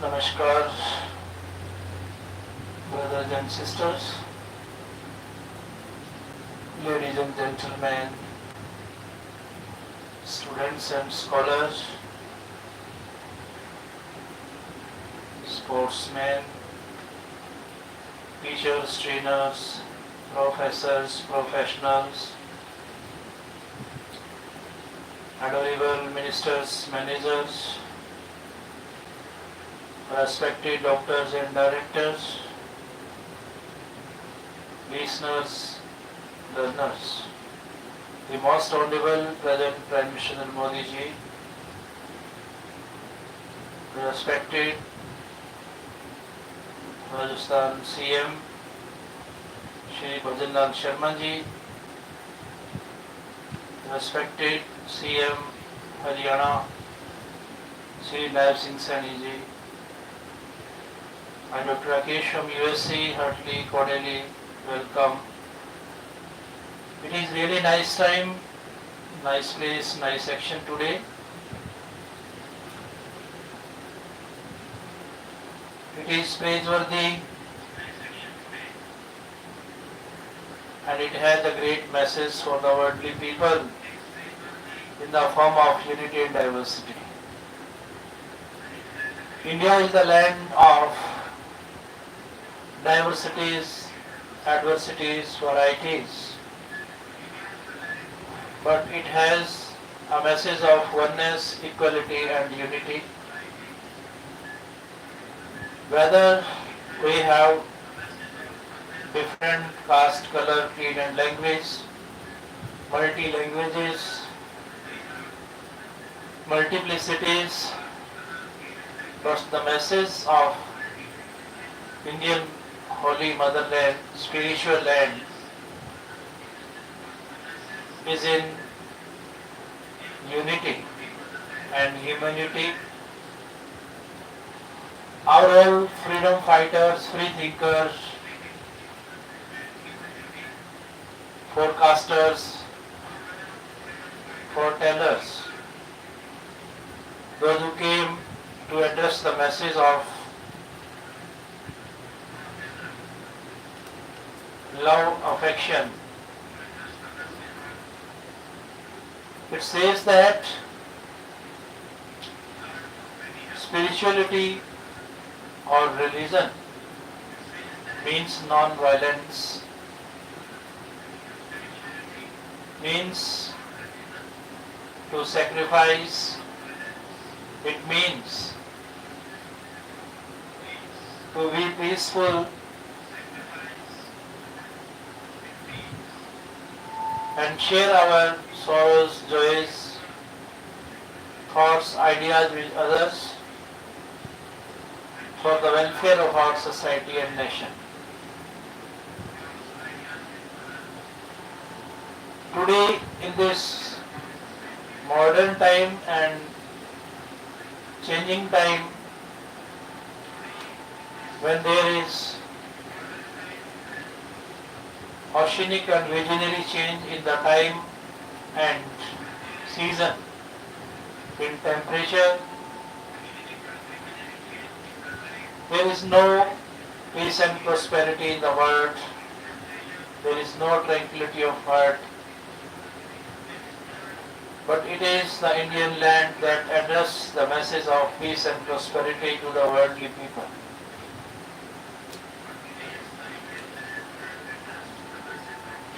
Namaskar, brothers and sisters, ladies and gentlemen, students and scholars, sportsmen, teachers, trainers, professors, professionals, Honourable ministers, managers, respected doctors and directors, listeners, learners, the most honorable present Prime Minister Narendra Modi ji, respected Rajasthan CM Shri Bhajanlal Sharma ji, respected CM Haryana Shri Naib Singh Saini ji, and DrRK from USC, heartily, cordially welcome. It is really nice time, nice place, nice action today. It is praiseworthy and it has a great message for the worldly people in the form of unity and diversity. India is the land of diversities, adversities, varieties, but it has a message of oneness, equality and unity. Whether we have different caste, color, creed and language, multi-languages, multiplicities, but the message of Indian holy motherland, spiritual land, is in unity and humanity. Our all freedom fighters, free thinkers, forecasters, foretellers, those who came to address the message of love, affection. It says that spirituality or religion means non-violence, means to sacrifice, it means to be peaceful and share our sorrows, joys, thoughts, ideas with others for the welfare of our society and nation. Today, in this modern time and changing time, when there is oceanic and visionary change in the time and season, in temperature, there is no peace and prosperity in the world, there is no tranquility of heart, but it is the Indian land that addresses the message of peace and prosperity to the worldly people.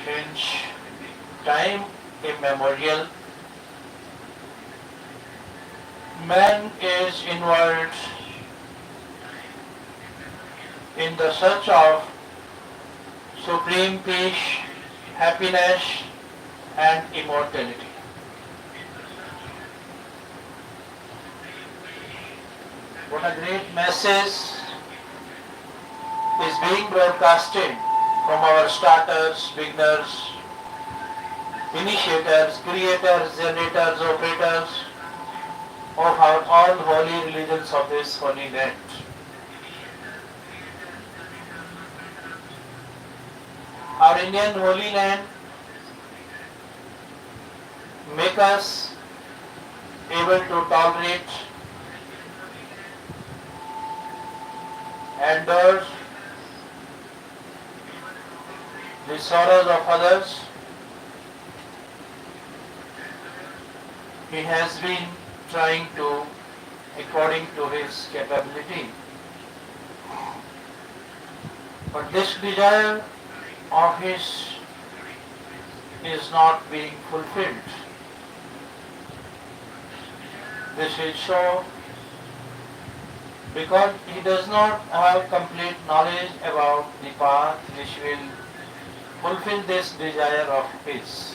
Since time immemorial, man is involved in the search of supreme peace, happiness and immortality. What a great message is being broadcasted from our starters, beginners, initiators, creators, generators, operators of our all holy religions of this holy land. Our Indian holy land make us able to tolerate endures the sorrows of others. He has been trying to, according to his capability. But this desire of his is not being fulfilled. This is so because he does not have complete knowledge about the path which will fulfill this desire of his.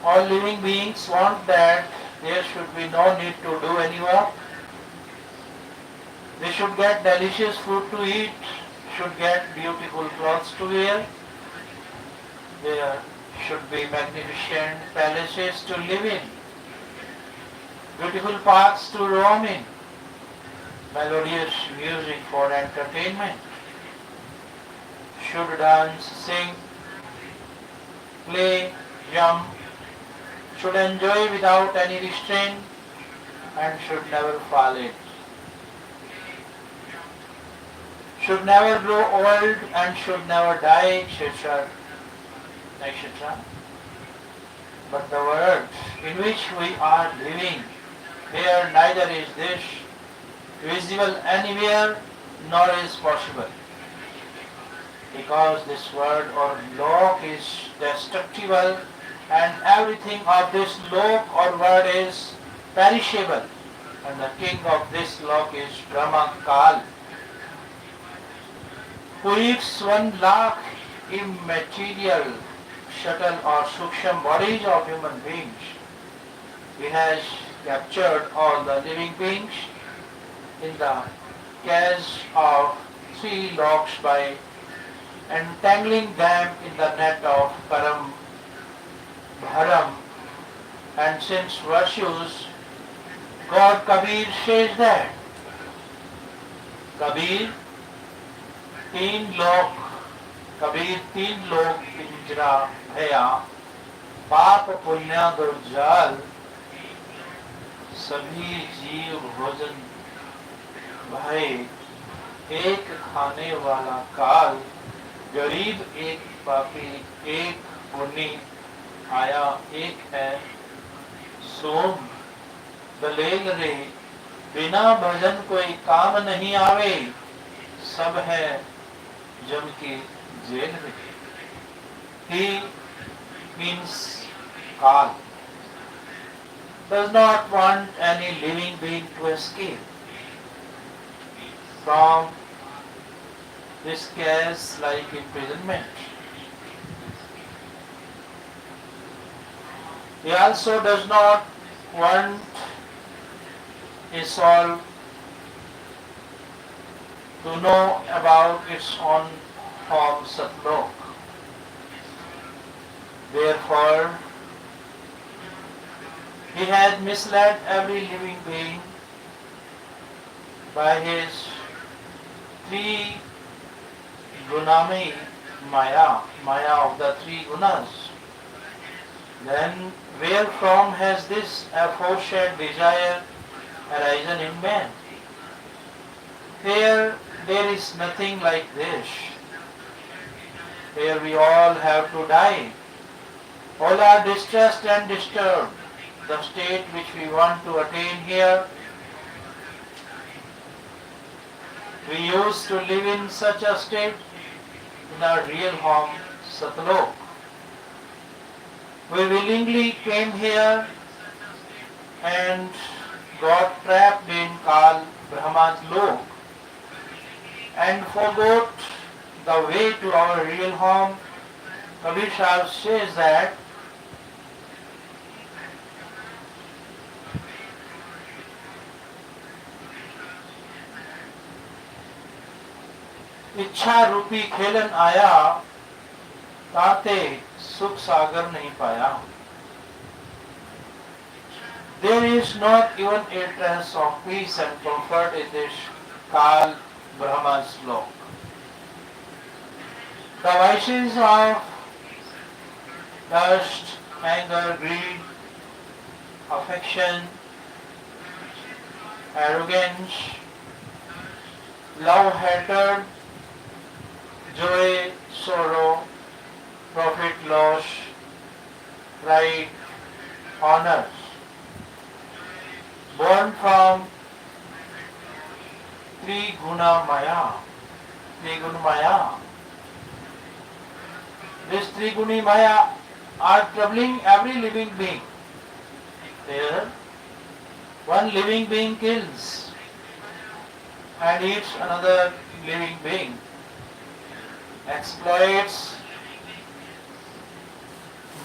All living beings want that there should be no need to do any work. They should get delicious food to eat, should get beautiful clothes to wear. There should be magnificent palaces to live in, beautiful parks to roam in, melodious music for entertainment. Should dance, sing, play, jump, should enjoy without any restraint and should never fall it. Should never grow old and should never die, etc. etc. But the world in which we are living, here neither is this visible anywhere nor is possible. Because this world or lok is destructible and everything of this lok or world is perishable. And the king of this lok is Brahma Kal, who eats 1,00,000 immaterial, subtle or suksham bodies of human beings. He has captured all the living beings in the cage of 3 loks by entangling them in the net of Param Bharam. And since virtues, God Kabir says that Kabir 3 लोक कबीर 3 लोक पिंजरा भया पाप पुण्य दुर्जाल सभी जीव भोजन भय एक खाने वाला काल गरीब एक पापी एक पुण्य आया एक है सोम दलेल रे बिना भजन कोई काम नहीं आवे सब है जम की जेल में. He means Kal does not want any living being to escape from this cage-like imprisonment. He also does not want a soul to know about its own home Satlok. Therefore, he has misled every living being by his 3 gunami maya of the 3 gunas. Then wherefrom has this aforesaid desire arisen in man? Here there is nothing like this. Here we all have to die. All are distressed and disturbed. The state which we want to attain here, we used to live in such a state in our real home, Satlok. We willingly came here and got trapped in Kal Brahma's lok and forgot the way to our real home. Kabir Sahib says that इच्छा रूपी खेलन आया ताते सुख सागर नहीं पाया. There is not even a trace of peace and comfort in this Kal Brahma's lok. The vices of lust, anger, greed, affection, arrogance, love, hatred, joy, sorrow, profit, loss, pride, honor, born from Triguna Maya. Triguna Maya. This Triguni Maya are troubling every living being. There, one living being kills and eats another living being, exploits,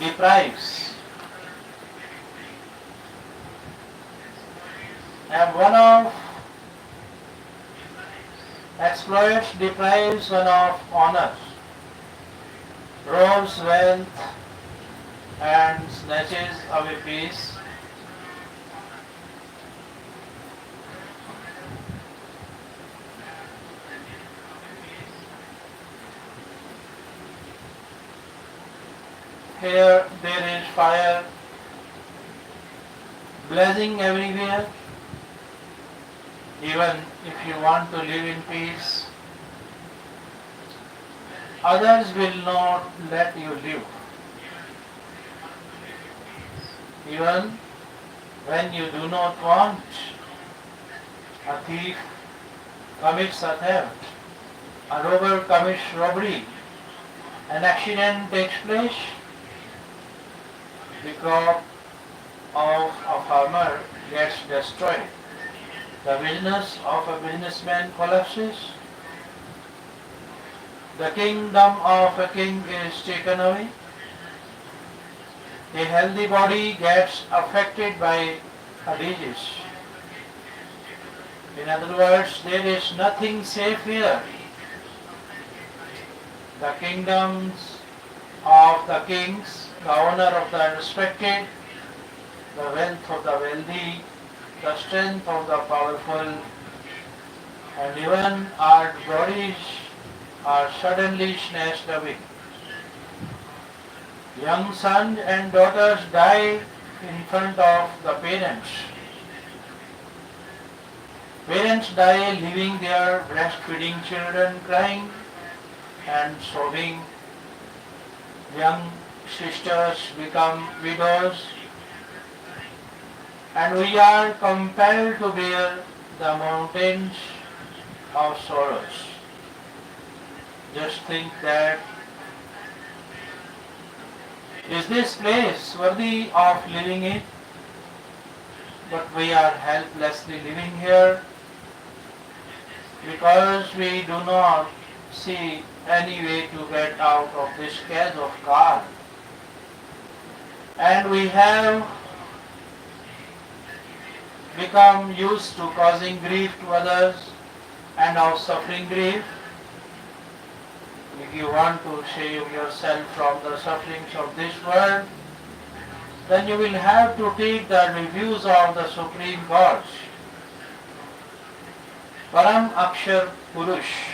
deprives. And one of exploits, deprives one of honor, robs wealth and snatches away peace. Here there is fire blazing everywhere. Even if you want to live in peace, others will not let you live. Even when you do not want, a thief commits a theft, a robber commits robbery, an accident takes place, the crop of a farmer gets destroyed, the business of a businessman collapses, the kingdom of a king is taken away, a healthy body gets affected by a disease. In other words, there is nothing safe here. The kingdoms of the kings, the honor of the respected, the wealth of the wealthy, the strength of the powerful, and even our bodies are suddenly snatched away. Young sons and daughters die in front of the parents. Parents die leaving their breastfeeding children crying and sobbing. Young sisters become widows, and we are compelled to bear the mountains of sorrows. Just think that, is this place worthy of living in? But we are helplessly living here because we do not see any way to get out of this cage of karma. And we have become used to causing grief to others and of suffering grief. If you want to save yourself from the sufferings of this world, then you will have to take the reviews of the Supreme Gods. Param Akshar Purush,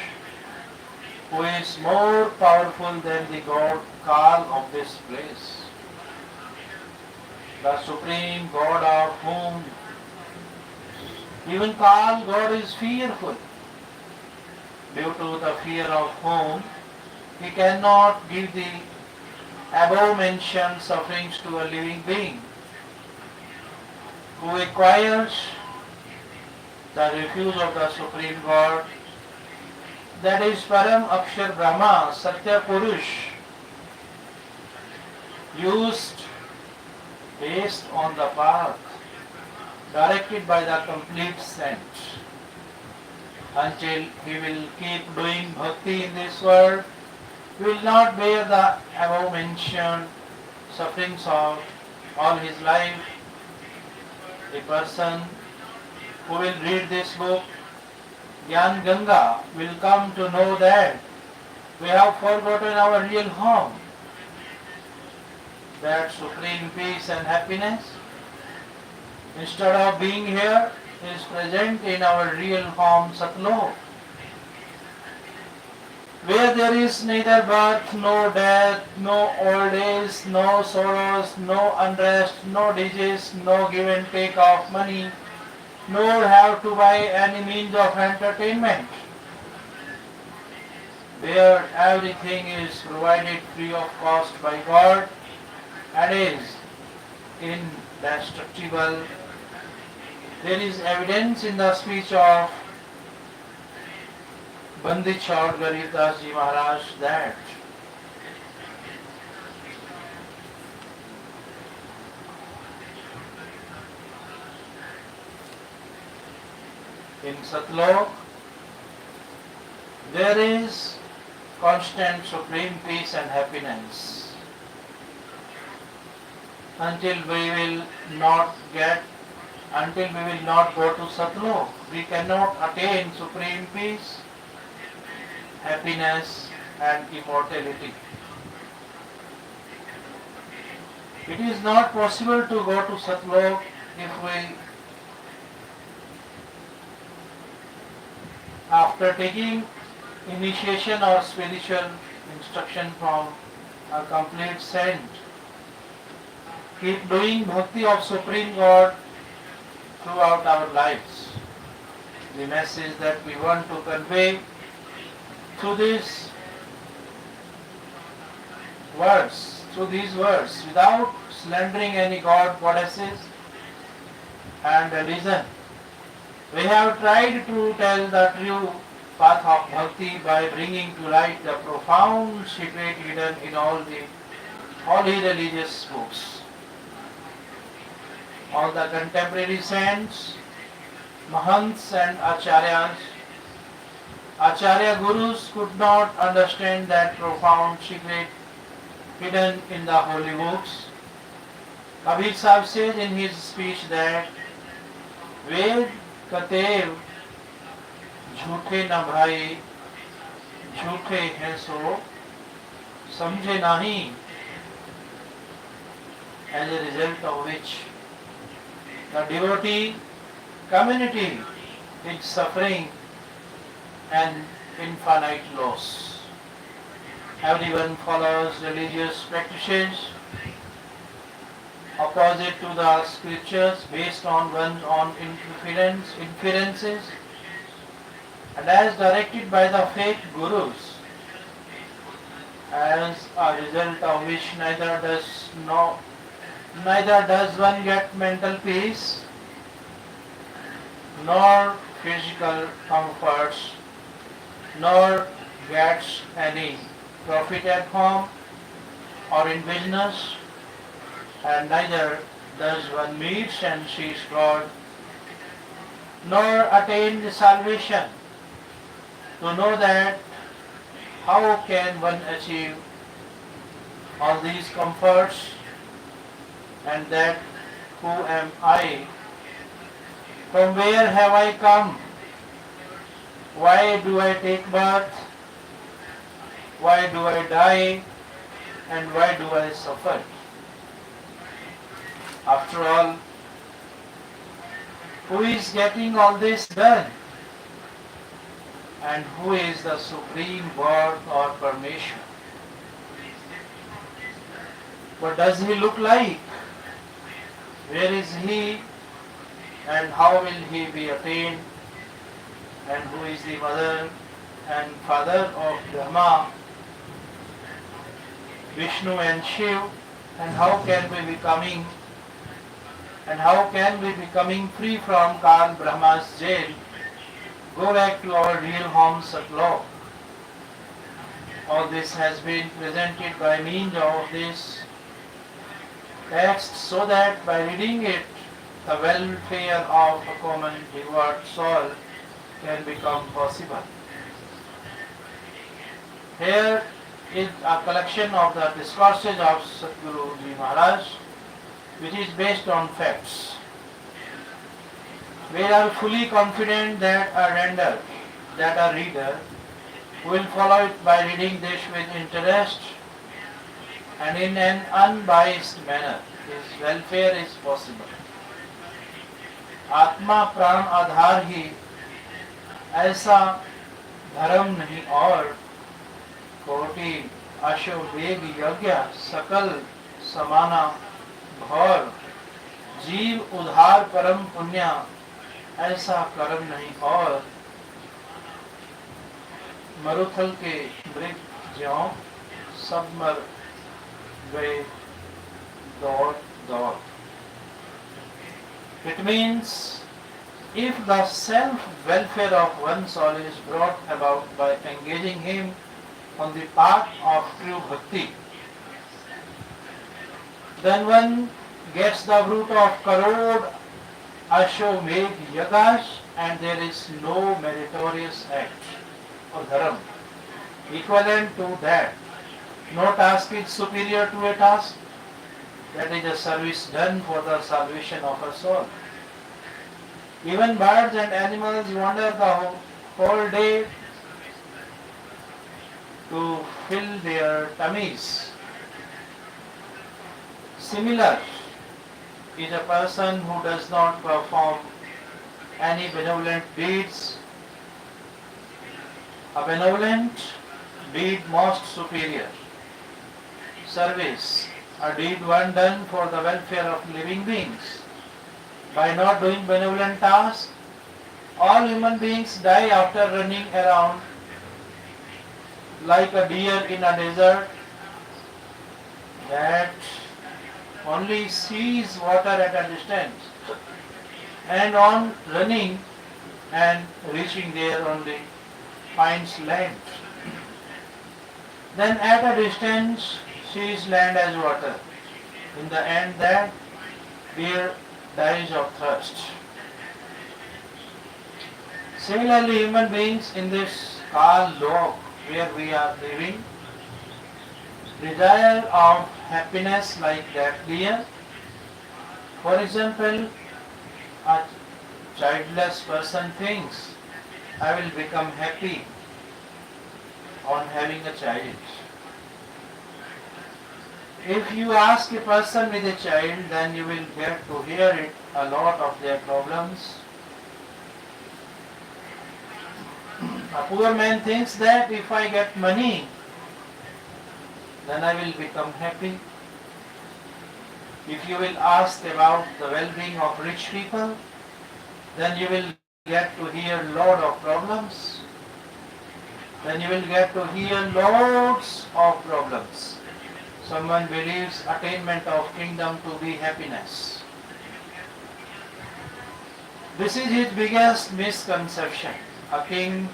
who is more powerful than the God Kal of this place. The Supreme God of whom even Kal, God is fearful, due to the fear of whom he cannot give the above mentioned sufferings to a living being who acquires the refuge of the Supreme God, that is Param Akshar Brahma, Satya Purush, used based on the path directed by the complete saint. Until he will keep doing bhakti in this world, he will not bear the above mentioned sufferings of all his life. A person who will read this book, Gyan Ganga, will come to know that we have forgotten our real home, that supreme peace and happiness, instead of being here, is present in our real home, Satlok, where there is neither birth, no death, no old age, no sorrows, no unrest, no disease, no give and take of money, nor have to buy any means of entertainment. where everything is provided free of cost by God and is indestructible. There is evidence in the speech of Bandit Chaud Garib Das Ji Maharaj that in Satlok there is constant supreme peace and happiness. Until we will not go to Satlok, we cannot attain supreme peace, happiness and immortality. It is not possible to go to Satlok if we, after taking initiation or spiritual instruction from a complete saint, keep doing bhakti of Supreme God throughout our lives. The message that we want to convey through these words, without slandering any god, goddesses and religion. We have tried to tell the true path of bhakti by bringing to light the profound secret hidden in all the holy religious books. All the contemporary saints, mahants and acharyas, acharya gurus could not understand that profound secret hidden in the holy books. Kabir Sahib says in his speech that Ved कतेव झूठे न भाई झूठे हैं सो समझे नहीं, as a result of which the devotee community is suffering an infinite loss. Everyone follows religious practices opposite to the scriptures based on one's own inferences and as directed by the fake gurus, as a result of which neither does one get mental peace nor physical comforts nor gets any profit at home or in business, and neither does one meet and sees God, nor attain the salvation. To know that, how can one achieve all these comforts, and that who am I? From where have I come? Why do I take birth? Why do I die? And why do I suffer? After all, who is getting all this done? And who is the Supreme God or Parmeshwar? What does he look like? Where is he? And how will he be attained? And who is the mother and father of Brahma, Vishnu and Shiv? And how can we be coming free from Kal Brahma's jail, go back to our real home Satlok? All this has been presented by means of this text, so that by reading it, the welfare of a common devout soul can become possible. Here is a collection of the discourses of Satguru Ji Maharaj, which is based on facts. We are fully confident that a reader will follow it by reading this with interest and in an unbiased manner. His welfare is possible. आत्मा प्राण आधार ही ऐसा धर्म नहीं और कोटि अश्वमेध यज्ञ सकल समाना घोर जीव उद्धार परम पुण्य ऐसा कर्म नहीं और मरुथल के मृग ज्यों सब मर गए दौड़ दौड़. It means if the self-welfare of one soul is brought about by engaging him on the path of true bhakti, then one gets the fruit of Karod Ashomegh Yagas, and there is no meritorious act or dharam equivalent to that. No task is superior to a task. That is a service done for the salvation of a soul. Even birds and animals wander the whole day to fill their tummies. Similar is a person who does not perform any benevolent deeds. A benevolent deed most superior. Service, a deed one done for the welfare of living beings. By not doing benevolent tasks, all human beings die after running around like a deer in a desert that only sees water at a distance, and on running and reaching there only finds land. Then at a distance sees land as water. In the end that deer dies of thirst. Similarly, human beings in this Kal Lok where we are living desire of happiness like that deer. For example, a childless person thinks, I will become happy on having a child. If you ask a person with a child, then you will get to hear it a lot of their problems. A poor man thinks that if I get money, then I will become happy. If you will ask about the well-being of rich people, then you will get to hear lot of problems. Then you will get to hear loads of problems. Someone believes attainment of kingdom to be happiness. This is his biggest misconception. A king,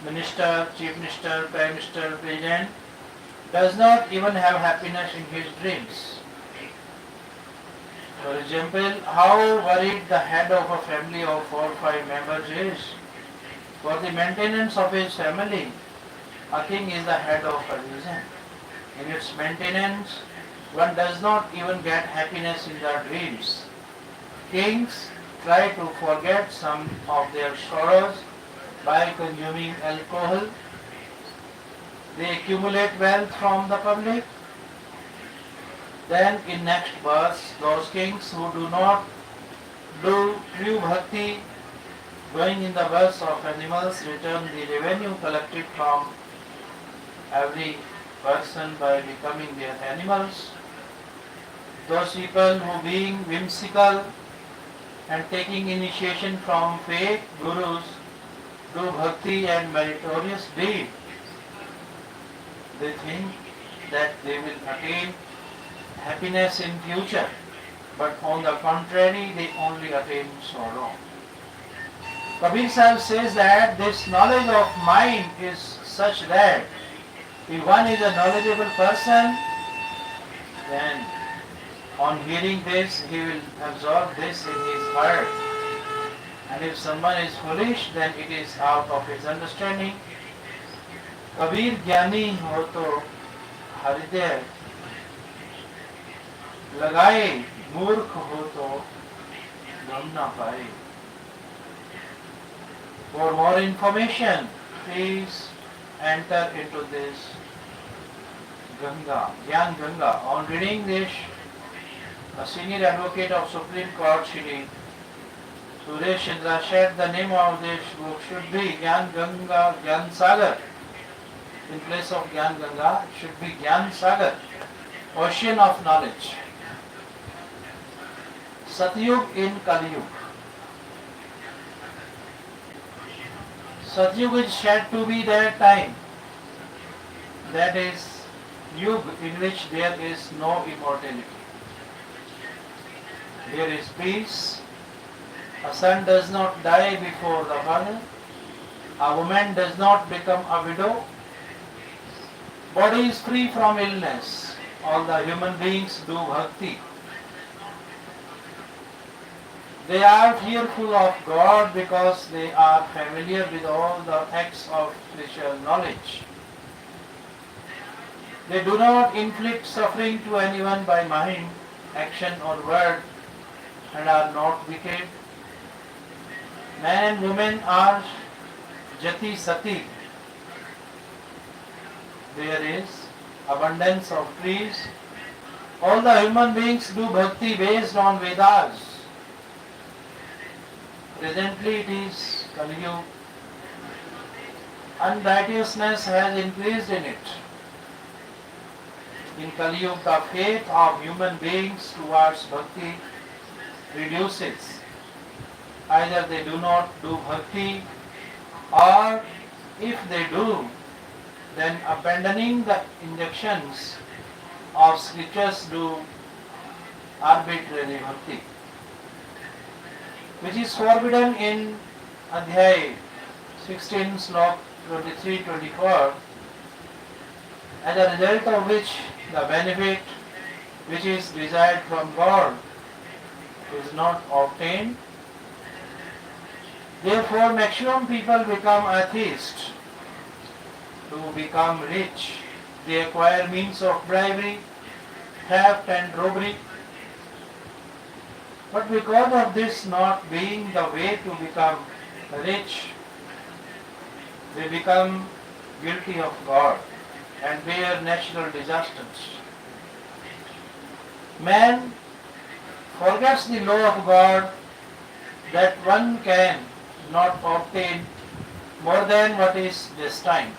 minister, chief minister, prime minister, president does not even have happiness in his dreams. For example, how worried the head of a family of 4 or 5 members is. For the maintenance of his family, a king is the head of a region. In its maintenance, one does not even get happiness in their dreams. Kings try to forget some of their sorrows by consuming alcohol. They accumulate wealth from the public. Then in next verse, those kings who do not do true bhakti, going in the verse of animals, return the revenue collected from every person by becoming their animals. Those people who being whimsical and taking initiation from fake gurus do bhakti and meritorious deed, they think that they will attain happiness in future, but on the contrary they only attain sorrow. Kabir Sahib says that this knowledge of mind is such that if one is a knowledgeable person, then on hearing this he will absorb this in his heart. And if someone is foolish, then it is out of his understanding. Kabir ज्ञानी हो तो हृदय लगाए, मूर्ख हो तो गम ना पाए. For more information, please enter into this Ganga, Gyan Ganga. On reading this, a senior advocate of Supreme Court, Shri Suresh Chandra, said the name of this book should be Gyan Ganga, Gyan Sagar. In place of Gyan Ganga, it should be Gyan Sagar, ocean of knowledge. Satyug in Kaliyug. Satyuga is said to be that time, that is Yug in which there is no immortality. There is peace. A son does not die before the father. A woman does not become a widow. Body is free from illness. All the human beings do bhakti. They are fearful of God because they are familiar with all the acts of spiritual knowledge. They do not inflict suffering to anyone by mind, action or word, and are not wicked. Man and woman are jati sati. There is abundance of trees. All the human beings do bhakti based on Vedas. Presently it is Kali Yuga. Unrighteousness has increased in it. In Kali Yuga, the faith of human beings towards bhakti reduces. Either they do not do bhakti, or if they do, then abandoning the injunctions of scriptures do arbitrary bhakti, which is forbidden in Adhyay 16 slok 23-24, as a result of which the benefit which is desired from God is not obtained. Therefore, maximum people become atheists. To become rich, they acquire means of bribery, theft and robbery. But because of this not being the way to become rich, they become guilty of God and bear natural disasters. Man forgets the law of God that one can not obtain more than what is destined.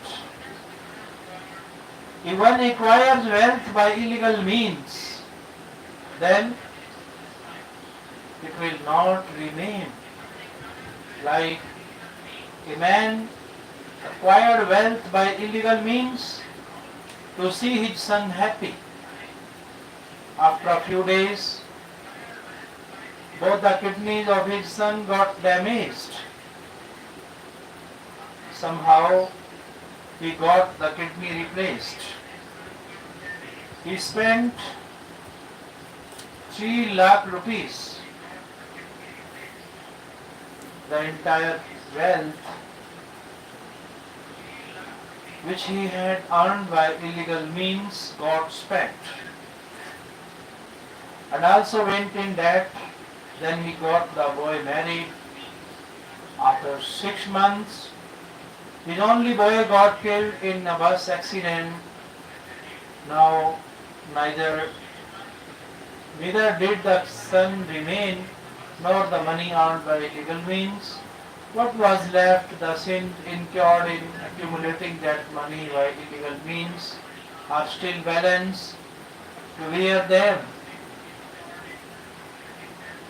If one acquires wealth by illegal means, then it will not remain. Like a man acquired wealth by illegal means to see his son happy. After a few days, both the kidneys of his son got damaged. Somehow he got the kidney replaced. He spent 3 lakh rupees. The entire wealth which he had earned by illegal means got spent, and also went in debt. Then he got the boy married. After 6 months, his only boy got killed in a bus accident. Now neither did the son remain, nor the money earned by illegal means. What was left, the sin incurred in accumulating that money by illegal means, are still balanced to bear them.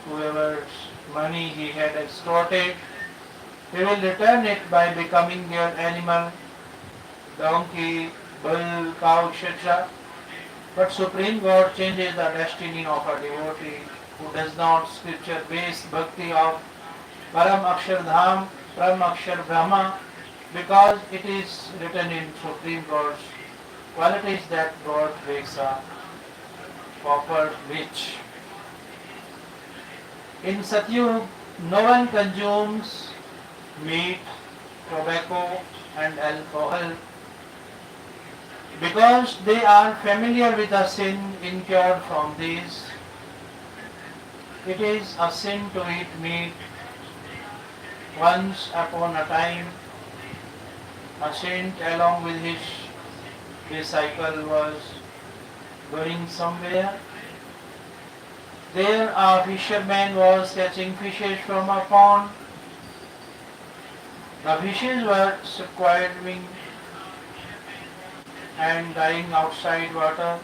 Whoever's money he had extorted, he will return it by becoming their animal, donkey, bull, cow, etc. But Supreme God changes the destiny of a devotee who does not scripture-based bhakti of Param Akshar Dham, Param Akshar Brahma, because it is written in Supreme God's qualities that God makes a pauper rich. In Satyug, no one consumes meat, tobacco and alcohol because they are familiar with the sin incurred from these. It is a sin to eat meat. Once upon a time, a saint along with his disciple was going somewhere. There a fisherman was catching fishes from a pond. The fishes were squirming and dying outside water.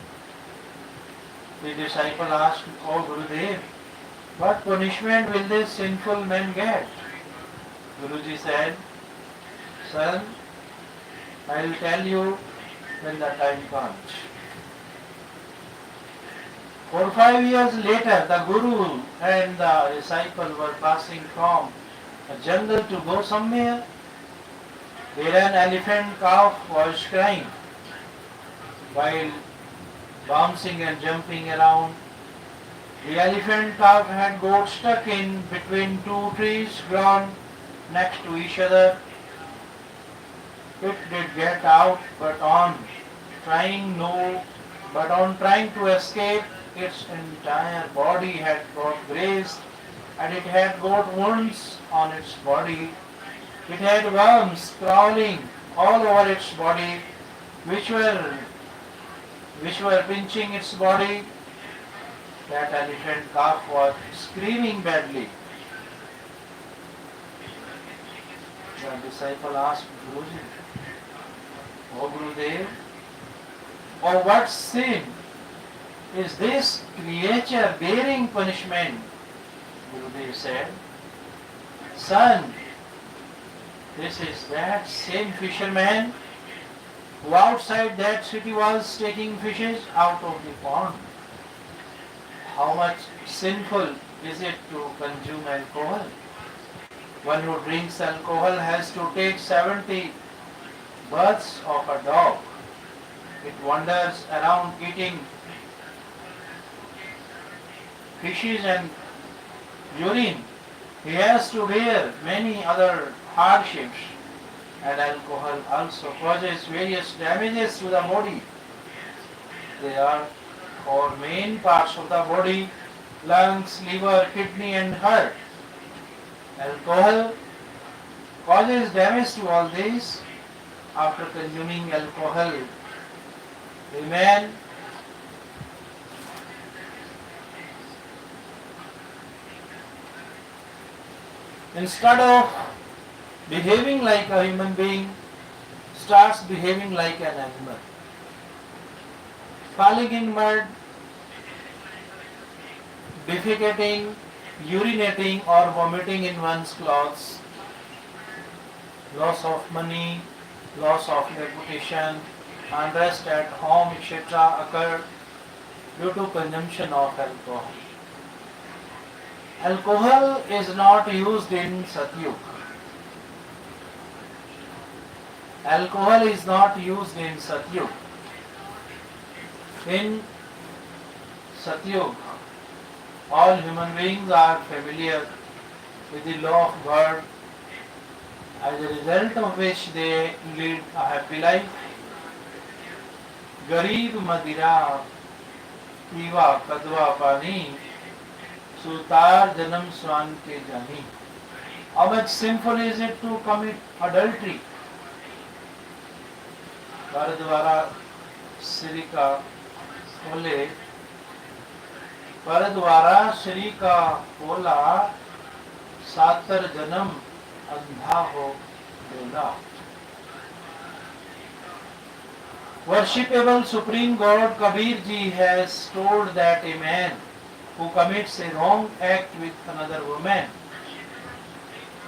The disciple asked, "Oh Gurudev, what punishment will this sinful man get?" Guruji said, Son, I will tell you when the time comes. 4 or 5 years later, the Guru and the disciple were passing from a jungle to go somewhere. There an elephant calf was crying while bouncing and jumping around. The elephant calf had got stuck in between two trees grown next to each other. It did get out, but on trying to escape, its entire body had got grazed, and it had got wounds on its body. It had worms crawling all over its body, which were pinching its body. That elephant calf was screaming badly. The disciple asked Guruji, "O Gurudev, of what sin is this creature bearing punishment?" Gurudev said, "Son, this is that same fisherman who outside that city was taking fishes out of the pond. How much sinful is it to consume alcohol? One who drinks alcohol has to take 70 births of a dog. It wanders around eating fishes and urine. He has to bear many other hardships, and alcohol also causes various damages to the body. There are four main parts of the body: lungs, liver, kidney and heart. Alcohol causes damage to all these. After consuming alcohol, the man instead of behaving like a human being, starts behaving like an animal. Falling in mud, defecating, urinating or vomiting in one's clothes, loss of money, loss of reputation, unrest at home, etc. occur due to consumption of alcohol. Alcohol is not used in Satyug. Alcohol is not used in Satyug. In Satyug, all human beings are familiar with the law of God, as a result of which they lead a happy life. Garib Madira Piva Kadwa Pani Sutar Janam Swan Ke Jani. How much sinful is it to commit adultery? घर द्वारा श्री का खोले, पर द्वारा श्री का खोला, सातर जन्म अंधा हो बोला. Worshipable Supreme God Kabir Ji has told that a man who commits a wrong act with another woman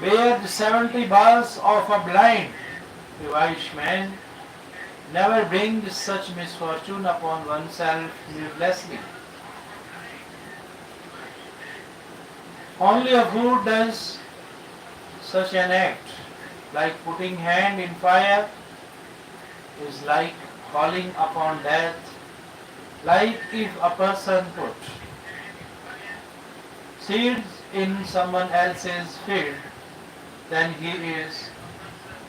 bears 70 balls of a blind. A wise man never brings such misfortune upon oneself needlessly. Only a fool does such an act, like putting hand in fire, is like calling upon death, like if a person put seeds in someone else's field, then he is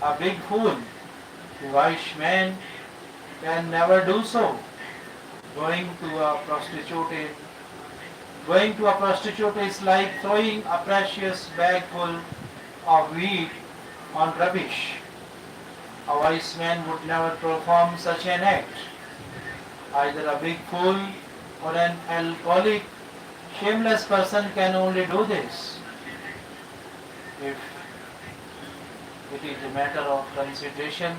a big fool. A wise man can never do so. Going to a prostitute is like throwing a precious bag full of wheat on rubbish. A wise man would never perform such an act. Either a big fool or an alcoholic, shameless person can only do this. If it is a matter of consideration,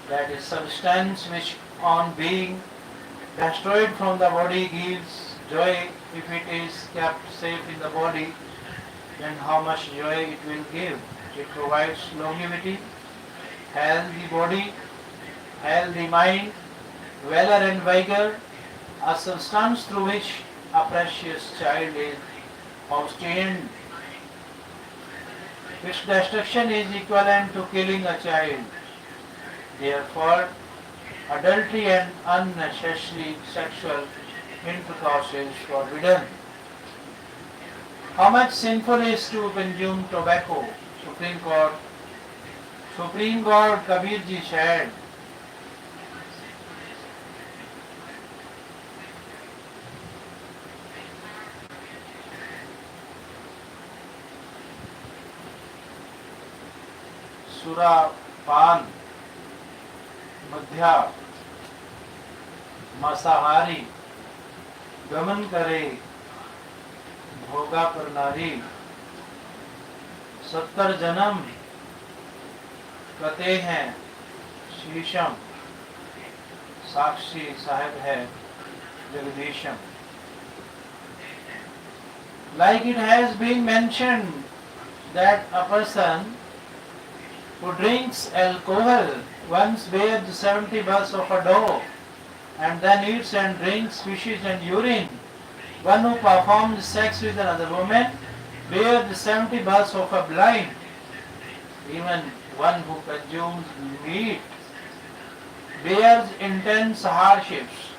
that is substance which on being destroyed from the body gives joy. If it is kept safe in the body, then how much joy it will give. It provides longevity, healthy body, healthy mind, valor and vigor, a substance through which a precious child is obtained. Its destruction is equivalent to killing a child. Therefore, adultery and unnecessary sexual intercourse is forbidden. How much sinful is to consume tobacco? Supreme God Kabir ji said, सुरापान, मध्या, मांसाहारी, गमन करे, भोगा पर नारी, 70 जन्म कते हैं शीशम, साक्षी साहेब है जगदीशम. Like it has been mentioned that a person who drinks alcohol once bears 70 births of a dog and then eats and drinks fishes and urine. One who performs sex with another woman bears 70 births of a blind. Even one who consumes meat bears intense hardships.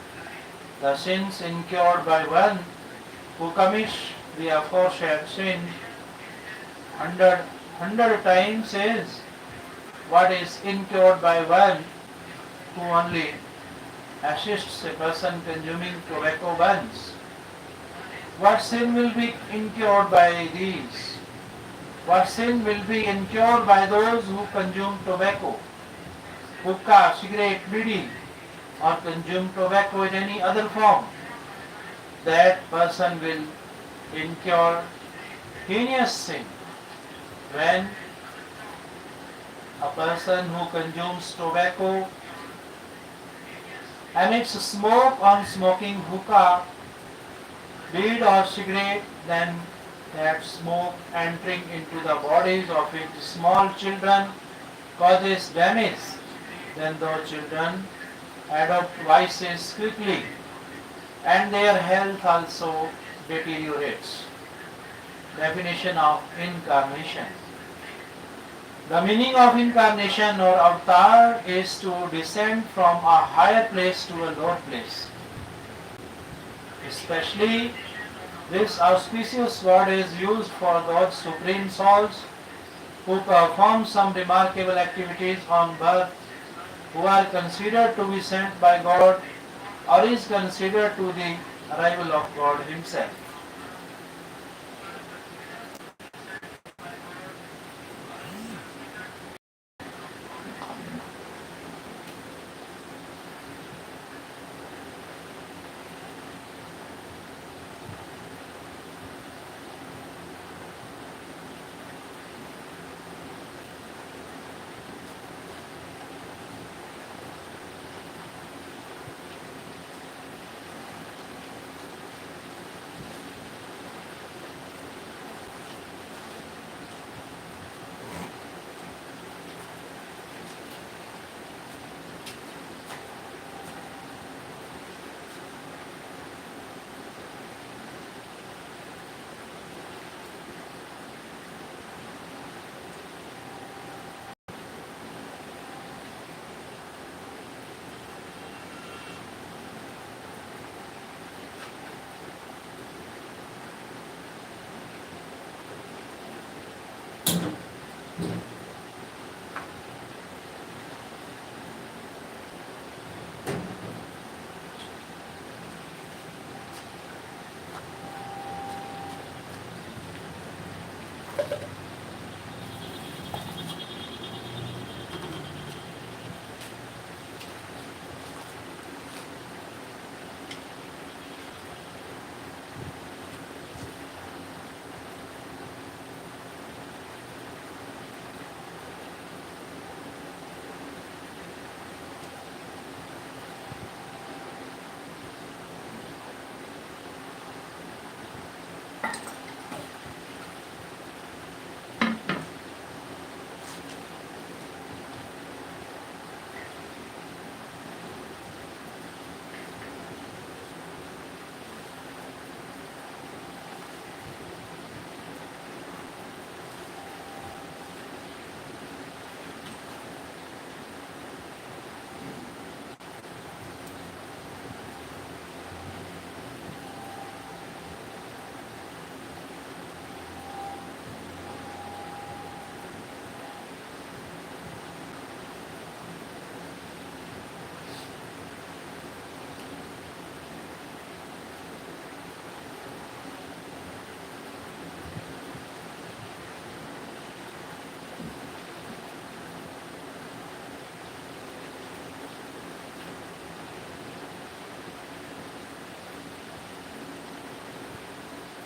The sins incurred by one who commits the aforesaid sin 100 times is what is incurred by one who only assists a person consuming tobacco once. What sin will be incurred by these? What sin will be incurred by those who consume tobacco, hookah, cigarette, bidi, or consume tobacco in any other form? That person will incur heinous sin. When a person who consumes tobacco emits smoke on smoking hookah, weed or cigarette, then that smoke entering into the bodies of its small children causes damage. Then those children adopt vices quickly and their health also deteriorates. Definition of incarnation. The meaning of incarnation or avatar is to descend from a higher place to a lower place. Especially this auspicious word is used for those supreme souls who perform some remarkable activities on birth, who are considered to be sent by God or is considered to the arrival of God Himself.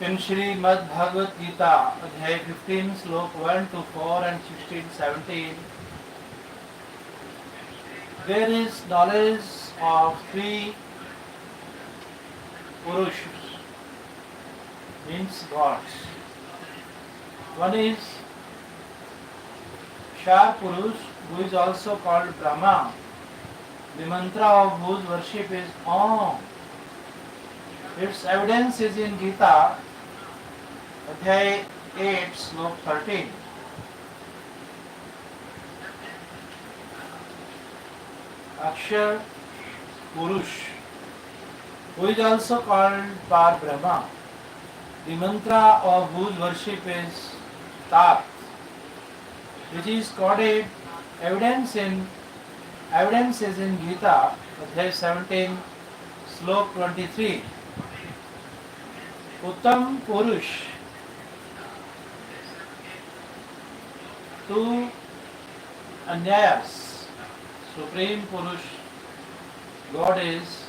In Srimad Bhagavad Gita, Adhyay 15, Slok 1 to 4 and 16, 17, there is knowledge of three Purushas, means gods. One is Shar Purush, who is also called Brahma. The mantra of whose worship is Om. Its evidence is in Gita, Adhyay 8, Slok 13. Akshar Purush, who is also called Par Brahma. The mantra of whose worship is Tat, which is quoted evidence is in Gita, Adhyay 17, Slok 23. Uttam Purush, two Anyayas, Supreme Purush, God is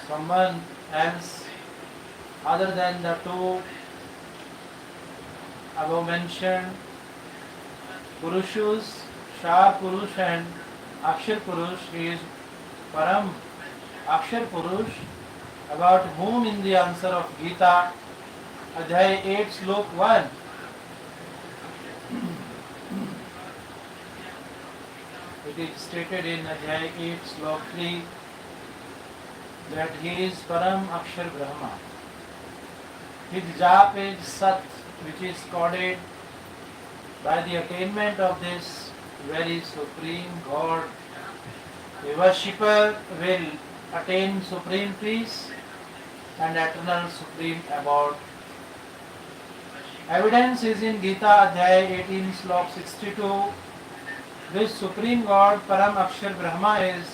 someone else other than the two above mentioned Purushus, Shar Purush and Akshar Purush. He is Param Akshar Purush, about whom in the answer of Gita, Adhyay 8, Slok 1, it is stated in Adhyay 8, Slok 3, that he is Param Akshar Brahma. His jap is Sat, which is coded by the attainment of this very supreme God. A worshipper will attain supreme peace and eternal supreme abode. Evidence is in Gita, Adhyay 18, Slok 62. This supreme God, Param Akshar Brahma, is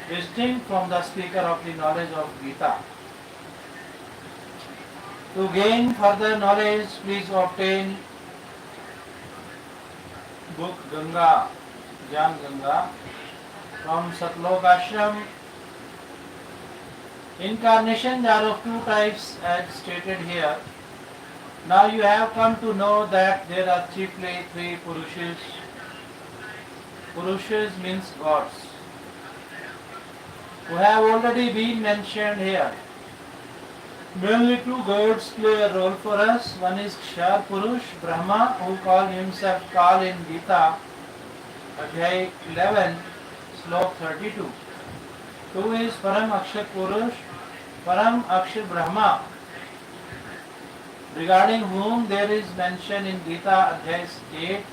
distinct from the speaker of the knowledge of Gita. To gain further knowledge, please obtain book Ganga, Jnana Ganga, from Satlok Ashram. Incarnations are of two types as stated here. Now you have come to know that there are chiefly three Purushas. Purushas means gods, who have already been mentioned here. Mainly two gods play a role for us. One is Kshar Purush, Brahma, who called himself Kal in Gita, Adhyay 11, Slok 32. Two is Param Akshar Purush, Param Akshar Brahma, regarding whom there is mention in Gita, Adhyay 8,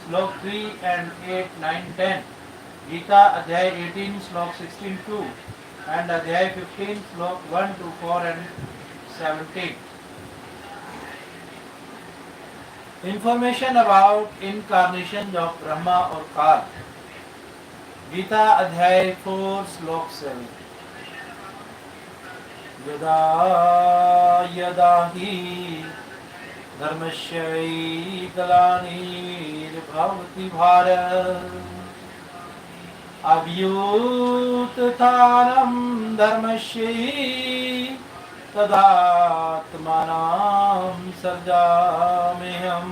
Slok 3 and 8, 9, 10. Gita, Adhyay 18, Slok 16, 2 and Adhyay 15, Slok 1 to 4 and 17. Information about incarnations of Brahma or Kal. Gita, Adhyay 4, Slok 7. Yada yada hi dharmasya galani bhavati bharat abhyuttanam dharmasya tadatmanam sarjameham.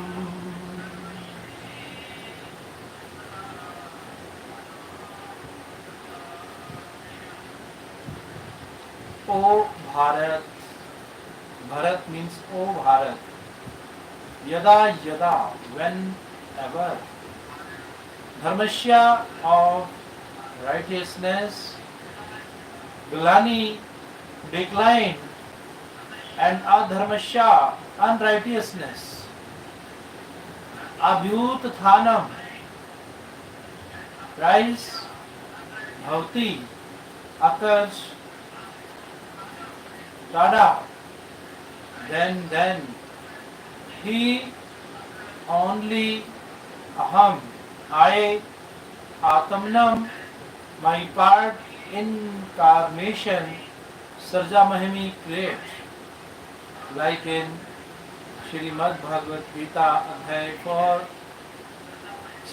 O Bharat, Bharat means O Bharat. Yada yada, whenever. Dharmasya, of righteousness. Glani, decline. And adharmasya, unrighteousness. Abhyuttanam, rise. Bhavati, occurs. Tada, then, he, only, aham, I, atamnam, my part, incarnation, sarja mahimi, create, like in Srimad Bhagavad Gita, Adhyay 4,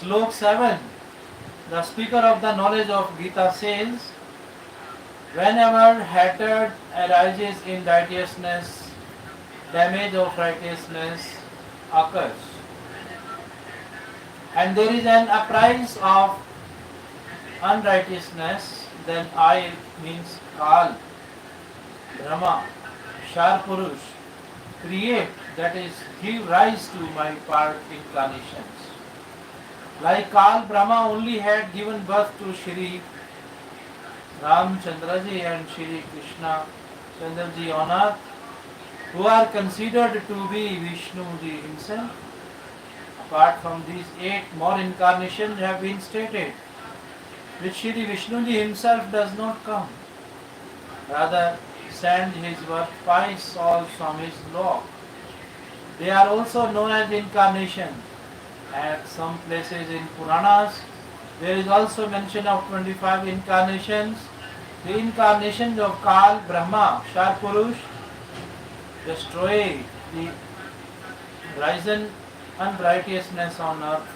Slok 7, the speaker of the knowledge of Gita says, Whenever hatred arises in righteousness, damage of righteousness occurs. And there is an uprise of unrighteousness, then I means Kal, Brahma, Sharpurush, create, that is, give rise to my part incarnations. Like Kal, Brahma only had given birth to Shri Ramchandraji and Shri Krishna Chandraji on earth, who are considered to be Vishnuji himself. Apart from these 8, more incarnations have been stated, which Shri Vishnuji himself does not come. Rather, sends his work-piece souls from his log. They are also known as incarnation. At some places in Puranas, there is also mention of 25 incarnations. The incarnations of Kal, Brahma, Sharpurush destroy the risen unrighteousness on earth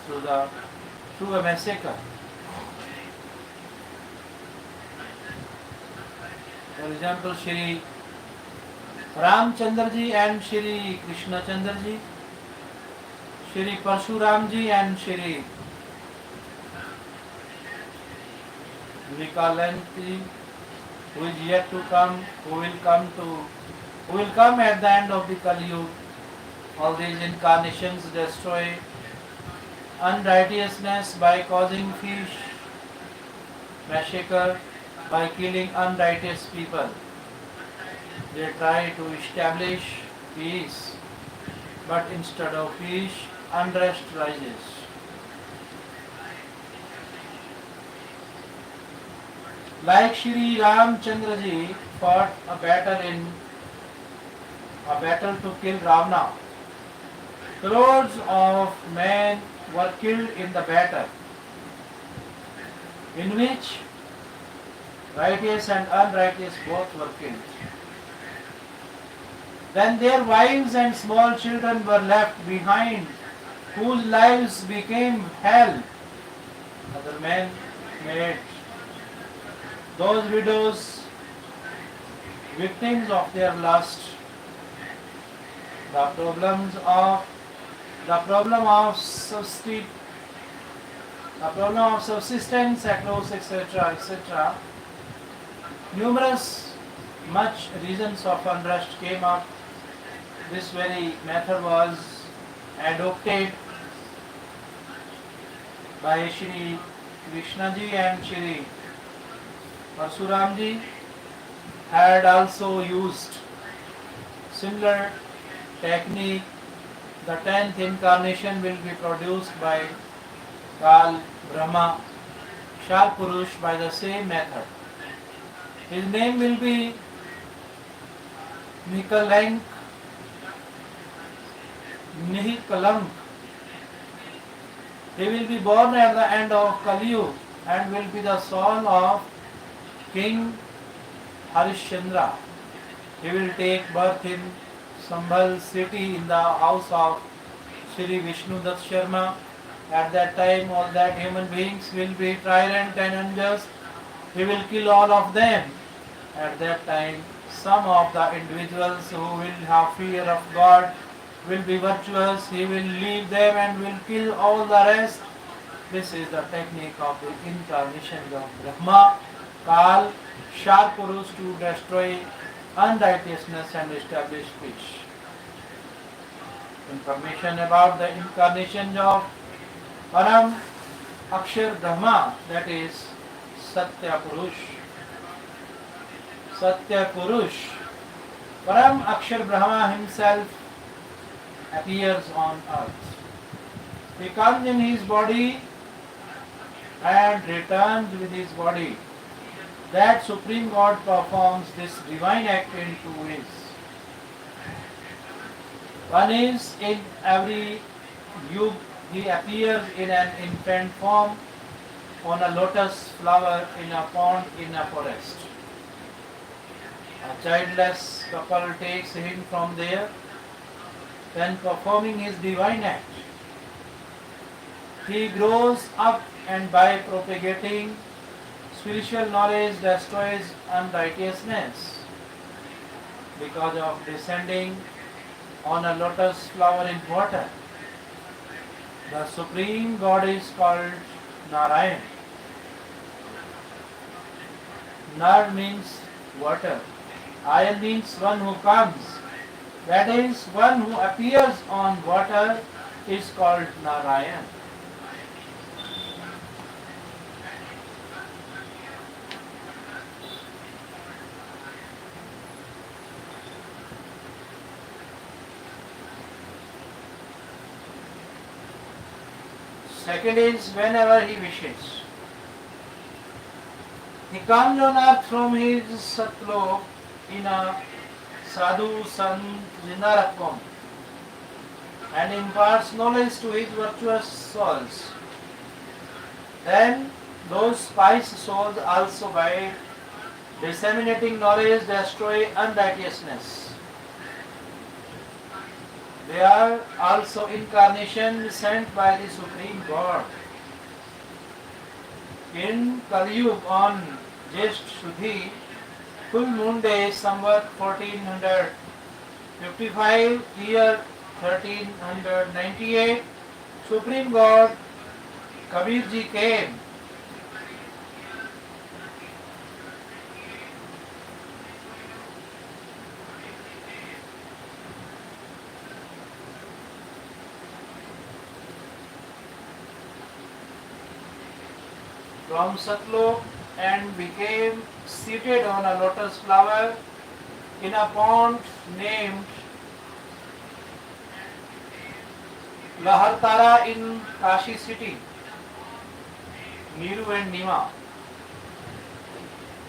through a massacre. For example, Shri Ramchandraji and Shri Krishna Chandraji, Shri Parshuramji and Shri Vikalanti, who is yet to come, who will come at the end of the Kali Yuga. All these incarnations destroy unrighteousness by causing fish massacre, by killing unrighteous people. They try to establish peace, but instead of peace, unrest rises. Like Shri Ramchandraji fought a battle to kill Ravana. Crores of men were killed in the battle, in which righteous and unrighteous both were killed. Then their wives and small children were left behind, whose lives became hell. Other men made those widows victims of their lust. The problem of subsistence across etc. Numerous much reasons of unrest came up. This very method was adopted by Shri Krishnaji and Shri Parsuramji had also used similar technique. The 10th incarnation will be produced by Kal, Brahma, Sharpurush by the same method. His name will be Nikalank, Nihikalank. He will be born at the end of Kali Yuga and will be the son of King Harishchandra. He will take birth in Sambhal city in the house of Shri Vishnu Dutt Sharma. At that time, all that human beings will be tyrant and unjust. He will kill all of them. At that time, some of the individuals who will have fear of God will be virtuous. He will leave them and will kill all the rest. This is the technique of the incarnations of Brahma, Kal, Sharpurush to destroy unrighteousness and establish peace. Information about the incarnations of Param Akshar Brahma, that is Satya Purush. Satya Purush. Param Akshar Brahma himself appears on earth. He comes in his body and returns with his body. That Supreme God performs this divine act in 2 ways. One is in every yuga he appears in an infant form on a lotus flower in a pond in a forest. A childless couple takes him from there, then performing his divine act. He grows up and by propagating Spiritual knowledge destroys unrighteousness because of descending on a lotus flower in water. The Supreme God is called Narayan. Nar means water. Ayan means one who comes. That is, one who appears on water is called Narayan. Second is whenever he wishes. He comes on earth from his satlok in a sadhu sant Jindarak form and imparts knowledge to his virtuous souls. Then those pious souls also by disseminating knowledge destroy unrighteousness. They are also incarnations sent by the Supreme God. In Kali Yuga on Jyesht Shuddhi, full moon day, Samvat 1455, year 1398, Supreme God Kabir Ji came. From Satlok and became seated on a lotus flower in a pond named Lahartara in Kashi city. Niru and Nima,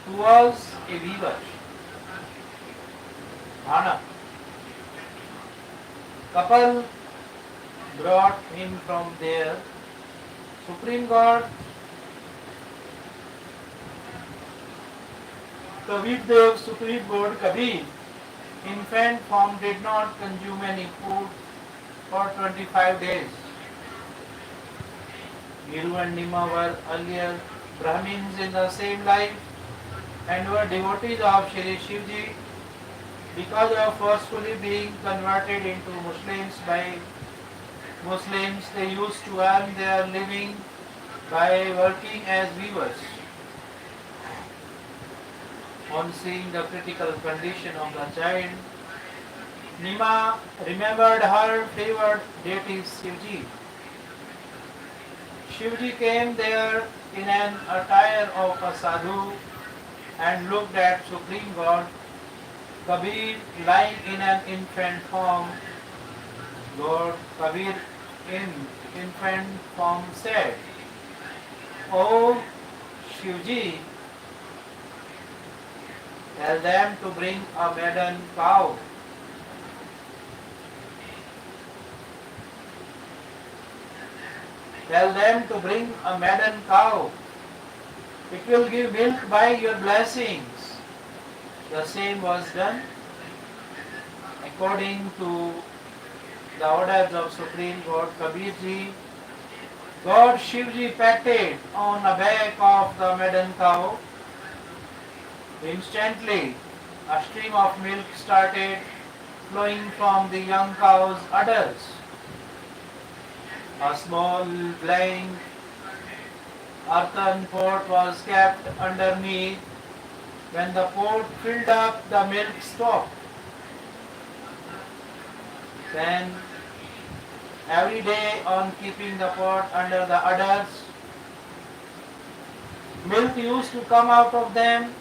who was a weaver. Bhanak. Couple brought him from there. Supreme God Kabir Dev, Supreme God Kabir, infant form, did not consume any food for 25 days. Niru and Nima were earlier Brahmins in the same life and were devotees of Shri Shivji. Because of forcefully being converted into Muslims by Muslims, they used to earn their living by working as weavers. On seeing the critical condition of the child, Nima remembered her favored deity Shivji. Shivji came there in an attire of a sadhu and looked at Supreme God Kabir lying in an infant form. Lord Kabir in infant form said, "O Shivji, tell them to bring a maiden cow." Tell them to bring a maiden cow. It will give milk by your blessings. The same was done according to the orders of Supreme God Kabir Ji. God Shivji patted on the back of the maiden cow. Instantly, a stream of milk started flowing from the young cow's udders. A small blank earthen pot was kept underneath. When the pot filled up, the milk stopped. Then, every day on keeping the pot under the udders, milk used to come out of them.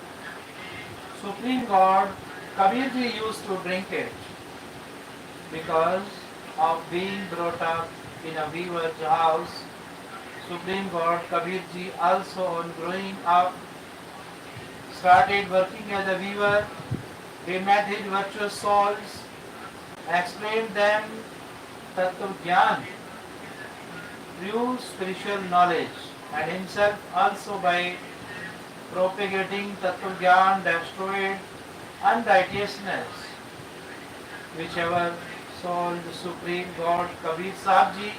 Supreme God Kabirji used to drink it because of being brought up in a weaver's house. Supreme God Kabirji also on growing up started working as a weaver. He met his virtuous souls, explained them Tattva Gyan, through spiritual knowledge, and himself also by propagating Tattva Gyan destroyed unrighteousness. Whichever soul the Supreme God Kabir Sahib Ji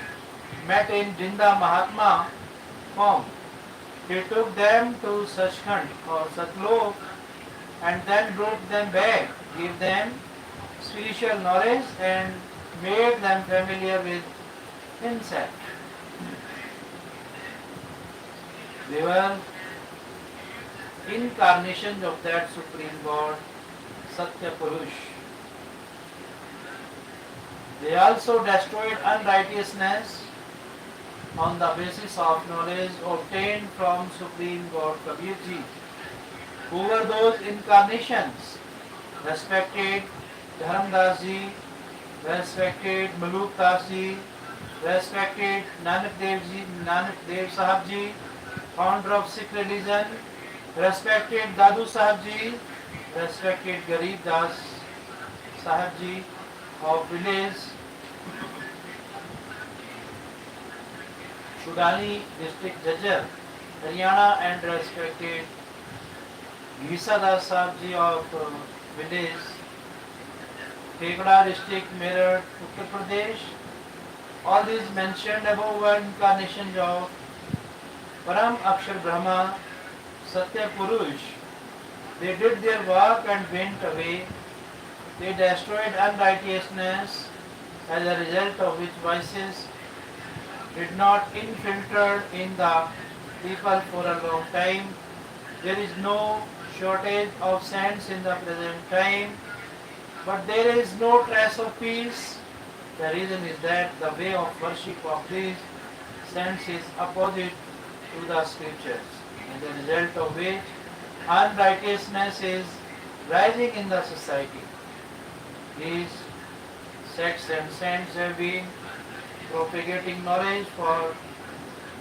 met in Jinda Mahatma form, He took them to Sachkhand or Satlok and then brought them back, gave them spiritual knowledge and made them familiar with himself. They were incarnations of that Supreme God, Satya Purush. They also destroyed unrighteousness on the basis of knowledge obtained from Supreme God Kabir Ji. Who were those incarnations? Respected Dharamdas Ji, respected Maluk Das Ji, respected Nanak Dev Sahab Ji, founder of Sikh religion, respected Dadu Sahab Ji, respected Garib Das Sahab Ji of village Shudani district Jajjar, Haryana, and respected Gisa Das Sahab Ji of village Kegra district Meerut, Uttar Pradesh. All these mentioned above were incarnations of Param Akshar Brahma, Satya Purush. They did their work and went away. They destroyed unrighteousness, as a result of which vices did not infiltrate in the people for a long time. There is no shortage of saints in the present time, but there is no trace of peace. The reason is that the way of worship of these saints is opposite to the scriptures, and the result of which unrighteousness is rising in the society. These sects and saints have been propagating knowledge for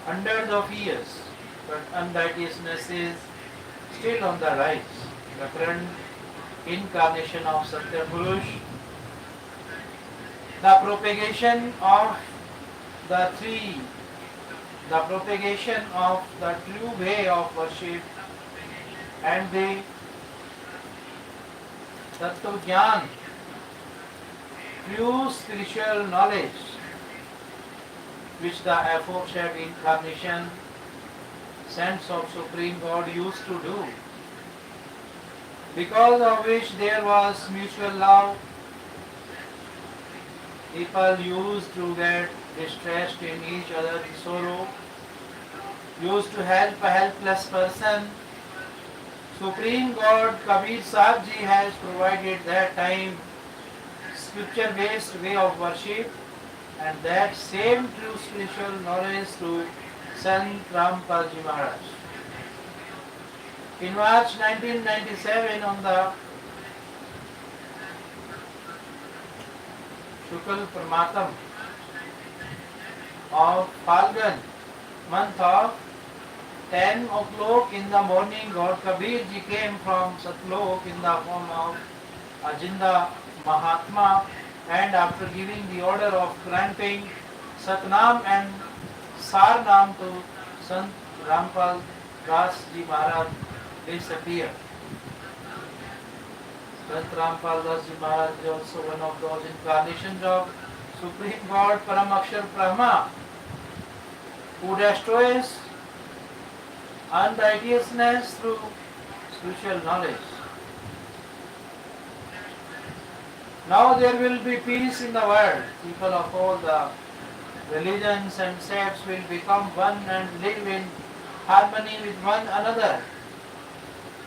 hundreds of years, but unrighteousness is still on the rise. The current incarnation of Satya Purush, the propagation of the true way of worship and the Tattva Gyan, true spiritual knowledge, which the aforesaid incarnation saints of Supreme God used to do, because of which there was mutual love. People used to get distressed in each other's sorrow, used to help a helpless person. Supreme God Kabir Sahib Ji has provided that time scripture-based way of worship and that same true spiritual knowledge to Sant Rampal Ji Maharaj. In March 1997, on the Shukal Pramatam of Falgun month of 10 o'clock in the morning, God Kabir Ji came from Satlok in the form of Ajinda Mahatma, and after giving the order of granting Satnam and Sarnam to Sant Rampal Das Ji Maharaj, disappeared. Sant Rampal Das Ji Maharaj is also one of those incarnations of Supreme God Paramakshar Brahma, who destroys unrighteousness through spiritual knowledge. Now there will be peace in the world. People of all the religions and sects will become one and live in harmony with one another.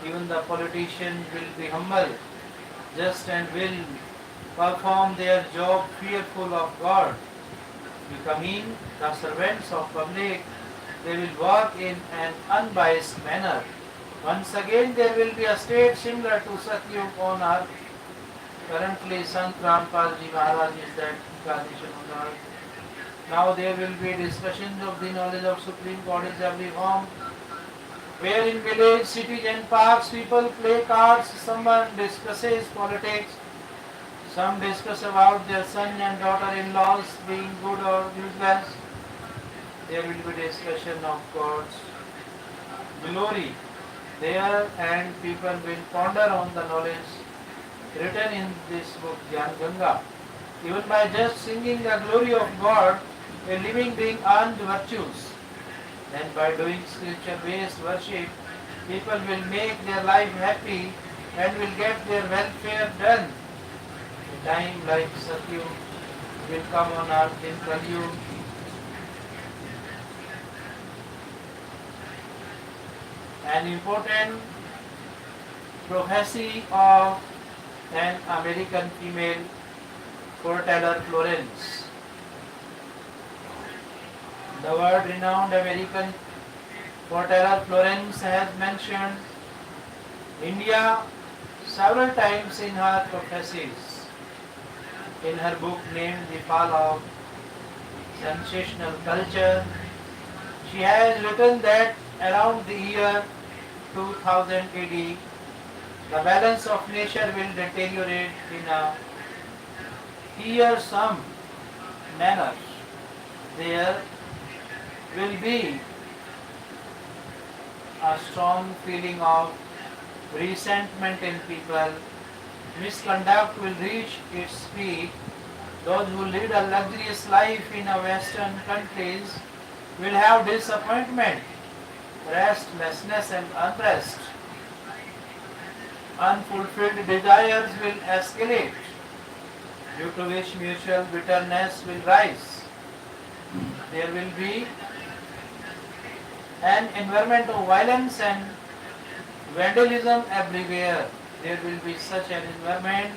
Even the politicians will be humble, just, and will perform their job fearful of God. Becoming the servants of public, they will work in an unbiased manner. Once again there will be a state similar to Satyug on earth. Currently Sant Rampal Ji Maharaj is that incarnation on earth. Now there will be discussions of the knowledge of Supreme God in every form, where in village, cities and parks people play cards, someone discusses politics, some discuss about their son and daughter-in-laws being good or useless. There will be discussion of God's glory there, and people will ponder on the knowledge written in this book Gyan Ganga. Even by just singing the glory of God, a living being earned virtues. Then by doing scripture-based worship, people will make their life happy and will get their welfare done. A time like Satyug will come on earth in Kali. An important prophecy of an American female foreteller Florence. The world-renowned American foreteller Florence has mentioned India several times in her prophecies. In her book named The Fall of Sensational Culture, she has written that around the year 2000 AD, the balance of nature will deteriorate in a fearsome manner. There will be a strong feeling of resentment in people. Misconduct will reach its peak. Those who lead a luxurious life in a Western countries will have disappointment, restlessness and unrest. Unfulfilled desires will escalate, due to which mutual bitterness will rise. There will be an environment of violence and vandalism everywhere. There will be such an environment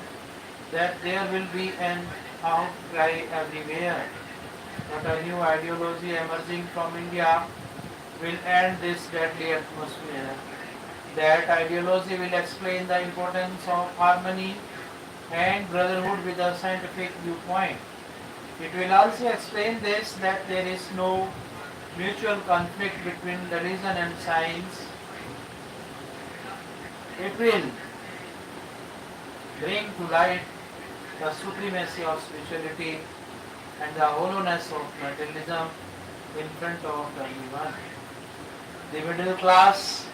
that there will be an outcry everywhere. But a new ideology emerging from India will end this deadly atmosphere. That ideology will explain the importance of harmony and brotherhood with a scientific viewpoint. It will also explain this that there is no mutual conflict between religion and science. It will bring to light the supremacy of spirituality and the hollowness of materialism in front of everyone. The middle class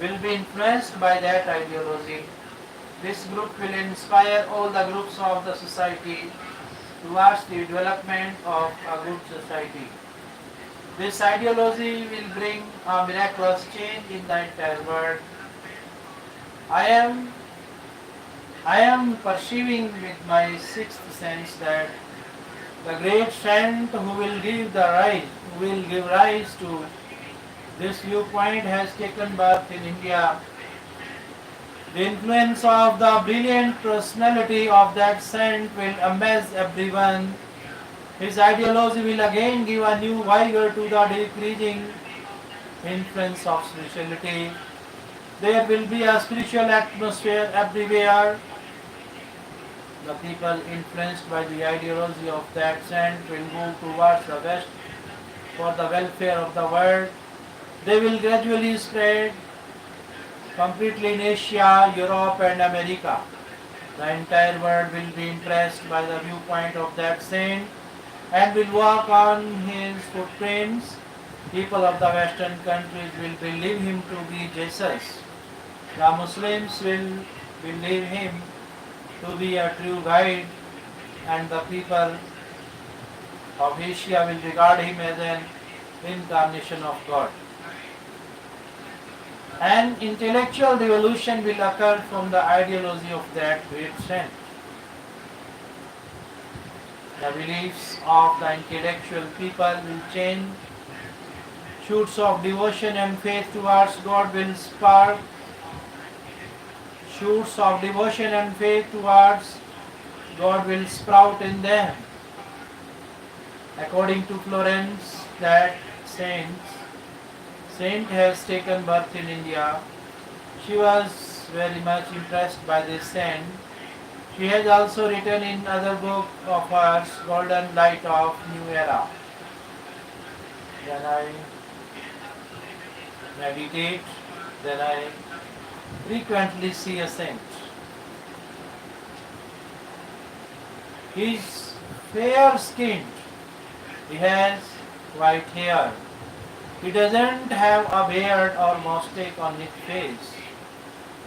will be influenced by that ideology. This group will inspire all the groups of the society towards the development of a good society. This ideology will bring a miraculous change in the entire world. I am perceiving with my sixth sense that the great saint who will give rise to this viewpoint has taken birth in India. The influence of the brilliant personality of that saint will amaze everyone. His ideology will again give a new vigor to the decreasing influence of spirituality. There will be a spiritual atmosphere everywhere. The people influenced by the ideology of that saint will move towards the west for the welfare of the world. They will gradually spread completely in Asia, Europe and America. The entire world will be impressed by the viewpoint of that saint and will walk on his footprints. People of the Western countries will believe him to be Jesus. The Muslims will believe him to be a true guide, and the people of Asia will regard him as an incarnation of God. An intellectual revolution will occur from the ideology of that great saint. The beliefs of the intellectual people will change. Shoots of devotion and faith towards God will spark. Shoots of devotion and faith towards God will sprout in them. According to Florence, that saint has taken birth in India. She was very much impressed by this saint. She has also written in other book of hers, Golden Light of New Era. Then I meditate, then I frequently see a saint. He is fair skinned. He has white hair. He doesn't have a beard or mustache on his face.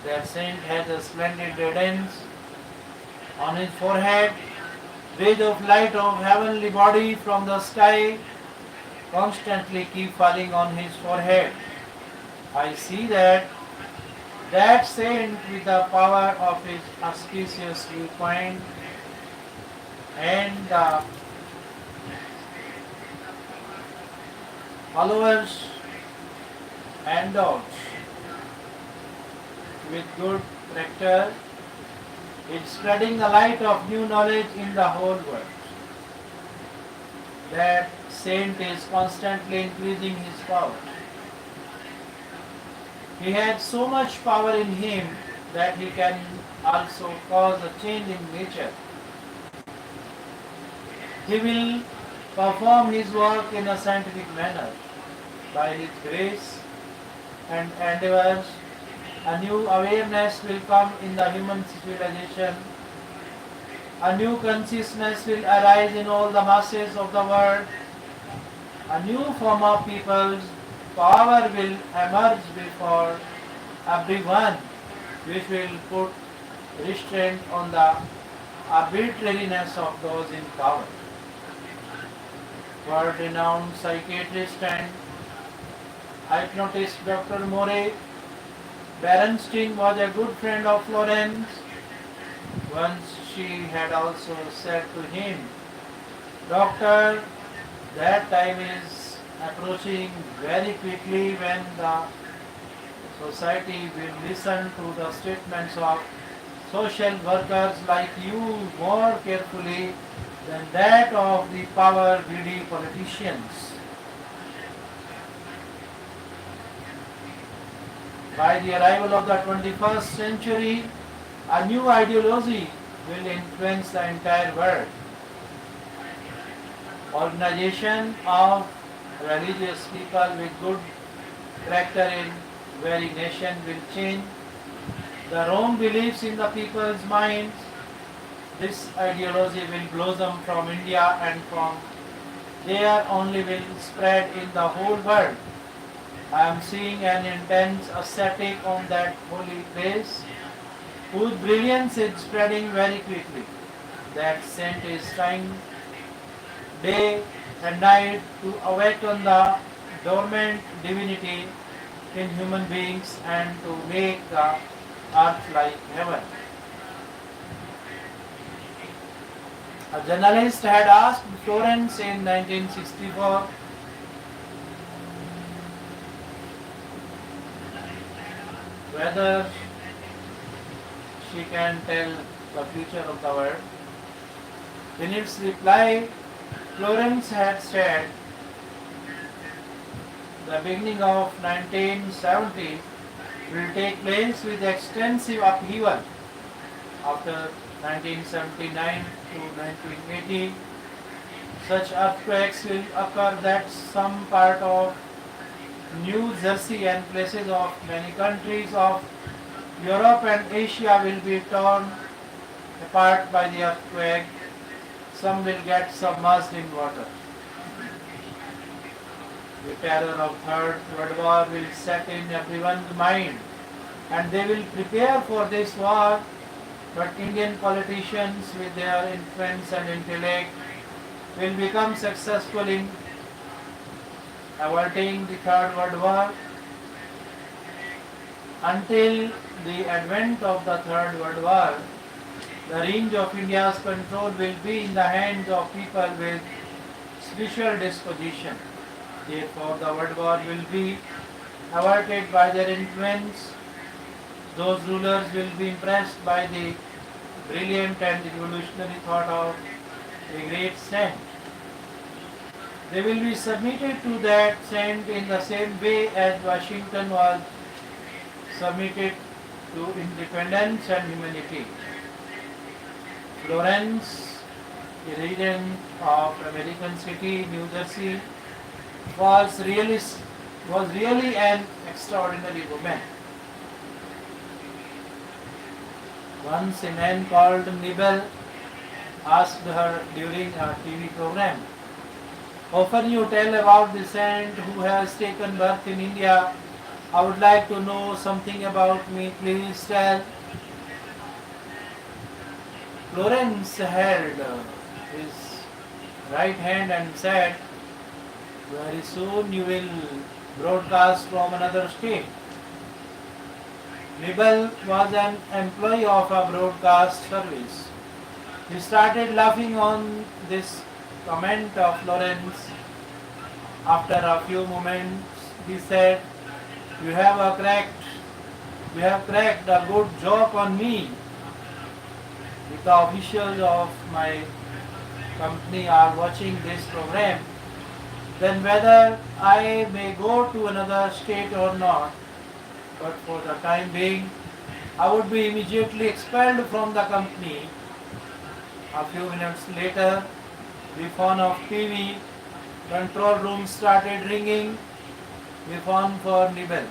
That saint has a splendid radiance on his forehead, rays of light of heavenly body from the sky constantly keep falling on his forehead. I see that saint with the power of his auspicious viewpoint and the followers and dogs with good character is spreading the light of new knowledge in the whole world. That saint is constantly increasing his power. He has so much power in him that he can also cause a change in nature. He will perform his work in a scientific manner. By his grace and endeavors, a new awareness will come in the human civilization. A new consciousness will arise in all the masses of the world. A new form of people's power will emerge before everyone, which will put restraint on the arbitrariness of those in power. World-renowned psychiatrist and hypnotist Dr. More Berenstein was a good friend of Florence. Once she had also said to him, "Doctor, that time is approaching very quickly when the society will listen to the statements of social workers like you more carefully than that of the power-greedy politicians." By the arrival of the 21st century, a new ideology will influence the entire world. Organization of religious people with good character in very nation will change. The wrong beliefs in the people's minds. This ideology will blossom from India and from there only will spread in the whole world. I am seeing an intense ascetic on that holy place whose brilliance is spreading very quickly. That saint is trying day and night to awaken the dormant divinity in human beings and to make the earth like heaven. A journalist had asked Florence in 1964 whether she can tell the future of the world. In its reply, Florence had said the beginning of 1970 will take place with extensive upheaval. After 1979 to 1980, such earthquakes will occur that some part of New Jersey and places of many countries of Europe and Asia will be torn apart by the earthquake. Some will get submerged in water. The terror of Third World War will set in everyone's mind and they will prepare for this war, but Indian politicians with their influence and intellect will become successful in averting the Third World War. Until the advent of the Third World War, the range of India's control will be in the hands of people with special disposition. Therefore, the World War will be averted by their influence. Those rulers will be impressed by the brilliant and revolutionary thought of a great saint. They will be submitted to that saint in the same way as Washington was submitted to independence and humanity. Florence, a resident of American city, New Jersey, was really an extraordinary woman. Once a man called Nibel asked her during a TV program, "Often you tell about the saint who has taken birth in India. I would like to know something about me. Please tell." Florence held his right hand and said, Very soon you will broadcast from another state. Nibble was an employee of a broadcast service. He started laughing on this comment of Lawrence. After a few moments, he said, "You have cracked a good joke on me. If the officials of my company are watching this program, then whether I may go to another state or not, but for the time being, I would be immediately expelled from the company." A few minutes later, the phone of TV control room started ringing. The phone for Nibble.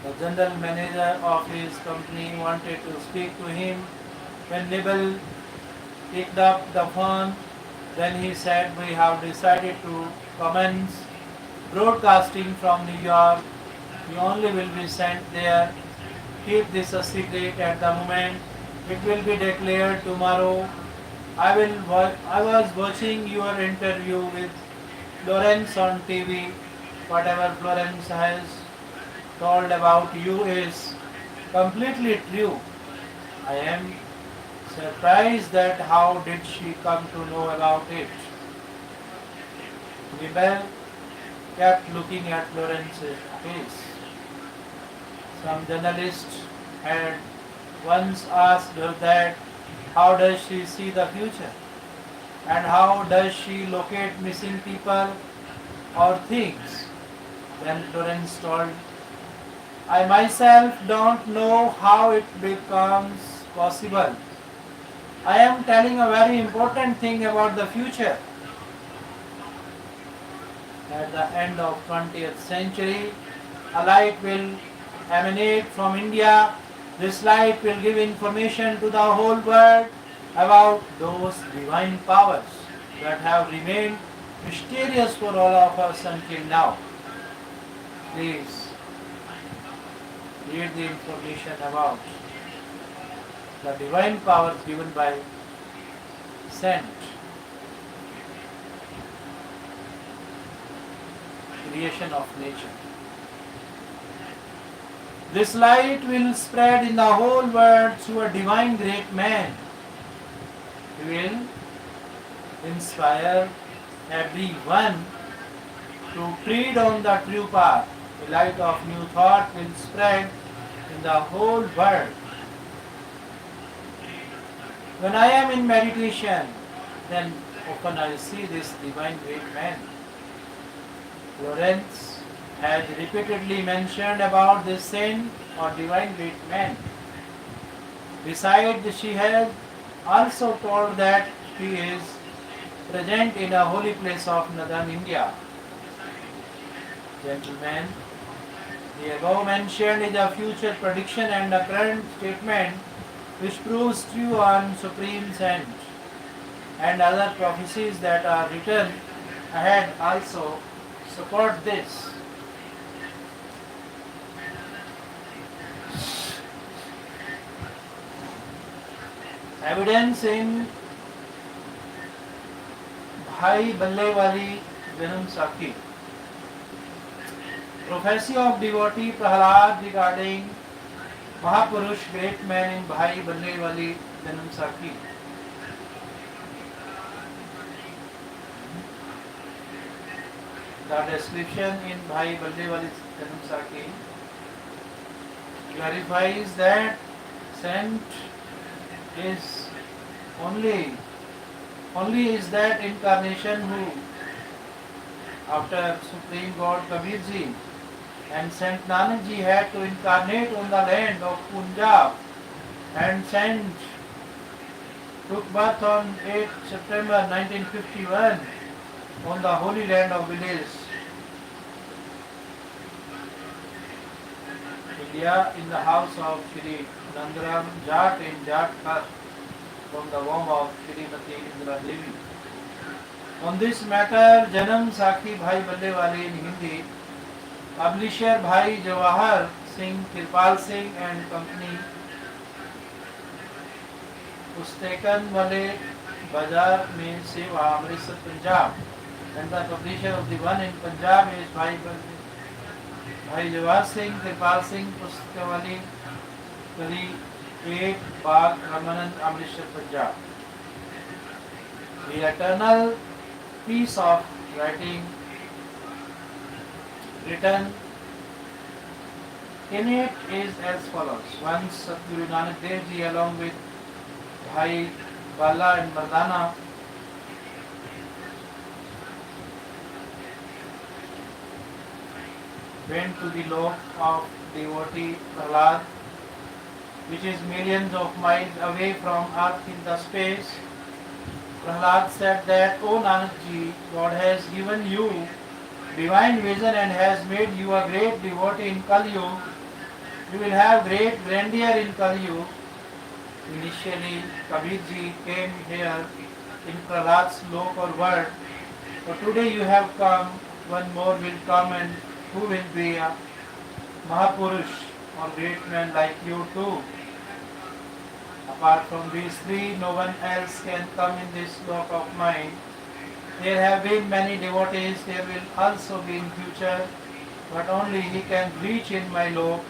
The general manager of his company wanted to speak to him. When Nibble picked up the phone, then he said, "We have decided to commence broadcasting from New York. You only will be sent there. Keep this a secret at the moment. It will be declared tomorrow. I was watching your interview with Florence on TV. Whatever Florence has told about you is completely true. I am surprised that how did she come to know about it?" Nibble kept looking at Florence's face. Some journalist had once asked her that, how does she see the future? And how does she locate missing people or things? Then Florence told, "I myself don't know how it becomes possible. I am telling a very important thing about the future. At the end of 20th century, a light will emanate from India. This light will give information to the whole world about those divine powers that have remained mysterious for all of us until now. Please read the information about the divine powers given by Saint. Creation of nature. This light will spread in the whole world through a divine great man. He will inspire everyone to tread on the true path. The light of new thought will spread in the whole world. When I am in meditation, then often I see this divine great man." Florence has repeatedly mentioned about this saint or divine great man. Besides, she has also told that he is present in a holy place of northern India. Gentlemen, the above mentioned is a future prediction and a current statement which proves true on Supreme Saint, and other prophecies that are written ahead also support this. Evidence in Bhai Ballewali Janam Sakhi. Prophecy of devotee Prahlad regarding Mahapurush great man in Bhai Ballewali Janam Sakhi. The description in Bhai Ballewali Janam Sakhi clarifies that saint is only is that incarnation who, after Supreme God Kabir Ji and Saint Nanak Ji had to incarnate on the land of Punjab, and Saint took birth on 8 September 1951 on the holy land of village India, in the house of Shri Nandaram Jat in Jatkhar, from the womb of Srimati Indra Devi. On this matter, Janam Sakhi Bhai Ballewali in Hindi, publisher Bhai Jawahar Singh Kirpal Singh and Company, पुस्तकन वाले बाजार में सेवा, Amritsar Punjab. And the publisher of the one in Punjab is Bhai Jawar Singh, Kripal Singh, Pustakawali, Kali 8, Bagh, Ramanand, Amritsar, Punjab. The eternal piece of writing written in it is as follows. Once Guru Nanak Dev Ji along with Bhai Bala and Mardana went to the lok of devotee Prahlad, which is millions of miles away from earth in the space. Prahlad said that, O Nanak Ji, God has given you divine vision and has made you a great devotee in Kali Yuga. You will have great grandeur in Kali Yuga. Initially, Kabir Ji came here in Prahlad's lok or world, but today you have come, one more will come, and who will be a Mahapurush or great man like you too. Apart from these three, no one else can come in this lok of mine. There have been many devotees, there will also be in future, but only he can reach in my lok.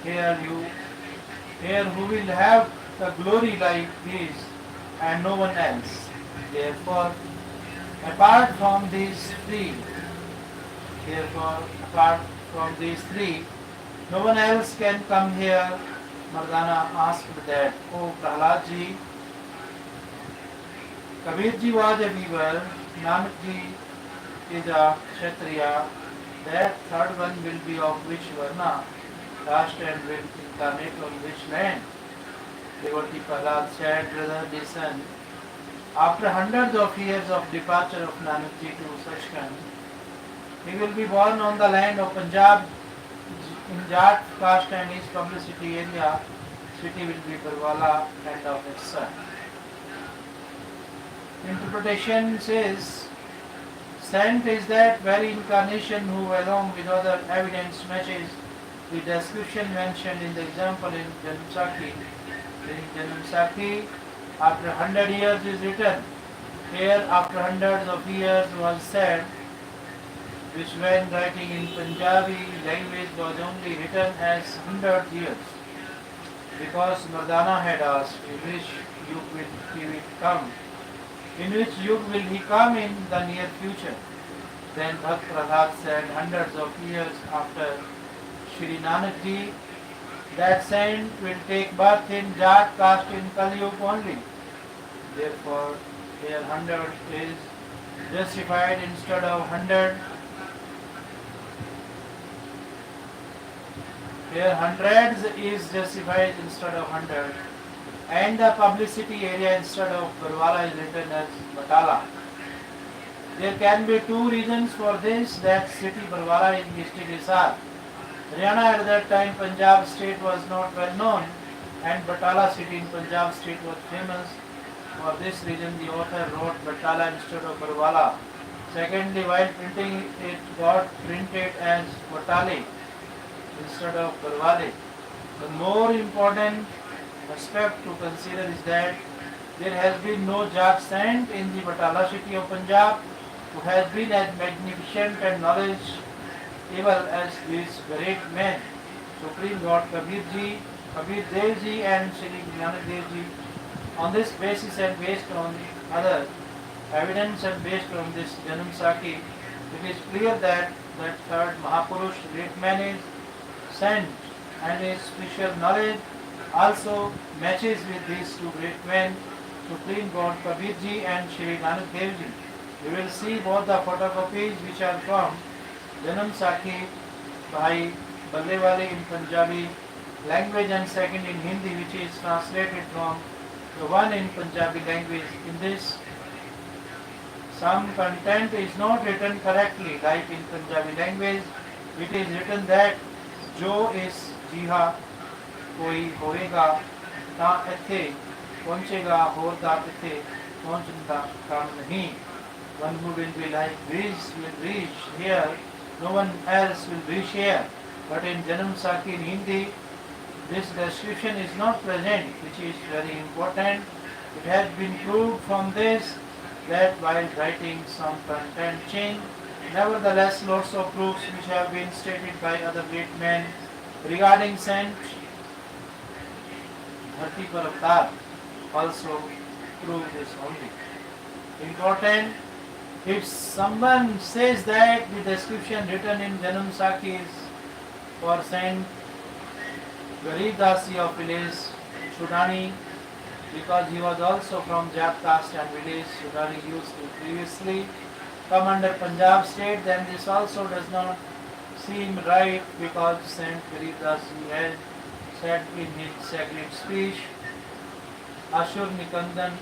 Here who will have the glory like this, and no one else. Therefore, apart from these three, no one else can come here. Mardana asked that, O Prahlad Ji, Kabir Ji was a weaver, Nanak Ji is a Kshatriya, that third one will be of which varna, caste, and will incarnate on which land? Devotee Prahlad said, brother, listen, after hundreds of years of departure of Nanak Ji to Sachkhand, he will be born on the land of Punjab in Jat caste, and his publicity area city will be Barwala, land of his son. Interpretation says, saint is that very incarnation who along with other evidence matches the description mentioned in the example in Janamsakhi. In Janamsakhi, after 100 years is written. Here, after hundreds of years was said, which when writing in Punjabi language was only written as 100 years. Because Mardana had asked, in which yug will he will come? In which yug will he come in the near future? Then Bhakt Prahlad said, hundreds of years after Shri Nanak Ji, that saint will take birth in Jat caste in Kali Yuga only. Therefore, here 100 is justified instead of 100. Here hundreds is justified instead of 100, and the publicity area instead of Barwala is written as Batala. There can be two reasons for this, that city Barwala is district Hisar. Haryana at that time Punjab state was not well known, and Batala city in Punjab state was famous. For this reason the author wrote Batala instead of Barwala. Secondly, while printing it got printed as Batale instead of Barwale. The more important aspect to consider is that there has been no Jat saint in the Batala city of Punjab who has been as magnificent and knowledgeable as these great men, Supreme Lord Kabir Dev Ji and Sri Guru Nanak Dev Ji. On this basis and based on other evidence and based on this Janamsakhi, it is clear that that third Mahapurush, great man, is sent, and his special knowledge also matches with these two great men, Supreme God Kabir Ji and Shri Nanak Dev Ji. You will see both the photocopies which are from Janamsakhi by Ballewale in Punjabi language and second in Hindi, which is translated from the one in Punjabi language. In this, some content is not written correctly, like in Punjabi language. It is written that जो इस जीहा कोई होएगा ना इत्थे पहुंचेगा होता इत्थे पहुंचना काम नहीं. One who will be like this will reach here, no one else will reach here. But in Janamsakhi in Hindi, this description is not present, which is very important. It has been proved from this that while writing some content change, nevertheless lots of proofs which have been stated by other great men regarding Saint Dharti par Avtar also prove this only. Important, if someone says that the description written in Janam Sakhi is for Saint Garib Dasi of village Sudani, because he was also from Jat caste and village Sudani used to previously come under Punjab state, then this also does not seem right, because Saint Garib Dasi has said in his sacred speech, Ashur Nikandan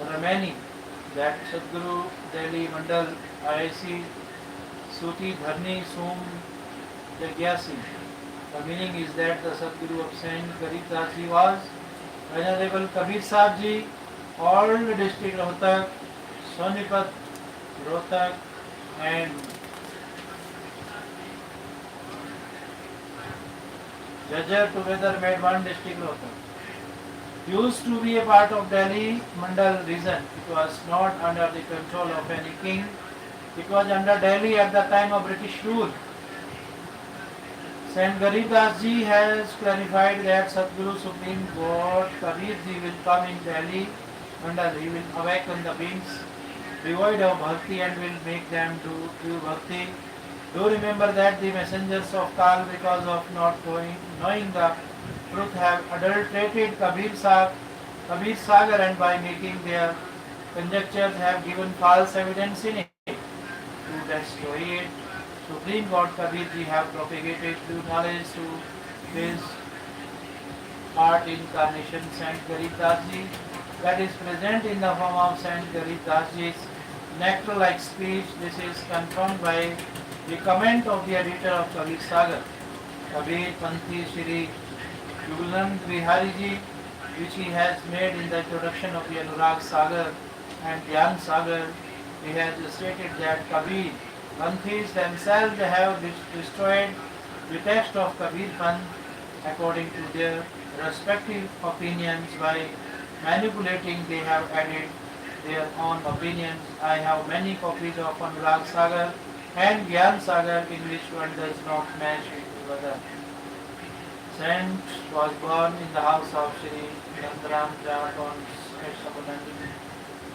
Ramani, that Sadguru Delhi Mandal IIC Suti Dharni Sum Jagyasi. The meaning is that the Sadguru of Saint Garib Dasi was Honourable Kabir Sahib Ji, all district Rohtak, Sonipat, Rohtak and Jajjar together made one district Rohtak. Used to be a part of Delhi Mandal region. It was not under the control of any king. It was under Delhi at the time of British rule. Saint Garib Das Ji has clarified that Sadguru Supreme God Kabir Ji will come in Delhi Mandal. He will awaken the beings devoid of bhakti and will make them do pure bhakti. Do remember that the messengers of Kal, because of not knowing the truth, have adulterated Kabir Sagar, and by making their conjectures have given false evidence in it. To destroy it, Supreme God Kabir Ji have propagated true knowledge to his heart incarnation Saint Garib Das Ji, that is present in the form of Saint Garib Das Ji's nectar-like speech. This is confirmed by the comment of the editor of Kabir Sagar, Kabir Panthi Shri Yugaland Bihari Ji, which he has made in the introduction of the Anurag Sagar and Dhyan Sagar. He has stated that Kabir Panthis themselves have destroyed the text of Kabir Panth according to their respective opinions. By manipulating, they have added their own opinions. I have many copies of Anurag Sagar and Dhyan Sagar in which one does not match with the other. Saint was born in the house of Shri Nandaram Jat on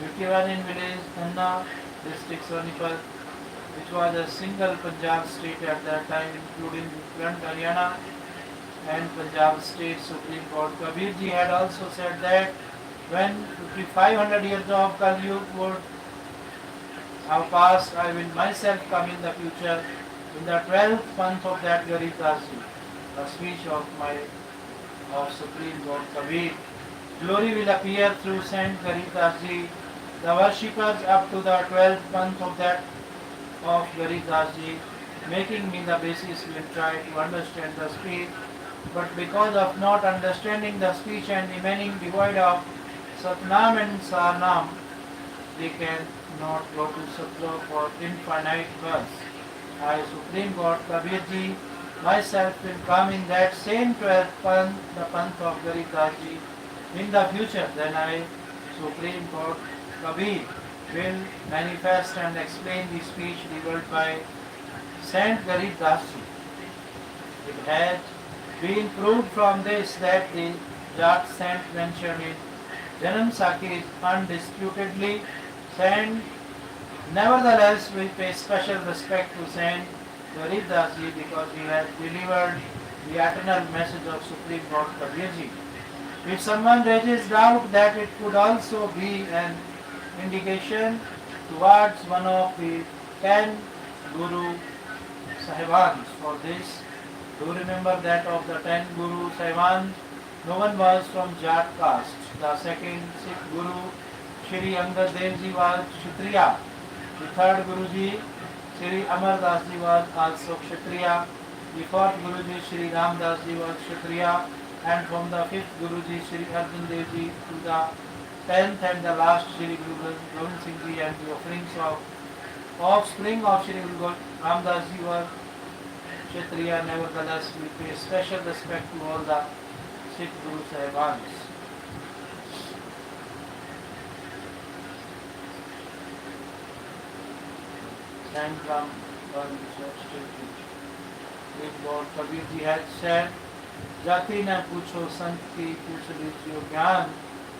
51 in village Dhanna, district Sonipat, which was a single Punjab state at that time, including current Haryana and Punjab state. Supreme Court Kabir Ji had also said that when 500 years of Kali Yuga would have passed, I will myself come in the future in the 12th month of that Garib Das Ji. The speech of Supreme Lord Kabir. Glory will appear through Saint Garib Das Ji. The worshippers up to the 12th month of Garib Das Ji, making me the basis, will try to understand the speech, but because of not understanding the speech and remaining devoid of Satnam and Sarnam, they cannot go to Satya for infinite births. I, Supreme God Kabir Ji, myself will come in that same 12th Panth, the Panth of Garib Das Ji, in the future. Then I, Supreme God Kabir, will manifest and explain the speech delivered by Saint Garib Das Ji. It has been proved from this that the Jat saint mentioned in Janam Sakhi is undisputedly saint. Nevertheless, we pay special respect to Saint Garib Das Ji because he has delivered the eternal message of Supreme God Kabir Ji. If someone raises doubt that it could also be an indication towards one of the 10 Guru Sahibans, for this, do remember that of the 10 Guru Sahibans, no one was from Jat caste. The second Sikh Guru, Shri Angad Dev Ji, was Kshatriya. The third Guruji, Shri Amar Das Ji, was also Kshatriya. The fourth Guruji, Shri Ram Das Ji, was Kshatriya. And from the fifth Guruji, Shri Arjan Dev Ji, to the 10th and the last Shri Guru Gobind Singh Ji, and the offerings of offspring of Shri Guru Ram Das Ji were Kshatriya. Nevertheless, we pay special respect to all the Sikh Guru Sahibans. and from one substitute. With Lord Kabir Ji had said, जाति न पूछो संत की पूछ लीजियो ज्ञान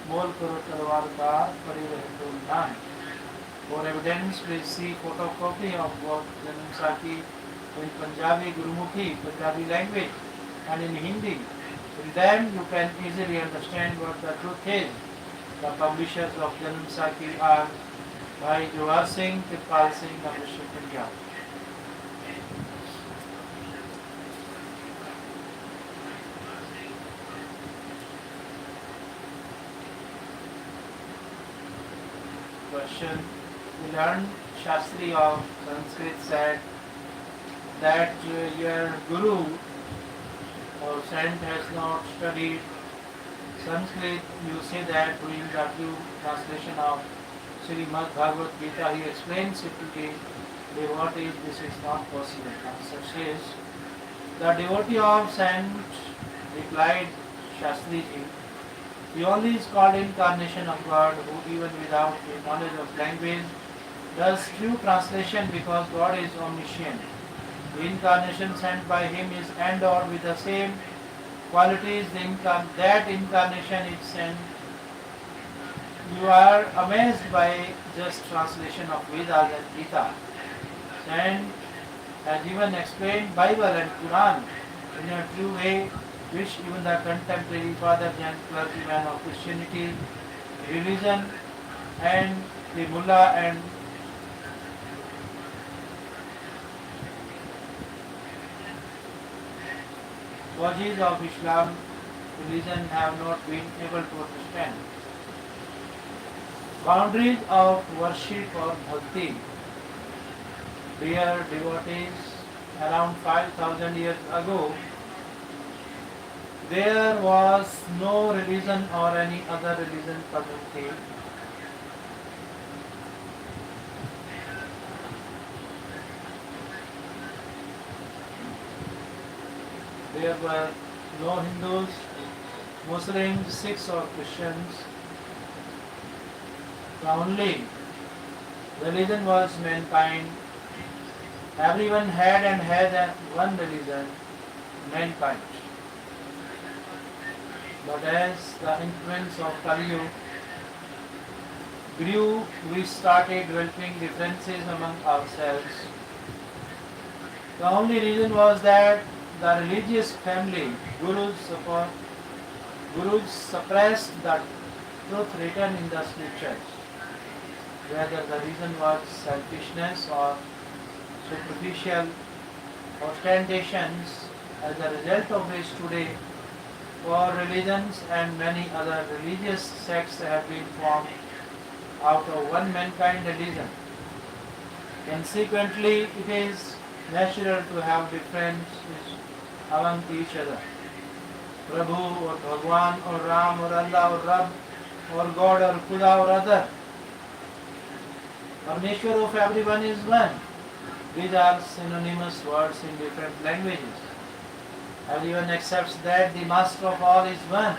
मोल करो तलवार का पड़ी रहे तो नाम. For evidence, please see photocopy of what Janam Saki in Punjabi Gurumukhi, Punjabi language, and in Hindi. In them you can easily understand what the truth is. The publishers of Janam Saki are Bhai Jawahar Singh, Kirpal Singh, and Mr. Punjab. Question. We learned Shastri of Sanskrit said that your Guru or saint has not studied Sanskrit. You say that during the true translation of Srimad Bhagavad Gita, he explains it to the devotees. This is not possible. Answer says, the devotee of saint replied, Shastri ji, he only is called incarnation of God, who even without the knowledge of language does true translation because God is omniscient. The incarnation sent by him is endowed with the same qualities that incarnation is sent. You are amazed by just translation of Vedas and Gita. And has even explained Bible and Quran in a true way, which even the contemporary fathers and clergymen of Christianity, religion, and the mullah and Wajis of Islam religion have not been able to understand. Boundaries of worship or bhakti. Dear devotees, around 5,000 years ago, there was no religion or any other religion permitted. There were no Hindus, Muslims, Sikhs or Christians. The only religion was mankind. Everyone had and has one religion, mankind. But as the influence of Kali grew, we started developing differences among ourselves. The only reason was that the religious family, Gurus suppressed the truth written in the scriptures. Whether the reason was selfishness or superficial ostentations, as a result of which today for religions and many other religious sects have been formed out of one mankind religion. Consequently, it is natural to have differences among each other. Prabhu or Bhagwan or Ram or Allah or Rab or God or Khuda or other. Parmeshwar of everyone is one. These are synonymous words in different languages. Everyone accepts that the master of all is one.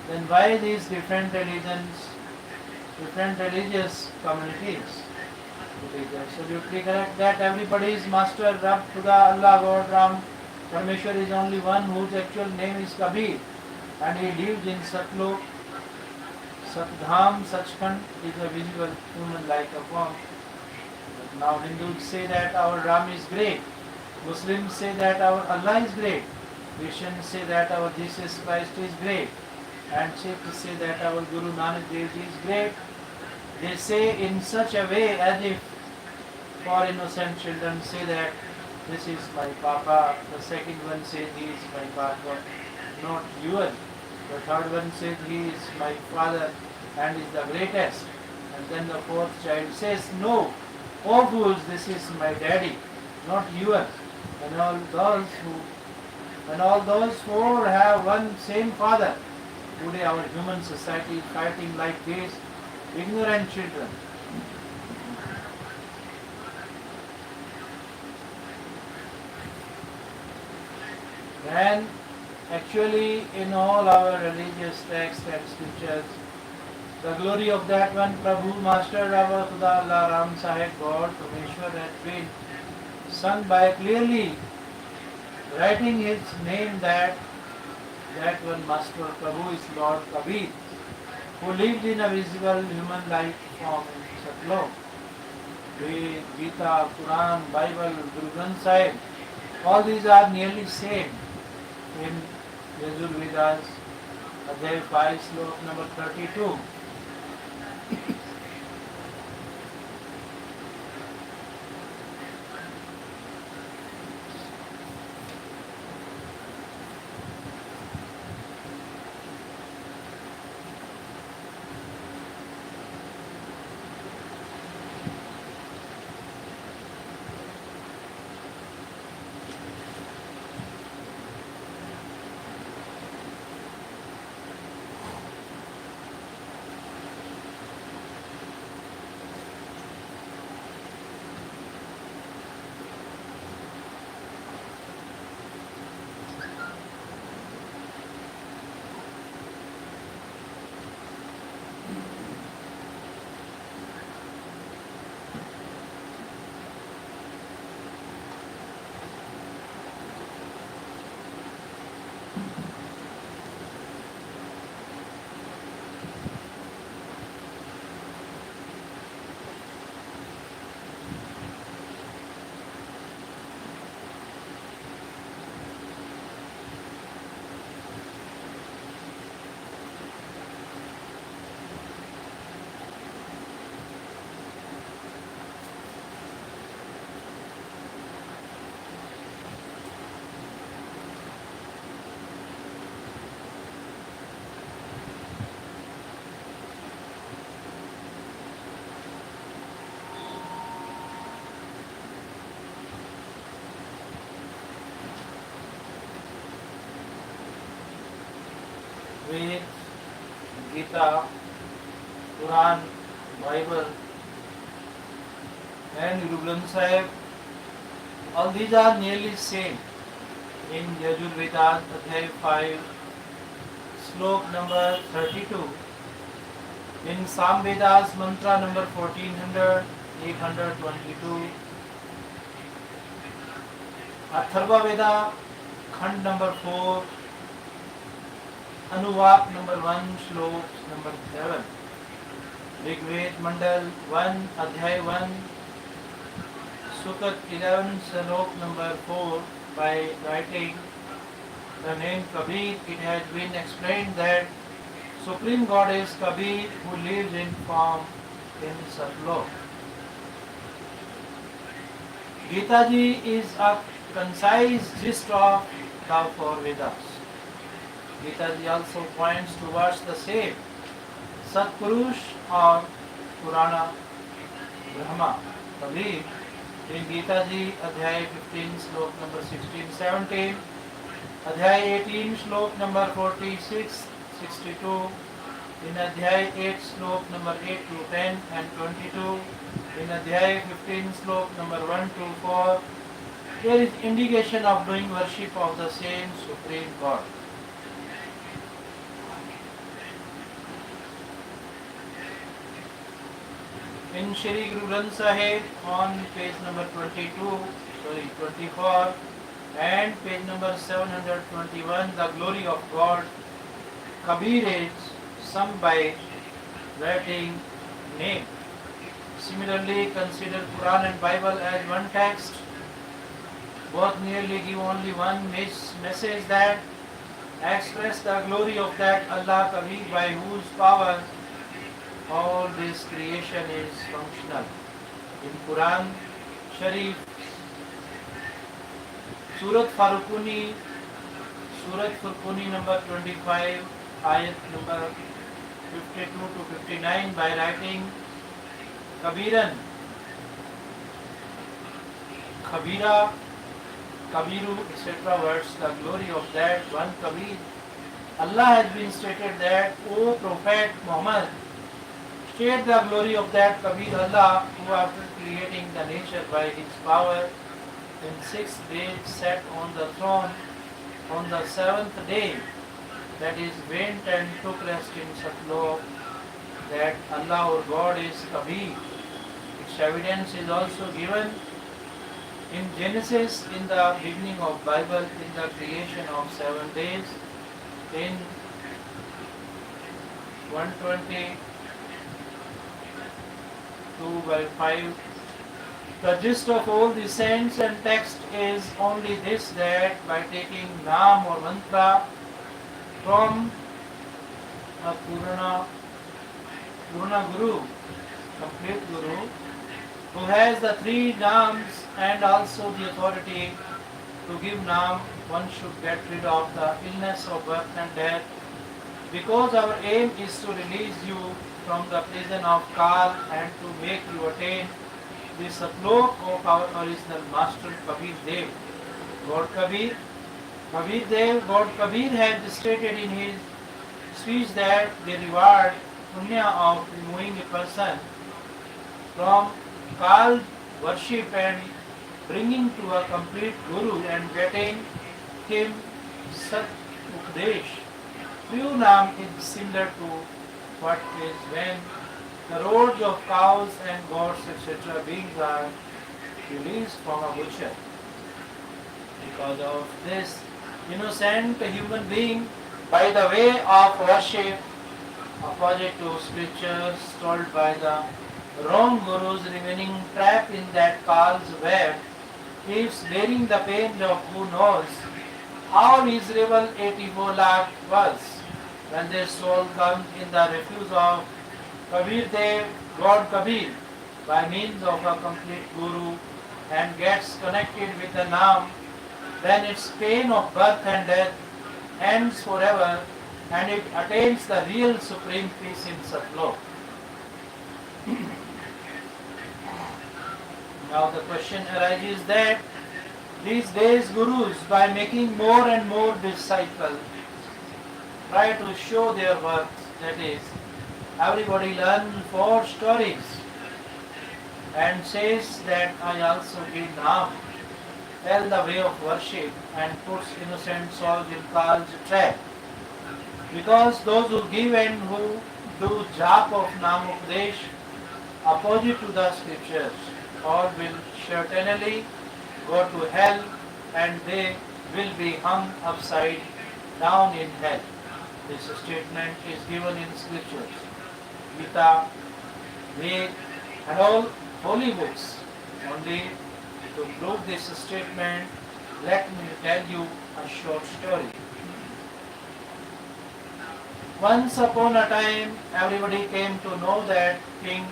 Then why these different religions, different religious communities? It is absolutely correct that everybody is master, Rab, Khuda, Allah, God, Ram. Parmeshwar is only one whose actual name is Kabir, and he lives in Satlok. Satdham, Sachkhand is a visible human-like form. But now Hindus say that our Ram is great. Muslims say that our Allah is great. Christians say that our Jesus Christ is great. And Sikhs say that our Guru Nanak Dev Ji is great. They say in such a way as if for innocent children say that this is my Papa. The second one says he is my Papa, not yours. The third one says he is my father and is the greatest. And then the fourth child says, no, oh fools, this is my daddy, not yours. And all those four have one same father. Today our human society is fighting like these ignorant children. And actually in all our religious texts and scriptures, The glory of that one Prabhu Master Rava Khuda Allah Ram Sahib God Parmeshwar had been sung by clearly writing his name that one Master Prabhu is Lord Kabir, who lived in a visible human life form in Satlok. Ved, Gita, Quran, Bible, Guru Granth Sahib, all these are nearly same in Yajur Vedas, Adhyay 5, Slok number 32. Ved, Gita, Quran, Bible, and Guru Granth Sahib, all these are nearly same in Yajur Vedas, Adhyay 5, Slok number 32. In Sam Vedas, mantra number 1400, 822. Atharva Veda, Khand number 4, Anuvak number 1, Slok number 7. Rigved Mandal 1, Adhyay 1, Sukat 11, Slok number 4. By writing the name Kabir, it has been explained that Supreme God is Kabir, who lives in form in Satlok. Gita ji is a concise gist of the four Vedas. Gita ji also points towards the same Satpurush or Purana Brahma. Kabir in Gita ji, Adhyay 15, Slok number 16-17, Adhyay 18, Slok number 46, 62, in Adhyay 8, Slok number 8 to 10 and 22, in Adhyay 15, Slok number 1 to 4, there is indication of doing worship of the same Supreme God. In Shri Guru Granth Sahib on page number 24 and page number 721, the glory of God, Kabir is sung by writing name. Similarly, consider Quran and Bible as one text. Both nearly give only one message, that express the glory of that Allah Kabir by whose power all this creation is functional. In Quran Sharif, Surat Furquni number 25, ayat number 52 to 59, by writing Kabiran, Kabira, Kabiru, etc. words, the glory of that one Kabir. Allah has been stated that, O Prophet Muhammad, state the glory of that Kabir Allah, who after creating the nature by his power, in 6 days sat on the throne, on the 7th day, that is went and took rest in Satlok, that Allah or God is Kabir. Its evidence is also given in Genesis, in the beginning of Bible, in the creation of 7 days, in 122 by 5. The gist of all the saints and text is only this, that by taking Naam or Mantra from a Purana Guru, complete Guru, who has the three Naams and also the authority to give Naam, one should get rid of the illness of birth and death, because our aim is to release you from the prison of Kal and to make you attain the satlok of our original master Kabir Dev. God Kabir Dev, God Kabir has stated in his speech that the reward punya of removing a person from Kal worship and bringing to a complete Guru and getting him Sat Updesh. Pure Naam is similar to what is when the roads of cows and goats, etc. beings are released from a butcher. Because of this innocent human being, by the way of worship, opposite to scriptures told by the wrong gurus, remaining trapped in that cow's web, keeps bearing the pain of who knows how miserable 84 lakh was when their soul comes in the refuge of Kabir Dev, God Kabir, by means of a complete Guru and gets connected with the Naam, then its pain of birth and death ends forever and it attains the real supreme peace in Satlok. Now the question arises that these days Gurus, by making more and more disciples, try to show their worth, that is, everybody learn 4 stories and says that I also give Naam, tell the way of worship and puts innocent souls in Kal's trap. Because those who give and who do jap of Naam Upadesh opposite to the scriptures, all will certainly go to hell and they will be hung upside down in hell. This statement is given in scriptures, Gita, Ved, and all holy books. Only to prove this statement, let me tell you a short story. Once upon a time, everybody came to know that King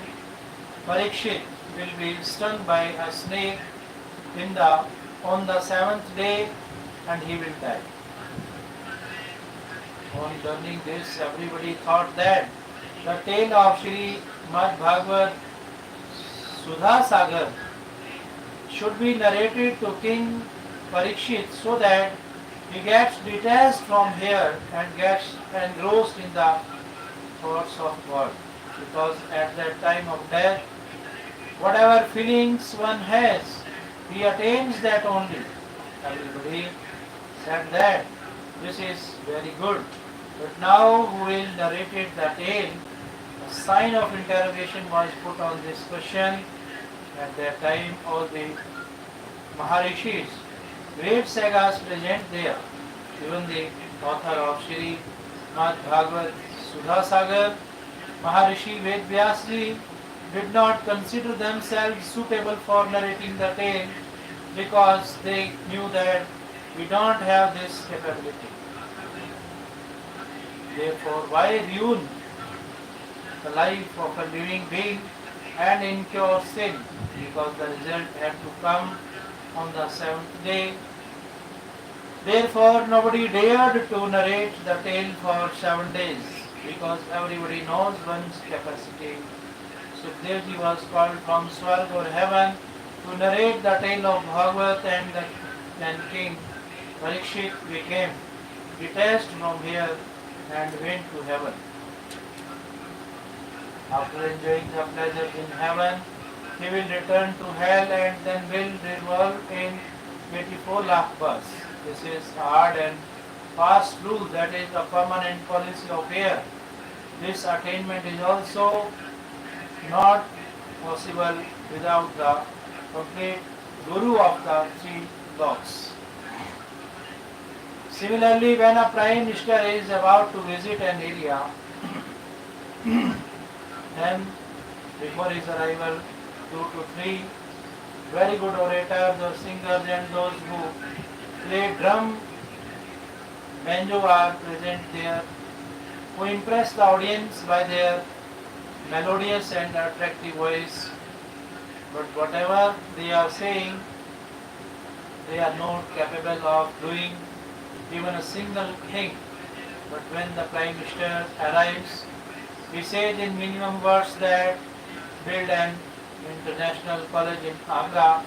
Parikshit will be stung by a snake on the 7th day and he will die. On learning this, everybody thought that the tale of Sri Bhagavad Sudha Sagar should be narrated to King Parikshit so that he gets detached from here and gets engrossed in the thoughts of God. Because at that time of death, whatever feelings one has, he attains that only. Everybody said that this is very good. But now who will narrate the tale? A sign of interrogation was put on this question. At that time all the Maharishis, great sagas present there. Even the author of Sri Bhagavad Sudha Sagar, Maharishi Ved Vyasji, did not consider themselves suitable for narrating the tale because they knew that we don't have this capability. Therefore, why ruin the life of a living being and incur sin? Because the result had to come on the 7th day. Therefore, nobody dared to narrate the tale for 7 days because everybody knows one's capacity. Sukhdevji was called from Swarg or heaven to narrate the tale of Bhagavat and King Parikshit became detached from here and went to heaven. After enjoying the pleasure in heaven, he will return to hell and then will revolve in 24 lakh births. This is hard and fast rule, that is the permanent policy of air. This attainment is also not possible without the complete guru of the three blocks. Similarly, when a Prime Minister is about to visit an area, then before his arrival, 2 to 3 very good orators or singers and those who play drum, banjo are present there, who impress the audience by their melodious and attractive voice. But whatever they are saying, they are not capable of doing even a single thing. But when the Prime Minister arrives, he says in minimum words that build an international college in Agra,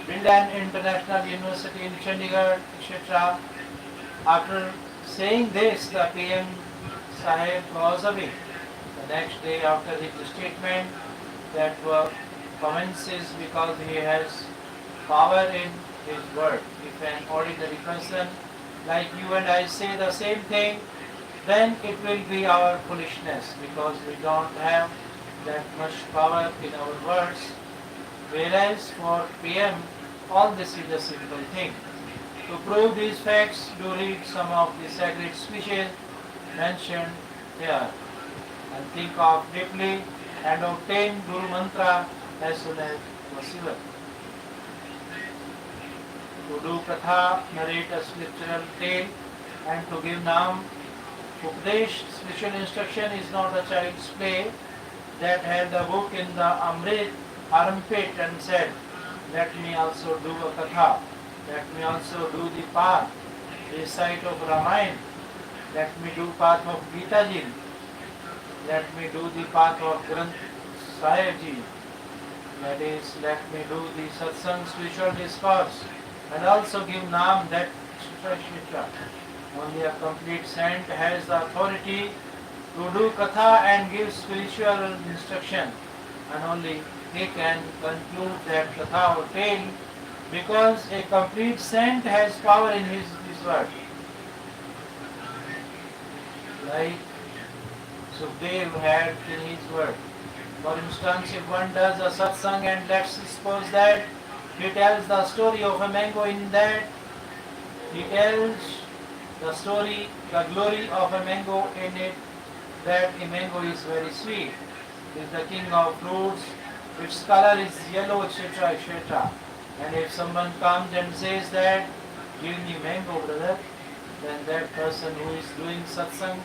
build an international university in Chandigarh, etc. After saying this, the PM Sahib goes away. The next day after his statement, that work commences because he has power in his word. If an ordinary person like you and I say the same thing, then it will be our foolishness because we don't have that much power in our words. Whereas for PM, all this is a simple thing. To prove these facts, do read some of the sacred speeches mentioned here and think of deeply and obtain Guru Mantra as soon as possible. To do katha, narrate a scriptural tale and to give Naam, Upadesh, spiritual instruction is not a child's play that held the book in the armpit and said, let me also do a katha, let me also do the path, recite of Ramayana, let me do path of Gita Ji, let me do the path of Granth Sahib Ji, that is, let me do the satsang spiritual discourse and also give Naam, that etc. Only a complete saint has the authority to do katha and give spiritual instruction, and only he can conclude that katha or tale because a complete saint has power in his word. Like Sukhdev had in his word. For instance, if one does a satsang and let's suppose that he tells the story of a mango, in that he tells the story, the glory of a mango in it, that a mango is very sweet, is the king of fruits, its color is yellow, etc., etc. And if someone comes and says that, give me mango, brother, then that person who is doing satsang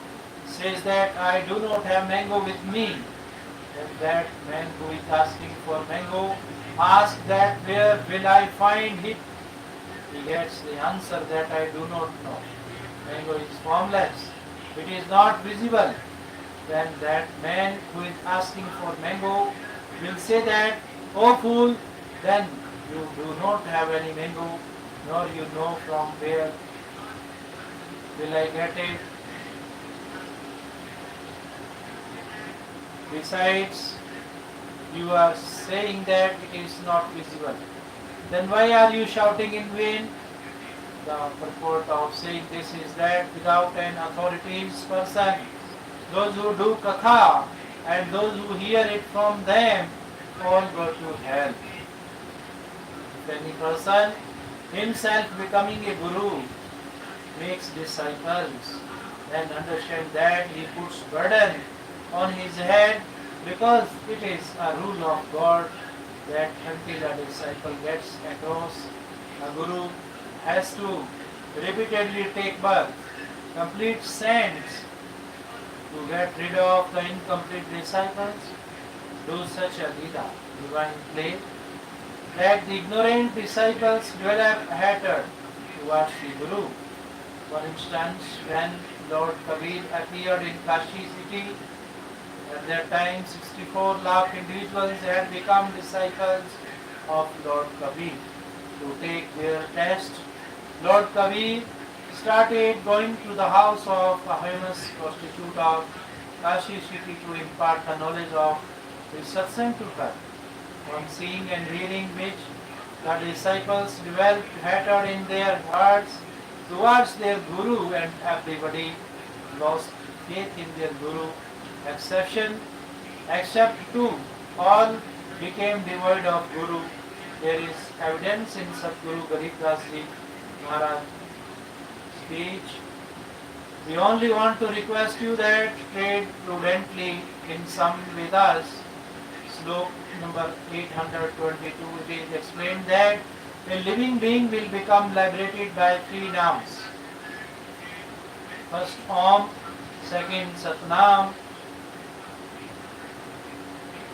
says that I do not have mango with me. Then that man who is asking for mango asks that where will I find it? He gets the answer that I do not know. Mango is formless. It is not visible. Then that man who is asking for mango will say that, oh fool, then you do not have any mango, nor you know from where will I get it. Besides, you are saying that it is not visible. Then why are you shouting in vain? The purport of saying this is that without an authoritative person, those who do katha and those who hear it from them all go to hell. If any person himself becoming a guru makes disciples, then understand that he puts burden on his head because it is a rule of God that until a disciple gets across, a guru has to repeatedly take birth. Complete saints to get rid of the incomplete disciples do such a lila, divine play, that the ignorant disciples develop hatred towards the guru. For instance, when Lord Kabir appeared in Kashi city, at that time 64 lakh individuals had become disciples of Lord Kabir. To take their test, Lord Kabir started going to the house of a famous prostitute of Kashi city to impart the knowledge of his satsang to her. On seeing and hearing which, the disciples developed hatred in their hearts towards their guru, and everybody lost faith in their guru exception, except two, all became devoid of Guru. There is evidence in Sadguru Garib Das Ji Maharaj speech. We only want to request you that trade prudently in some Vedas. Slok number 822, it is explained that a living being will become liberated by three names. First Om, second Satnam,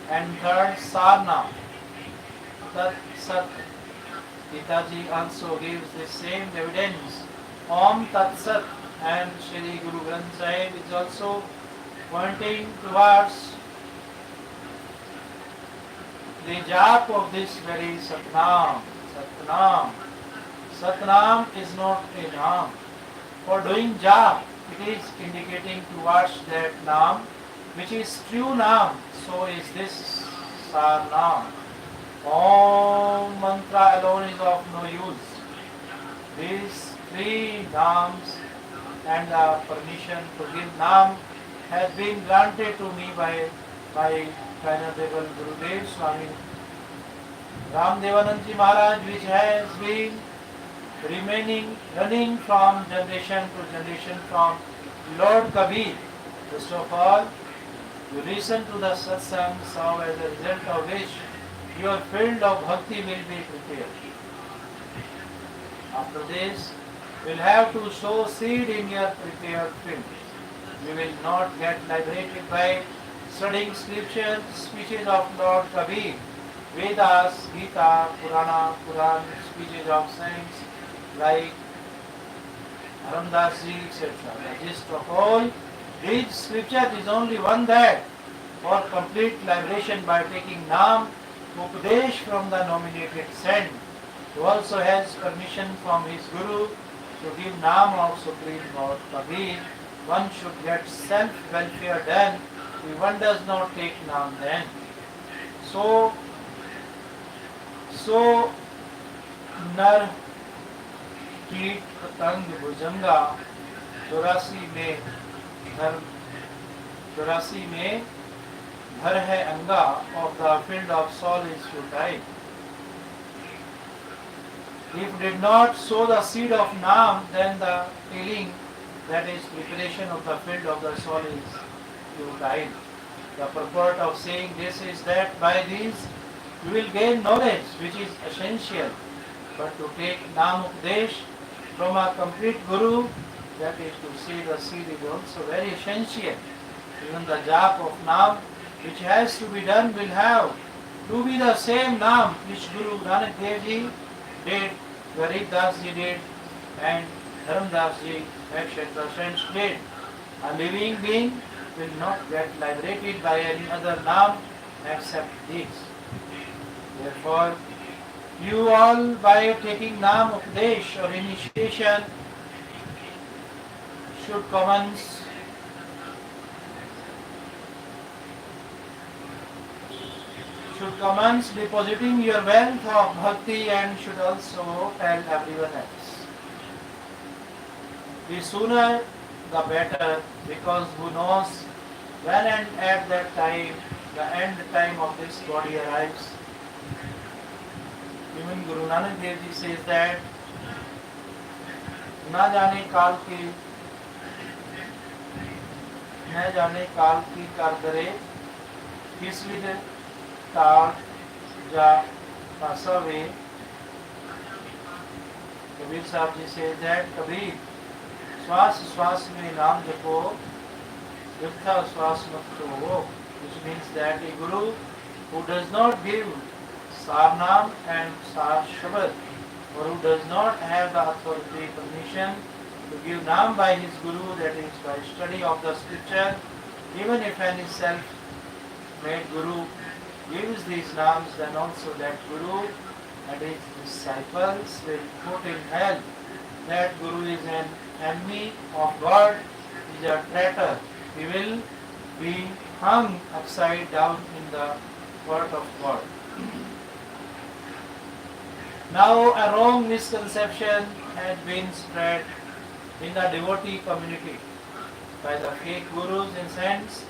and third Sarnam. Tat Sat. Gitaji also gives the same evidence. Om Tat Sat, and Shri Guru Granth Sahib is also pointing towards the jap of this very Satnam. Satnam. Satnam is not a naam. For doing jap, it is indicating towards that naam, which is true naam. So is this Sarnam. Om mantra alone is of no use. These three naams and the permission to give naam has been granted to me by Venerable Gurudev Swami Ramdevanand Ji Maharaj, which has been running from generation to generation from Lord Kabir. First of all, you listen to the satsang, so as a result of which your field of bhakti will be prepared. After this, you will have to sow seed in your prepared field. You will not get liberated by studying scriptures, speeches of Lord Kabir, Vedas, Gita, Purana, Quran, speeches of saints like Ramdas Ji, etc. The gist of all these scriptures is only one, that for complete liberation by taking Naam, Upadesh from the nominated saint, who also has permission from his Guru to give Naam of Supreme Lord Kabir, one should get self-welfare done if one does not take Naam then. So नर कीट पतंग भुजंगा 84 में घर है अंगा of the field of soul is futile. If did not sow the seed of Naam, then the tilling, that is preparation of the field of the soul, is futile. The purport of saying this is that by these you will gain knowledge, which is essential. But to take Naam Upadesh from a complete Guru, that is to see the seed, is also very essential. Even the jap of Naam, which has to be done, will have to be the same Naam which Guru Nanak Dev Ji did, Garib Das Ji did, and Dharam Das Ji, etc. saints did. A living being will not get liberated by any other Naam except this. Therefore, you all, by taking Naam Upadesh or initiation, should commence depositing your wealth of bhakti, and should also tell everyone else. The sooner the better, because who knows when and at that time the end time of this body arrives. Even Guru Nanak Dev Ji says that न जाने काल की कर दरे किस विध ताल जा पासवे. Kabir Sahib Ji says that Kabir, श्वास श्वास में नाम जपो, वृथा श्वास मत छोड़ो, which means that a Guru who does not give Sarnam and Sar Shabad, or who does not have the authority permission to give Naam by his Guru, that is by study of the scripture, even if any self-made Guru gives these Naams, then also that Guru and his disciples will put in hell. That Guru is an enemy of God, is a traitor. He will be hung upside down in the court of God. Now a wrong misconception has been spread in the devotee community by the fake gurus and saints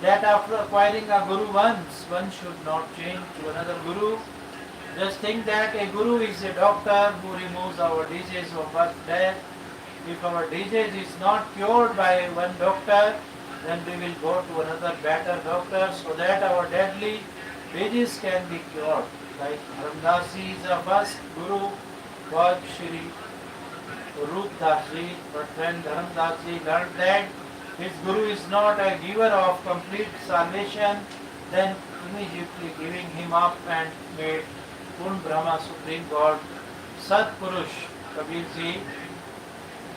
that after acquiring a guru once, one should not change to another guru. Just think that a guru is a doctor who removes our disease of birth, death. If our disease is not cured by one doctor, then we will go to another better doctor so that our deadly disease can be cured. Like Haramdas ji is the first guru was Shri Rup Das ji, but when Dharamdas ji learned that his guru is not a giver of complete salvation, then immediately giving him up and made Purna Brahma Supreme God Sat Purush Kabir ji.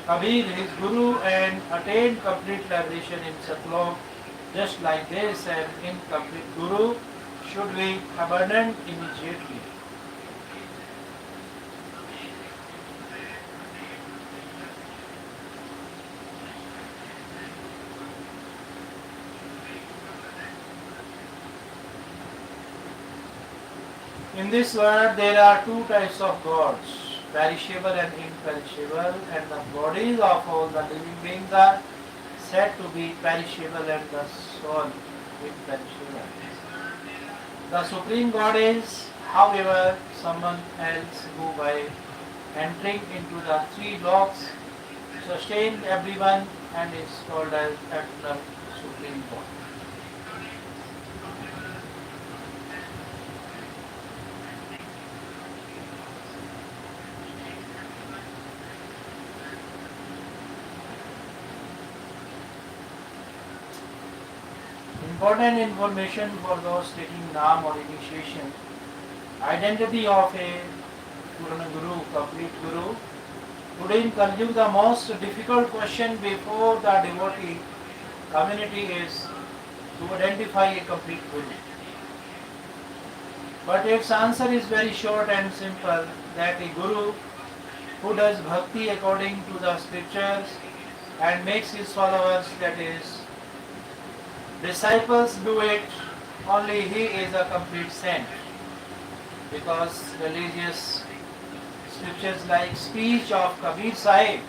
Kabir his guru and attained complete liberation in Satlok. Just like this, an incomplete guru should be abandoned immediately. In this world there are two types of gods, perishable and imperishable, and the bodies of all the living beings are said to be perishable and the soul imperishable. The Supreme God is, however, someone else who by entering into the three locks sustained everyone and is called as eternal Supreme God. Important information for those taking Naam or initiation. Identity of a Purana Guru, complete Guru. Today in Kali Yuga, the most difficult question before the devotee community is to identify a complete Guru. But its answer is very short and simple, that a Guru who does bhakti according to the scriptures and makes his followers, that is, disciples do it, only he is a complete saint. Because religious scriptures like speech of Kabir Sahib,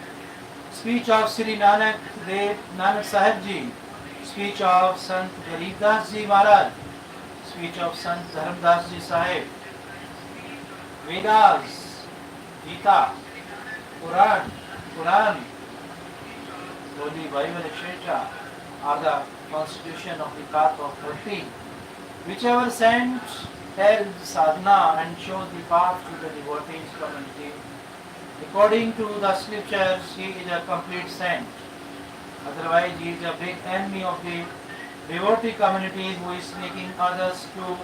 speech of Sri Nanak Dev Nanak Sahib Ji, speech of Sant Garib Das Ji Maharaj, speech of Sant Dharamdas Ji Sahib, Vedas, Gita, Quran, Holy Bible, etc. are the constitution of the path of bhakti. Whichever saint tells sadhana and shows the path to the devotees community, according to the scriptures, he is a complete saint. Otherwise, he is a big enemy of the devotee community who is making others to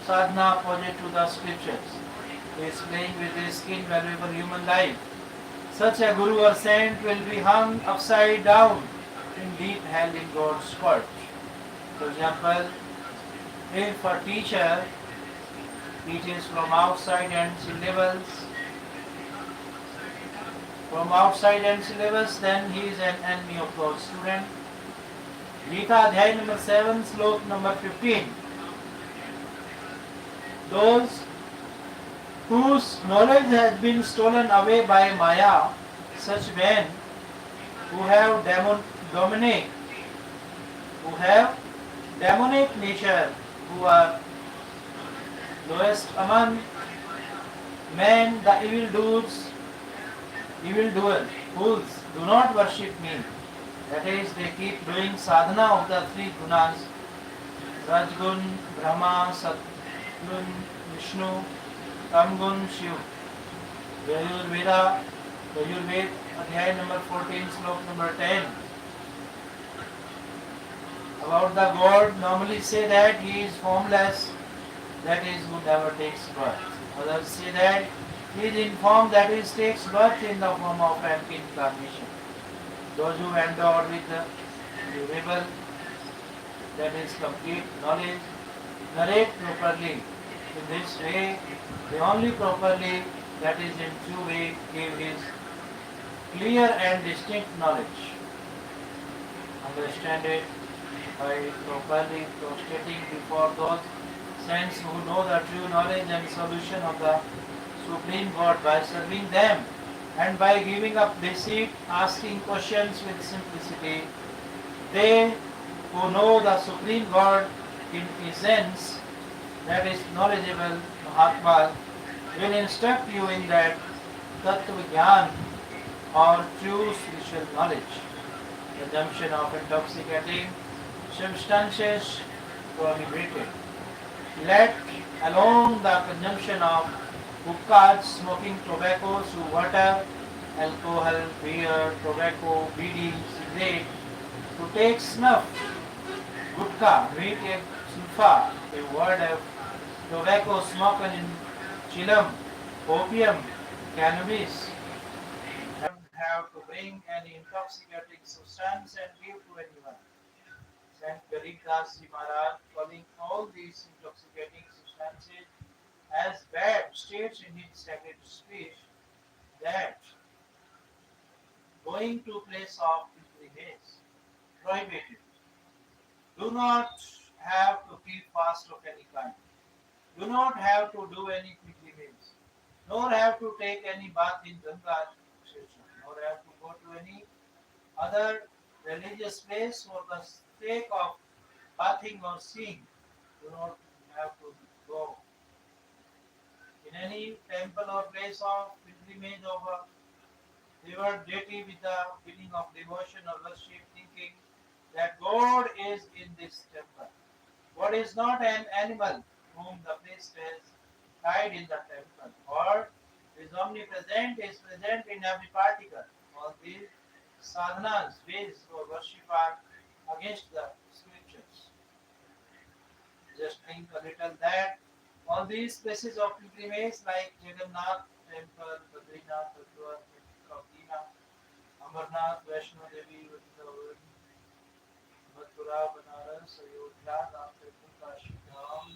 sadhana opposite to the scriptures. He is playing with his invaluable human life. Such a guru or saint will be hung upside down in deep hell in God's court. For example, if a teacher teaches from outside and syllabus, then he is an enemy of God's student. Gita Adhyay number 7, slok number 15. Those whose knowledge has been stolen away by Maya, such men who have demonic nature, who are lowest among men, the evildoers, fools, do not worship me. That is, they keep doing sadhana of the three gunas, Rajgun, Brahma, Satgun, Vishnu, Tamgun, Shiv. Yajurveda, Adhyay number 14, slok number 10. About the God, normally say that he is formless, that is, who never takes birth. Others say that he is informed, that is, takes birth in the form of an incarnation. Those who endowed with the durable, that is, complete knowledge, narrate properly. In this way, they only properly, that is, in true way, give his clear and distinct knowledge. Understand it by properly prostrating before those saints who know the true knowledge and solution of the Supreme God, by serving them and by giving up deceit, asking questions with simplicity. They who know the Supreme God in essence, that is knowledgeable Mahatma, will instruct you in that Tattva Gyan or true spiritual knowledge. Consumption of intoxicating substances prohibited. Let alone the consumption of hookahs, smoking tobacco, water, alcohol, beer, tobacco, bidi, cigarette, to take snuff, gutka, meat, a sulfa, a word of tobacco smoken in chillum, opium, cannabis. Don't have to bring any intoxicating substance and give to anyone. Sant Garib Das Ji Maharaj, calling all these intoxicating substances as bad, states in his sacred speech that going to place of pilgrimage prohibited. Do not have to keep fast of any kind. Do not have to do any pilgrimage. Nor have to take any bath in Ganga, etc. Nor have to go to any other religious place for the sake of bathing or seeing. Do not have to go in any temple or place of pilgrimage of a revered deity with the feeling of devotion or worship, thinking that God is in this temple. God is not an animal whom the priest has tied in the temple, or is omnipresent, is present in every particle. All these sadhanas, ways for worship are against the scriptures. Just think a little that all these places of pilgrimage like Jagannath temple, Badrinath, Haridwar, Kapdina, Amarnath, Vaishno Devi, Vrindavan, Mathura, Banaras, Ayodhya, Ram Temple, Kashi Dham,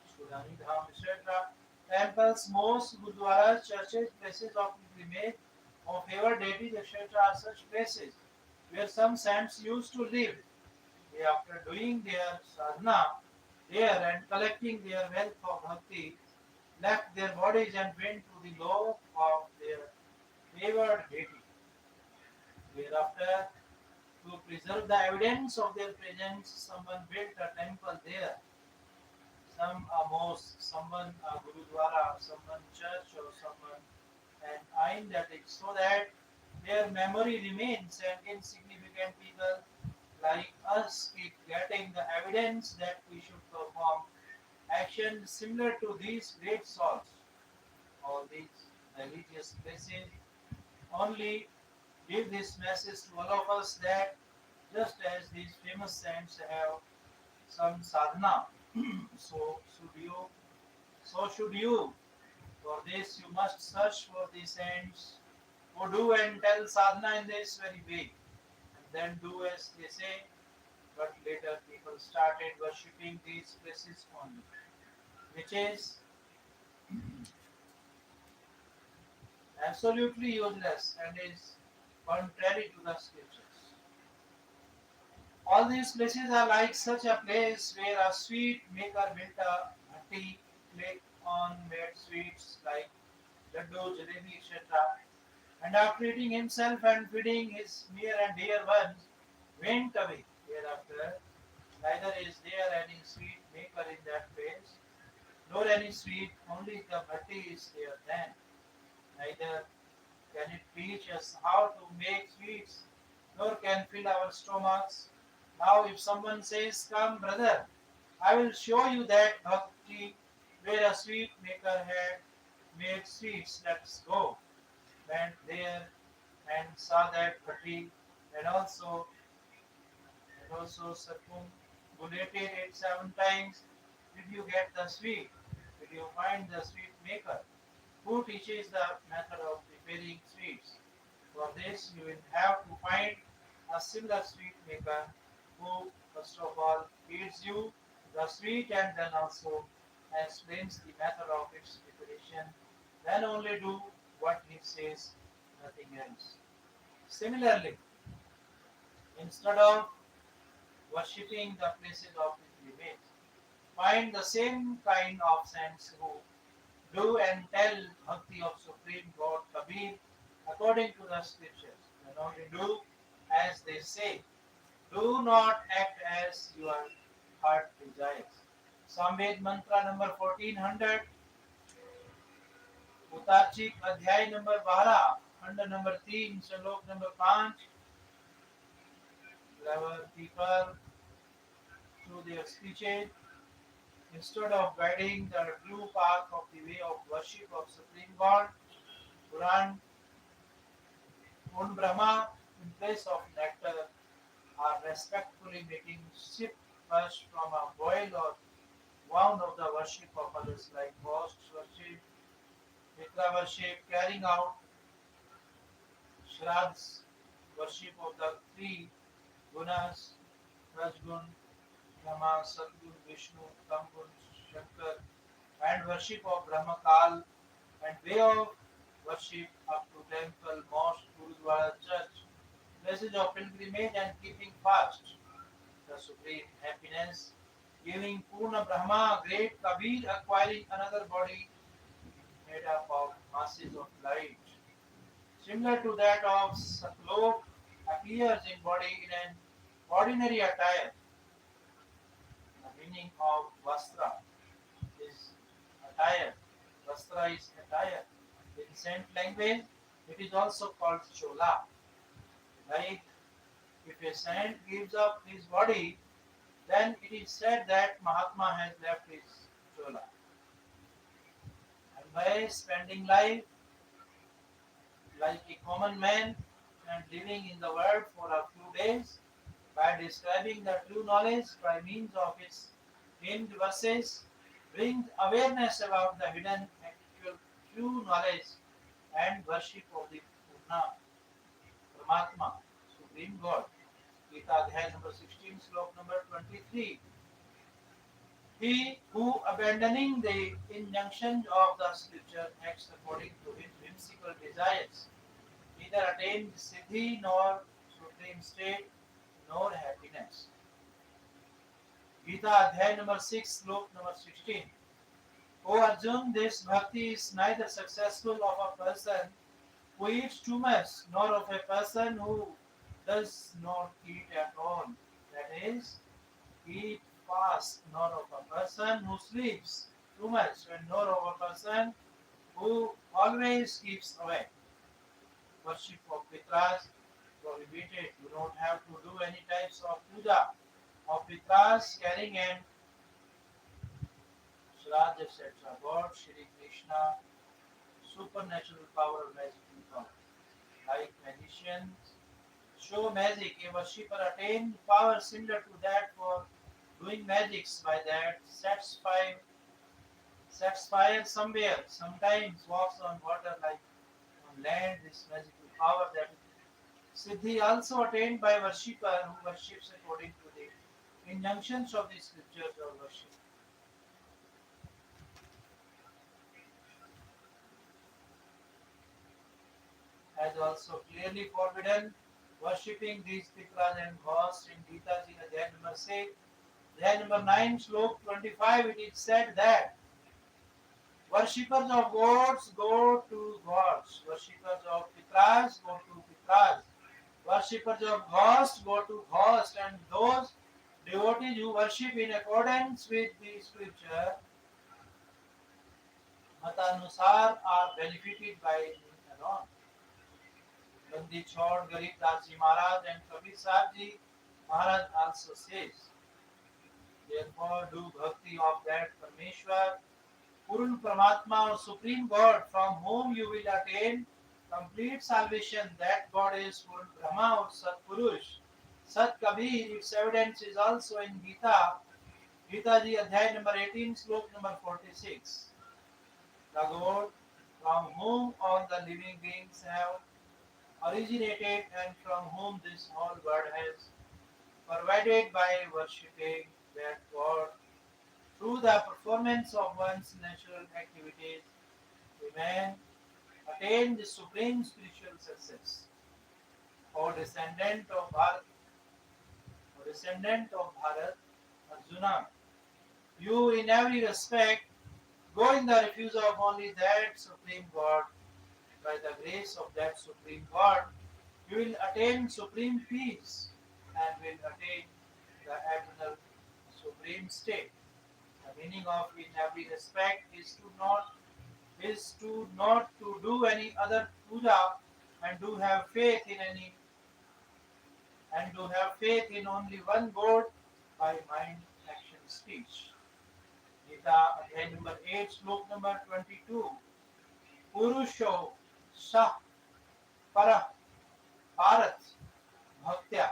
Sudani Dham, etc. Temples, mosques, gurdwaras, churches, places of pilgrimage, of favored deities, etc. are such places where some saints used to live. They, after doing their sadhana there and collecting their wealth of bhakti, left their bodies and went to the love of their favored deity. Thereafter, to preserve the evidence of their presence, someone built a temple there, some a mosque, someone a gurudwara, someone church, or someone an ain, that is, so that their memory remains and insignificant people like us keep getting the evidence that we should perform actions similar to these great souls. All these religious places only give this message to all of us that just as these famous saints have some sadhana, so should you. So should you. For this you must search for the saints who do and tell sadhana in this very way, and then do as they say. But later people started worshipping these places only, which is absolutely useless and is contrary to the scriptures. All these places are like such a place where a sweet maker built a bhatti, click on made sweets like laddu, jalebi, etc. And after eating himself and feeding his near and dear ones, went away. Thereafter, neither is there any sweet maker in that place, nor any sweet, only the bhatti is there then. Neither can it teach us how to make sweets, nor can fill our stomachs. Now, if someone says, "Come, brother, I will show you that bhakti where a sweet maker had made sweets, let's go." Went there and saw that bhatti and also circumambulated it 7 times. Did you get the sweet? Did you find the sweet maker? Who teaches the method of preparing sweets? For this, you will have to find a similar sweet maker who, first of all, feeds you the sweet and then also explains the method of its preparation. Then only do what he says, nothing else. Similarly, instead of worshipping the places of pilgrimage, find the same kind of saints who do and tell bhakti of Supreme God Kabir according to the scriptures, and only do as they say. Do not act as your heart desires. Samved mantra number 1400, उतार्चिक अध्याय number 12, खंड number 3, श्लोक number 5. Clever people through their speeches, instead of guiding the true path of the way of worship of Supreme God, Puran, Un Brahma, in place of nectar, are respectfully making sip first from a boil or wound of the worship of others like ghosts worship, Mitra worship, carrying out Shraddhs, worship of the three gunas, Rajgun, Brahma, Satgun, Vishnu, Tamgun, Shankar, and worship of Brahmakal, and way of worship up to temple, mosque, Gurudwara, church, places of pilgrimage and keeping fast, the supreme happiness, giving Purna Brahma, great Kabir, acquiring another body made up of masses of light, similar to that of Saklok, appears in body in an ordinary attire. The meaning of Vastra is attire. Vastra is attire. In Saint language, it is also called chola. Like if a saint gives up his body, then it is said that Mahatma has left his chola. And by spending life like a common man and living in the world for a few days, by describing the true knowledge by means of its hymned verses, brings awareness about the hidden actual true knowledge and worship of the Purna Paramatma, Supreme God. Gita Adhyay number 16, slok number 23. He who, abandoning the injunctions of the scripture, acts according to his whimsical desires, neither attains siddhi nor supreme state nor happiness. Gita Adhyay number 6, slok number 16. O Arjun, this bhakti is neither successful of a person who eats too much, nor of a person who does not eat at all. That is, eat fast, nor of a person who sleeps too much, and nor of a person who always keeps awake. Worship of Pitras prohibited. You don't have to do any types of puja of Pitras, carrying and Shraj, etc. God, Shri Krishna, supernatural power, magical power. Like magicians show magic, a worshipper attained power similar to that for doing magics by that sets fire somewhere, sometimes walks on water like on land, this magical power that Siddhi also attained by worshipper who worships according to the injunctions of the scriptures or worship. Has also clearly forbidden worshipping these pitras and gods in Gita Ji Adhyay number 6. Adhyay number 9, slok 25, it is said that worshippers of gods go to gods, worshippers of pitras go to pitras, worshippers of ghosts go to ghosts, and those devotees who worship in accordance with the scripture Matanusar are benefited by it alone. Bandi Chod, Garib Das Ji Maharaj and Kabir Sahib Ji Maharaj also says, therefore do bhakti of that Parmeshwar, Purun Paramatma or Supreme God from whom you will attain complete salvation. That God is Purun Brahma or Sat Purush. Sat Kabir, its evidence is also in Gita. Gita Ji Adhyay number 18, slok number 46. The God from whom all the living beings have originated and from whom this whole world has provided by worshipping that God through the performance of one's natural activities, we man attain the supreme spiritual success. O descendant of Bharat, Arjuna, you in every respect go in the refuge of only that supreme God. By the grace of that supreme God, you will attain supreme peace. and will attain the eternal supreme state. The meaning of in every respect is to not to do any other puja and to have faith in any and to have faith in only one God by mind, action, speech. Gita Adhyay number 8, Slok number 22. Purusho Sah Parah Parat Bhaktya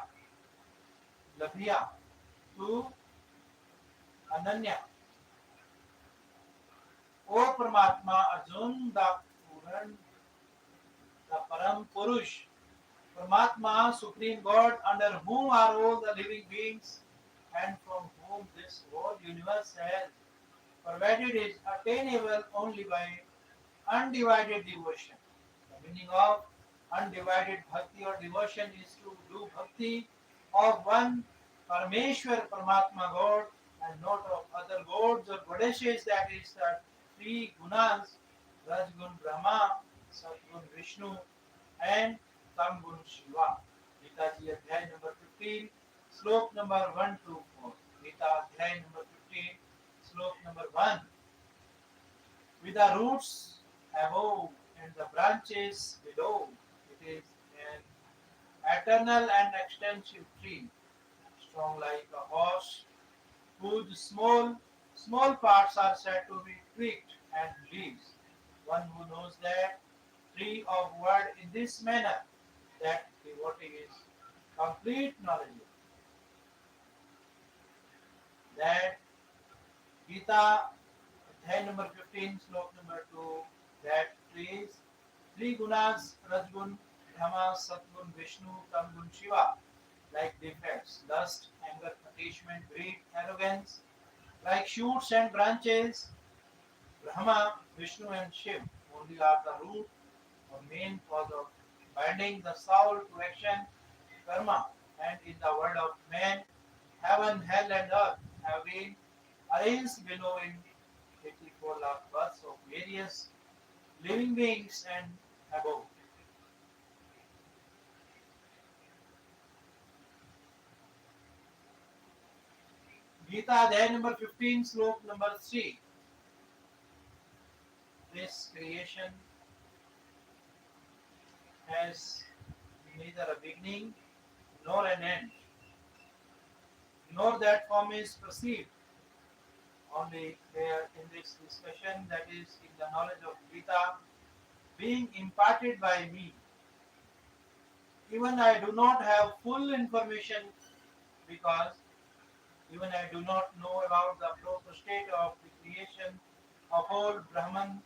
Labhya Tu Ananya. O Paramatma Arjun, the Param Purush, Paramatma, Supreme God, under whom are all the living beings and from whom this whole universe has provided is attainable only by undivided devotion. The meaning of undivided bhakti or devotion is to do bhakti of one Parameshwar Paramatma God and not of other gods or goddesses, that is the three gunas, Rajgun Brahma, Satgun Vishnu and Tamgun Shiva. Gita Ji Adhyay number 15, Slok number 1 to 4. Gita Adhyay number 15, Slok number 1. With the roots above and the branches below, it is an eternal and extensive tree, strong like a horse, whose small parts are said to be tweaked and leaves. One who knows that tree of word in this manner, that devotee is complete knowledge. That Gita, Adhyay number 15, Slok number 2, that trees, three gunas, Rajgun, Brahma, Satgun, Vishnu, Tamgun, Shiva, like defects, lust, anger, attachment, greed, arrogance, like shoots and branches, Brahma, Vishnu, and Shiv only are the root or main cause of binding the soul to action, karma, and in the world of man, heaven, hell, and earth have been arranged below in 84 lakh births of various living beings and above. Gita Adhyay number 15, Slok number 3. This creation has neither a beginning nor an end, nor that form is perceived. Only here in this discussion, that is in the knowledge of Gita, being imparted by me. Even I do not have full information because even I do not know about the proper state of the creation of all Brahman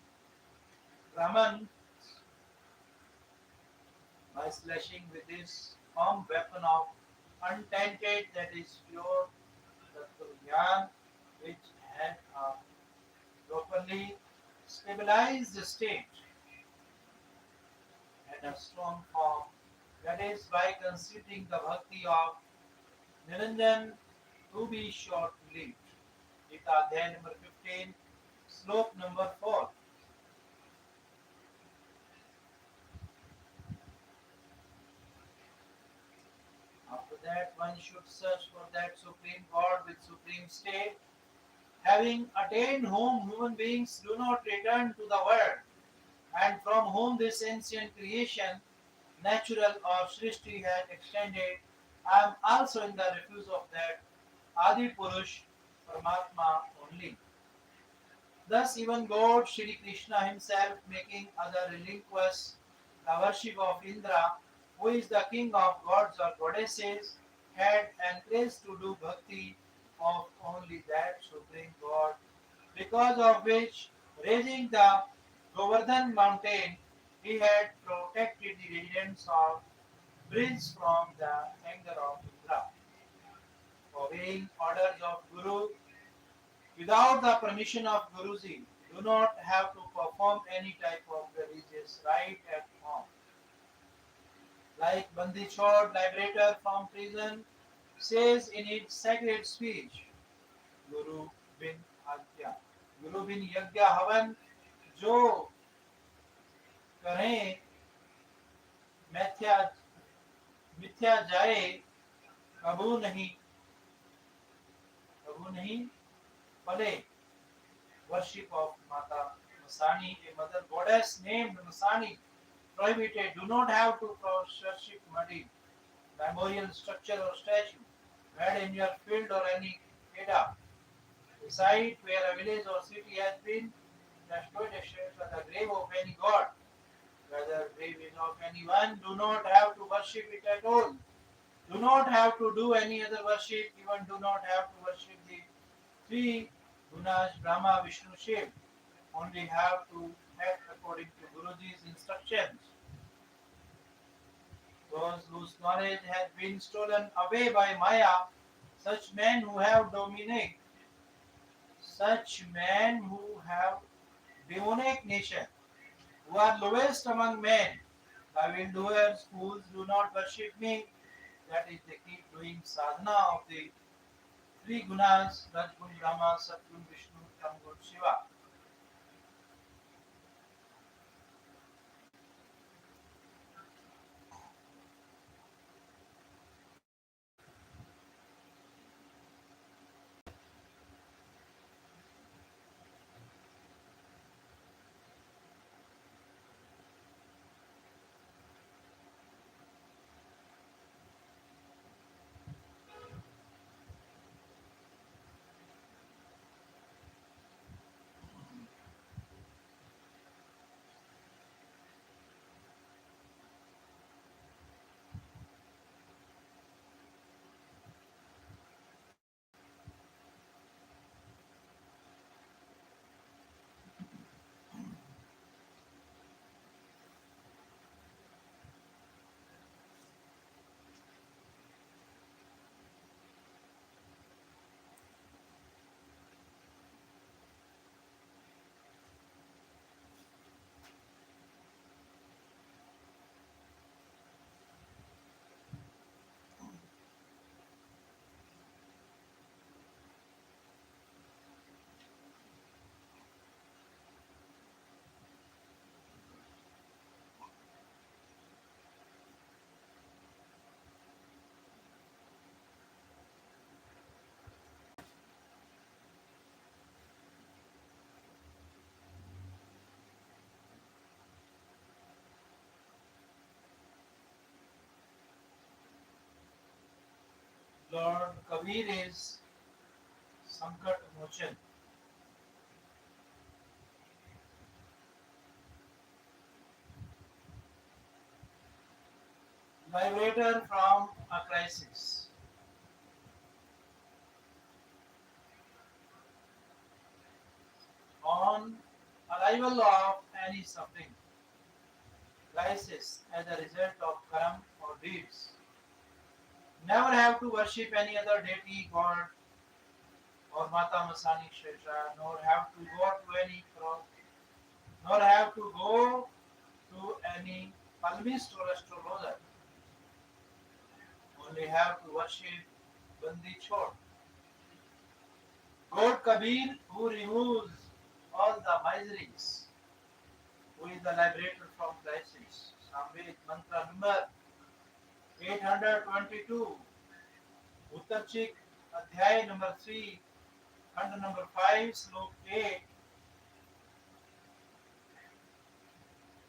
by slashing with this firm weapon of untainted, that is pure Tattva, which had a properly stabilized state and a strong form, that is by considering the bhakti of Niranjan to be short-lived. Gita Adhyay number 15, Slok number 4. After that, one should search for that Supreme God with Supreme State, having attained whom human beings do not return to the world, and from whom this ancient creation, natural or Srishti, had extended. I am also in the refuge of that Adi Purush, Paramatma only. Thus, even God Shri Krishna himself, making other relinquish the worship of Indra, who is the king of gods or goddesses, had encouraged to do bhakti of only that supreme God, because of which, raising the Govardhan mountain, he had protected the residents of Brij from the anger of Indra. Obeying orders of Guru without the permission of Guruji, do not have to perform any type of religious rite at home. Like Bandi Chod, liberator from prison, says in its sacred speech, Guru bin Ajna, Guru bin Yagya Havan, जो करें मिथ्या मिथ्या जाए कबू नहीं कबू नहीं पले. Worship of Mata Masani, a mother goddess named Masani, prohibited. Do not have to worship muddy memorial structure or statue made in your field or any area. The site where a village or city has been destroyed except for the grave of any god, whether grave is of anyone, do not have to worship it at all. Do not have to do any other worship, even do not have to worship the three Gunas, Brahma, Vishnu, Shiv. Only have to act according to Guruji's instructions. Those whose knowledge has been stolen away by Maya, such men who have dominate, such men who have demonic nature, who are lowest among men, the evildoers, fools, do not worship me. That is, they keep doing sadhana of the three gunas, Rajgun, Brahma, Satgun, Vishnu, Tamgun, Shiva. Lord Kabir is Sankat Mochan, liberator from a crisis. On arrival of any suffering, crisis as a result of karma or deeds. Never have to worship any other deity, god, or Mata Masani Shesha, nor have to go to any cross, nor have to go to any palmist or astrologer. Only have to worship Bandi Chhod. God Kabir, who removes all the miseries, who is the liberator from crisis. Samved mantra number 822, Uttarchik, Adhyay number 3, Khand number 5, Slok 8,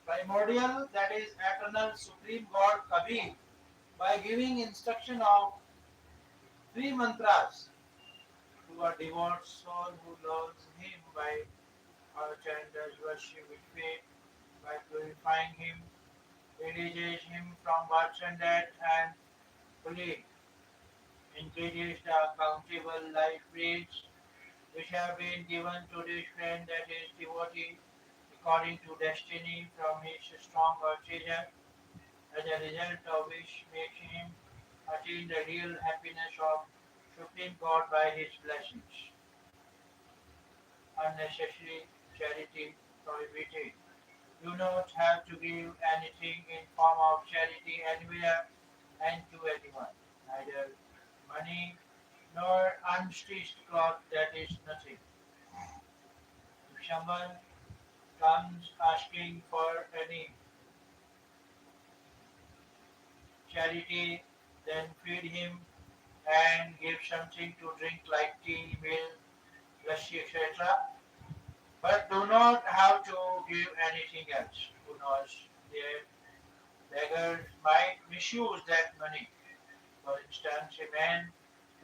primordial, that is eternal supreme God Kabir, by giving instruction of three mantras to a devout soul who loves him by our chant worship with faith, by glorifying him, releases him from birth and death, and fully engages the accountable life rates which have been given to this friend, that is devotee, according to destiny from his strong treasure, as a result of which makes him attain the real happiness of Supreme God by his blessings. Unnecessary charity prohibited. Do not have to give anything in form of charity anywhere and to anyone, neither money nor unstitched cloth, that is nothing. If someone comes asking for any charity, then feed him and give something to drink like tea, milk, lassi, etc. But do not have to give anything else. Who knows? The beggars might misuse that money. For instance, a man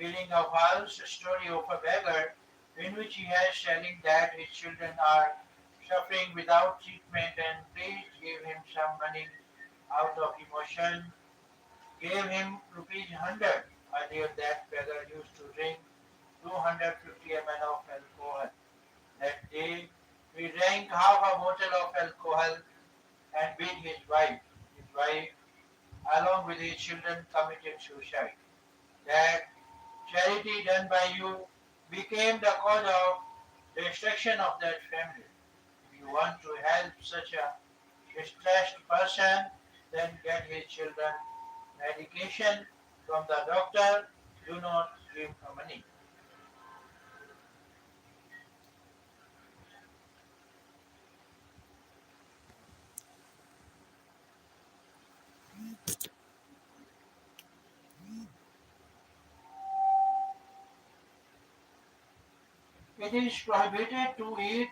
telling a false story of a beggar in which he is telling that his children are suffering without treatment and please give him some money out of emotion. Gave him rupees 100. Earlier that beggar used to drink 250 ml of alcohol. That day he drank half a bottle of alcohol and beat his wife. His wife, along with his children, committed suicide. That charity done by you became the cause of destruction of that family. If you want to help such a distressed person, then get his children medication from the doctor. Do not give money. It is prohibited to eat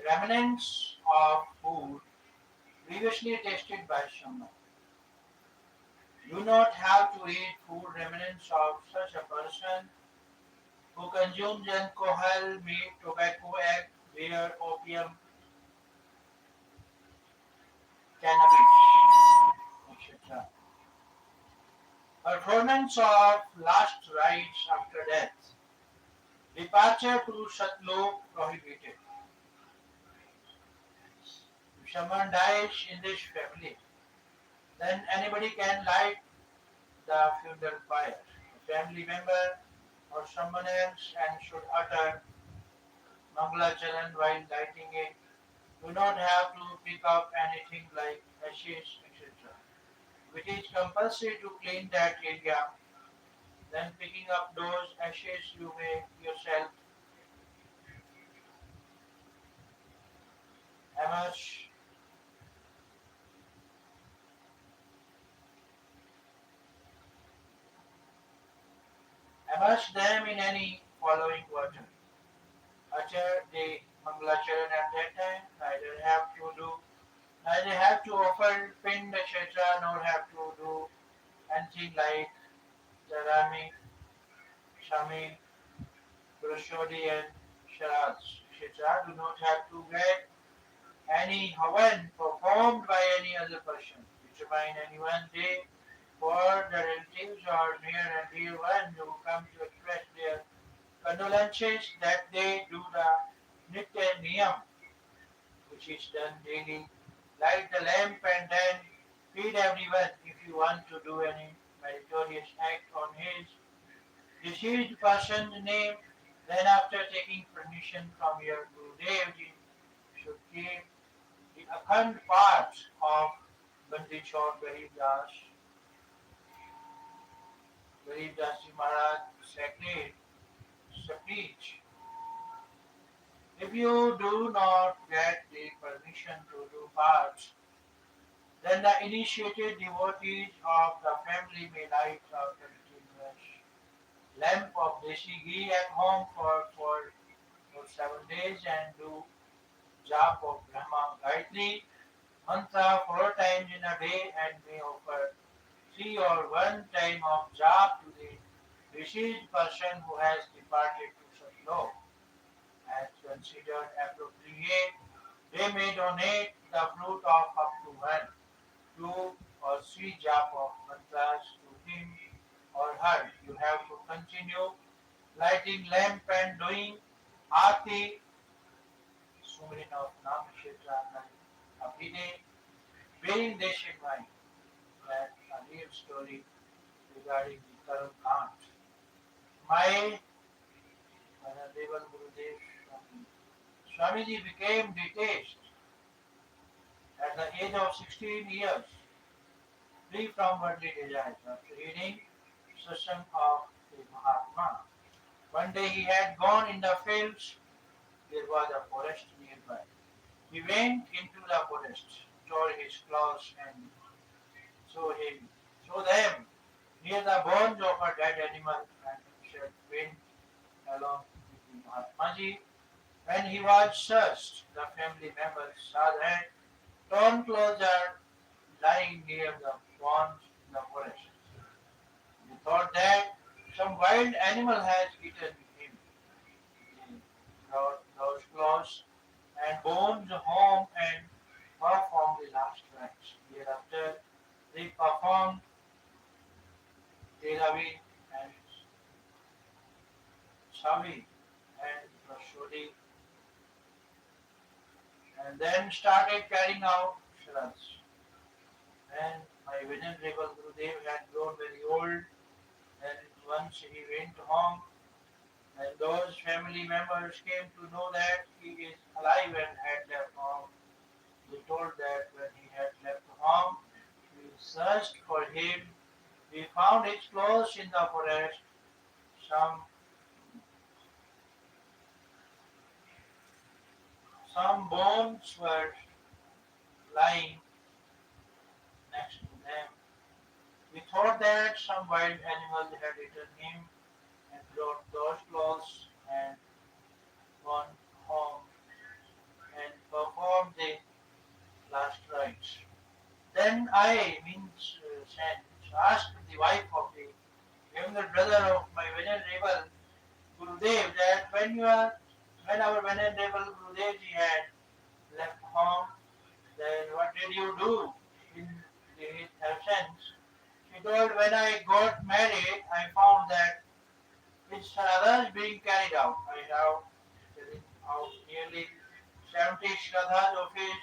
remnants of food previously tasted by someone. Do not have to eat food remnants of such a person who consumes alcohol, meat, tobacco, egg, beer, opium, cannabis, etc. Performance of last rites after death. Departure to Satlok prohibited. If someone dies in this family, then anybody can light the funeral fire. A family member or someone else and should utter Mangalacharan while lighting it. Do not have to pick up anything like ashes, etc. It is compulsory to clean that area. Then picking up those ashes you may yourself immerse, immerse them in any following water. Utter the Mangalacharan at that time, neither have to offer pind etc. nor have to do anything like Jarami, Shami, Broshodi and Sharads etc. Do not have to get any havan performed by any other person. Determine any one day for the relatives or near and dear ones who come to express their condolences that they do the Nitya Niyam, which is done daily. Light the lamp and then feed everyone if you want to do any meritorious act on his deceased person's name. Then after taking permission from your Gurudev ji, should keep the akhand parts of Bandichor Garib Das Ji Maharaj sacred speech. If you do not get the permission to do parts, then the initiated devotees of the family may light a continuous lamp of desi ghee at home for 7 days and do jap of Brahma Gayatri mantra 4 times in a day and may offer 3 or 1 time of jap to the deceased person who has departed to such low. As considered appropriate, they may donate the fruit of up to 1, 2 or 3 jap of mantras to him or her. You have to continue lighting lamp and doing aarti, sumrin of Nam Kshetra every day, bearing this in mind that a real story regarding the Karan Kant. My Honourable Gurudev Swamiji became detached at the age of 16 years, free from worldly desires, after reading Satsang of the Mahatma. One day he had gone in the fields. There was a forest nearby. He went into the forest, tore his clothes and threw them near the bones of a dead animal and himself went along with the Mahatmaji. When he was searched, the family members saw that torn clothes are lying near the bones in the forest. They thought that some wild animal has eaten him. They brought those clothes and bones home and performed the last rites. Thereafter, they performed Teravi and Savi and Prasodi and then started carrying out Shraddhas. And my venerable Gurudev had grown very old, and once he went home, and those family members came to know that he is alive and had left home. They told that when he had left home, we searched for him. We found his clothes in the forest. Some some bones were lying next to them. We thought that some wild animal had eaten him and brought those clothes and gone home and performed the last rites. Then I, means sent, asked the wife of the younger brother of my venerable Gurudev that when our venerable Gurudev ji had left home, then what did you do in his absence? She told when I got married, I found that his shraddhas being carried out. I have carried out nearly 70 shraddhas of his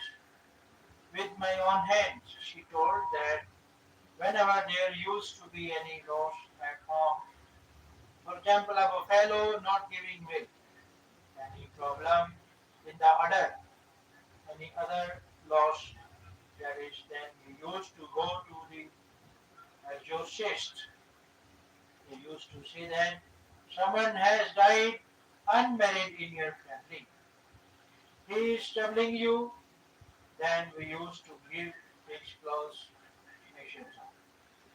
with my own hands. She told that whenever there used to be any loss at home, for example, a buffalo not giving milk, any problem in the udder, any other loss, that is, then we used to go to the exorcist. They used to say that someone has died unmarried in your family. He is troubling you, then we used to give his clothes nations.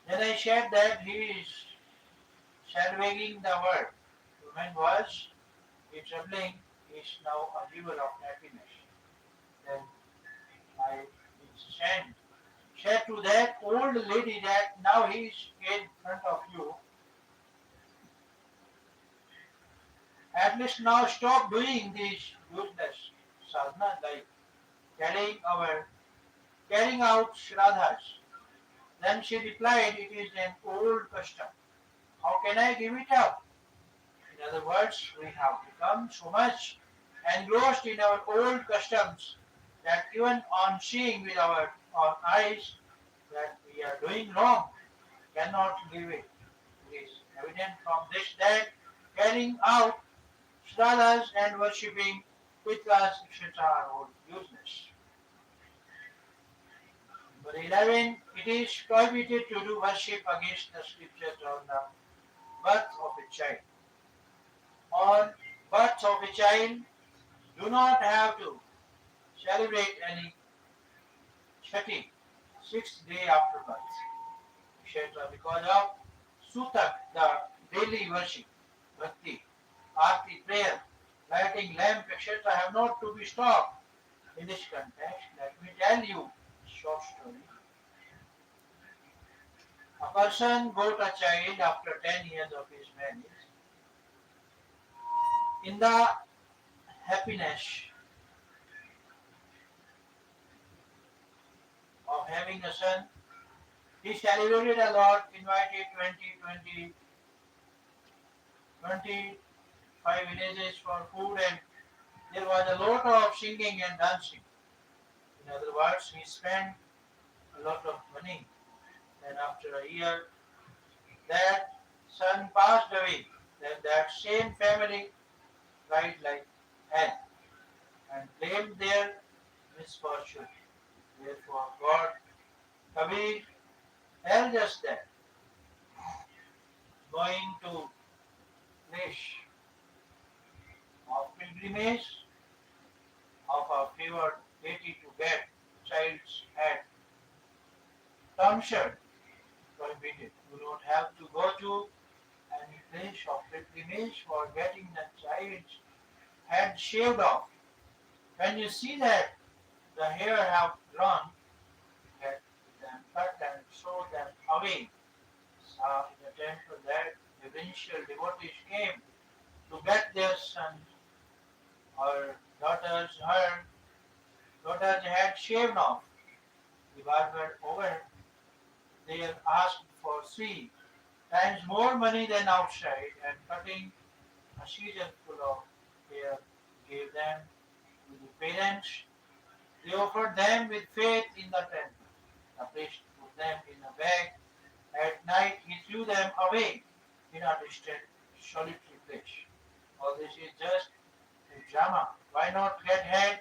Then I said that he is salvaging the world. Human was the troubling is now a river of happiness. Then I said to that old lady that now he is in front of you. At least now stop doing these useless sadhana like carrying our carrying out shraddhas. Then she replied, it is an old custom. How can I give it up? In other words, we have become so much engrossed in our old customs that even on seeing with our own eyes that we are doing wrong, cannot leave it. It is evident from this that carrying out shraddhas and worshipping pitras, etc. are all useless. Number 11. It is prohibited to do worship against the scriptures on the birth of a child. On birth of a child, do not have to celebrate any chati, sixth day after birth, etc. Because of sutak, the daily worship, bhakti, arti, prayer, lighting lamp, etc. have not to be stopped. In this context, let me tell you a short story. A person got a child after 10 years of his marriage. In the happiness of having a son, he celebrated a lot, invited 25 villages for food, and there was a lot of singing and dancing. In other words, he spent a lot of money. Then after a year, that son passed away. Then that same family cried like hell and blamed their misfortune. Therefore, God, Kabir tells us that going to place of pilgrimage of a favored deity to get child's head tonsured, prohibited. prohibited. You don't have to go to any place of pilgrimage for getting the child's head shaved off. When you see that the hair have grown, get them cut and sew them away. So in the temple that the provincial devotees came to get their sons or her daughter's head shaved off. The barber over there asked for 3 times more money than outside, and cutting a season full of hair gave them to the parents. They offered them with faith in the temple. The priest put them in a bag. At night he threw them away in a distant, solitary place. All this is just a drama. Why not get head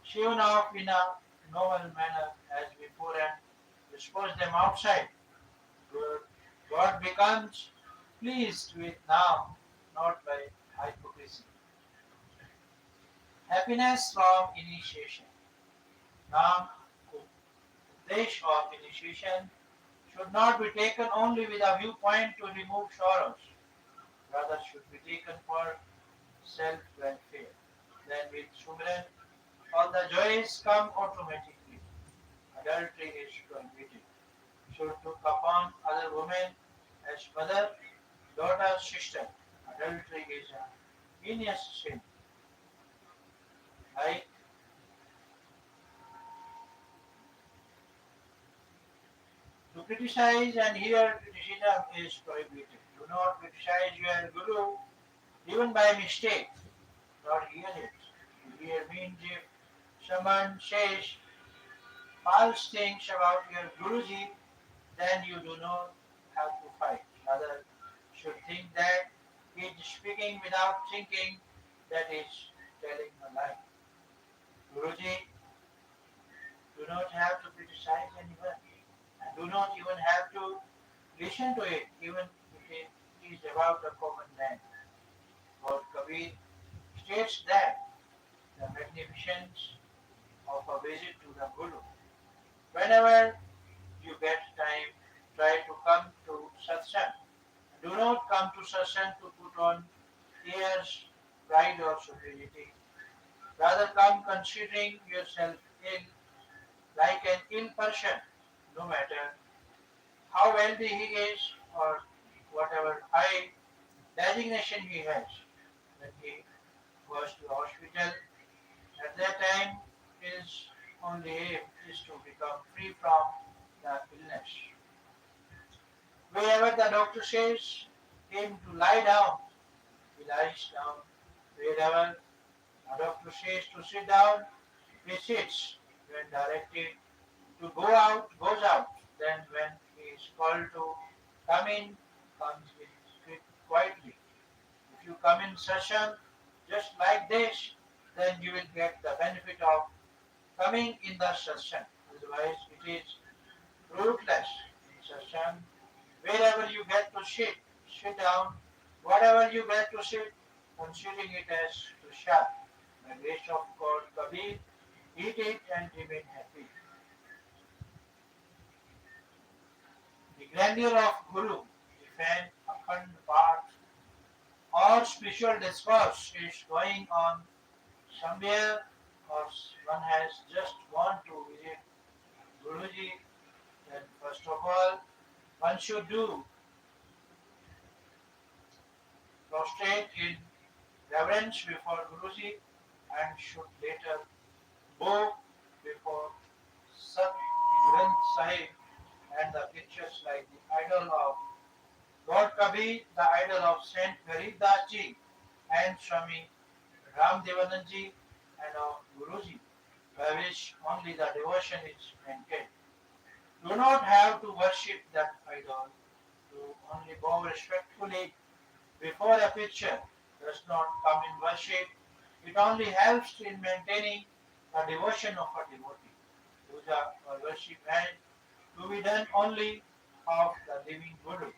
shaven off in a normal manner as before and dispose them outside? Good. God becomes pleased with now, not by hypocrisy. Happiness from initiation. Nam, Udesh of initiation should not be taken only with a viewpoint to remove sorrows, rather should be taken for self-welfare. Then with Sumran, all the joys come automatically. Adultery is prohibited. Should look upon other women as mother, daughter, sister. Adultery is a heinous sin. Like to criticize and hear criticism is prohibited. Do not criticize your guru even by mistake, not hear it. To hear means if someone says false things about your Guruji, then you do not have to fight. Others should think that he is speaking without thinking, that is telling a lie. Guruji, do not have to criticize anyone, and do not even have to listen to it, even if it is about a common man. Lord Kabir states that the magnificence of a visit to the Guru. Whenever you get time, try to come to satsang. Do not come to satsang to put on airs, pride or superiority. Rather come considering yourself ill, like an ill person, no matter how wealthy he is or whatever high designation he has. When he goes to the hospital, at that time his only aim is to become free from the illness. Wherever the doctor says him to lie down, he lies down. Wherever the doctor says to sit down, he sits. When directed to go out, goes out. Then when he is called to come in, comes in quietly. If you come in session just like this, then you will get the benefit of coming in the session. Otherwise, it is fruitless in session. Wherever you get to sit, sit down. Whatever you get to sit, considering it as prasad. The grace of God, Kabir, eat it and remain happy. The grandeur of Guru, if an akhand path or spiritual discourse is going on somewhere or one has just gone to visit Guruji, then first of all one should do prostrate in reverence before Guruji and should later bow before Sat Granth Sahib and the pictures like the idol of Lord Kabir, the idol of Saint Garib Das Ji and Swami Ramdevanand Ji and of Guruji, by which only the devotion is maintained. Do not have to worship that idol, to only bow respectfully before a picture does not come in worship. It only helps in maintaining the devotion of a devotee. Puja or worship has to be done only of the living Guru.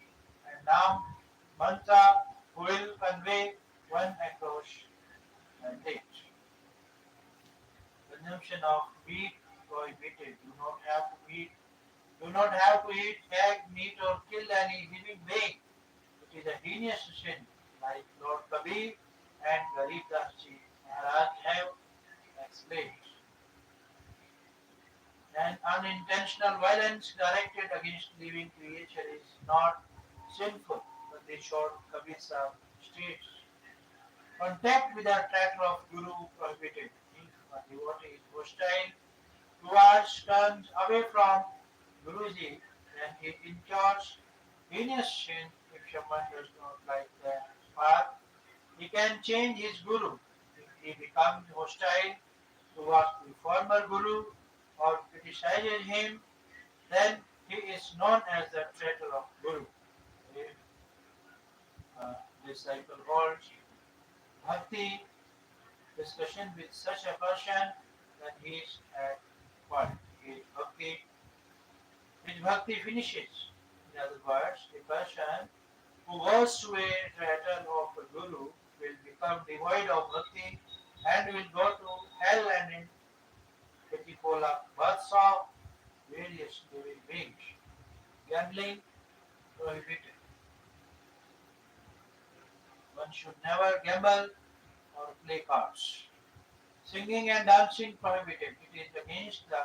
And now mantra will convey one across the date. Consumption of meat prohibited. Do not have to eat Do not have to eat egg, meat, or kill any living being. It is a heinous sin, like Lord Kabir and Garib Das Ji Maharaj have explained. And unintentional violence directed against living creature is not sinful, but the short Kabir Sahib states. Contact with a traitor of Guru prohibited. If a devotee is hostile towards, turns away from Guruji, then he incurs heinous sin. If someone does not like the path, he can change his Guru. If he becomes hostile towards the former Guru or criticizes him, then he is known as the traitor of Guru. If a disciple holds bhakti discussion with such a person, then he is at fault. His bhakti finishes. In other words, a person who goes to a traitor of a guru will become devoid of bhakti and will go to hell and in pitiful births of various living beings. Gambling prohibited. One should never gamble or play cards. Singing and dancing prohibited. It is against the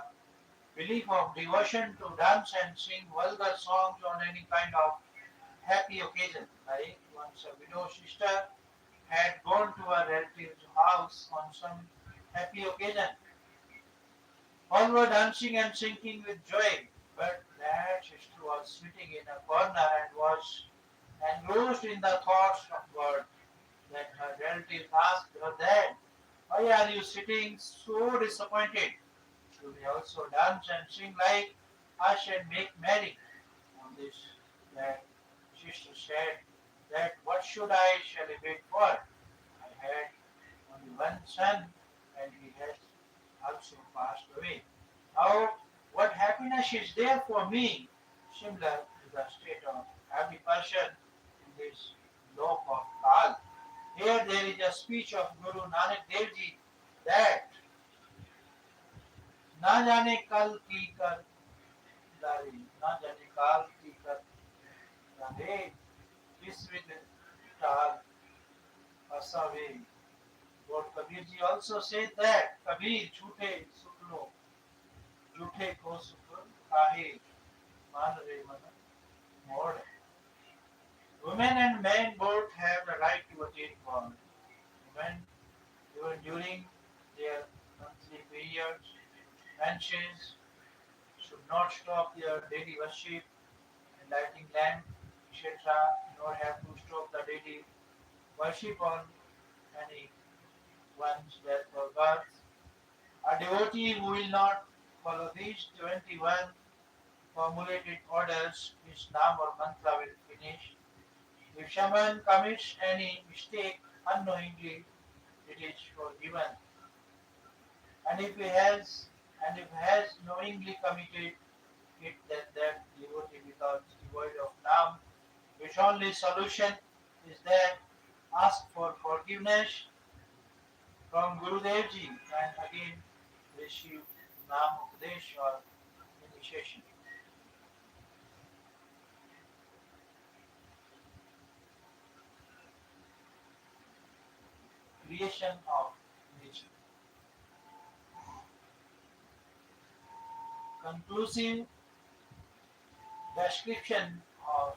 belief of devotion to dance and sing vulgar songs on any kind of happy occasion. Like once a widow sister had gone to a relative's house on some happy occasion. All were dancing and singing with joy, but that sister was sitting in a corner and was engrossed in the thoughts of God. Then her relatives asked her dad, "Why are you sitting so disappointed? You may also dance and sing like us and make merry." On this, that sister said that what should I celebrate for? I had only one son and he has also passed away. Now, what happiness is there for me? Similar to the state of every person in this lok of Kal. Here there is a speech of Guru Nanak Dev Ji that ना जाने कल की कर डाले, ना जाने काल की कर डाले, किस विद टाल असावे. Lord Kabir ji also said that Kabir झूठे सुख लो, झूठे को सुख काहे मान रे मन मोड़. Women and men both have the right to attain God. Women, even during their monthly periods, menses, should not stop their daily worship and lighting lamp, etc., nor have to stop the daily worship on any one's death or birth. A devotee who will not follow these 21 formulated orders, his nam or mantra will finish. If someone commits any mistake unknowingly, it is forgiven. And if he has knowingly committed it, then that devotee becomes devoid of nam. Its only solution is that ask for forgiveness from Guru Dev Ji and again receive Nam Upadesh or initiation. Creation of nature. Conclusive description of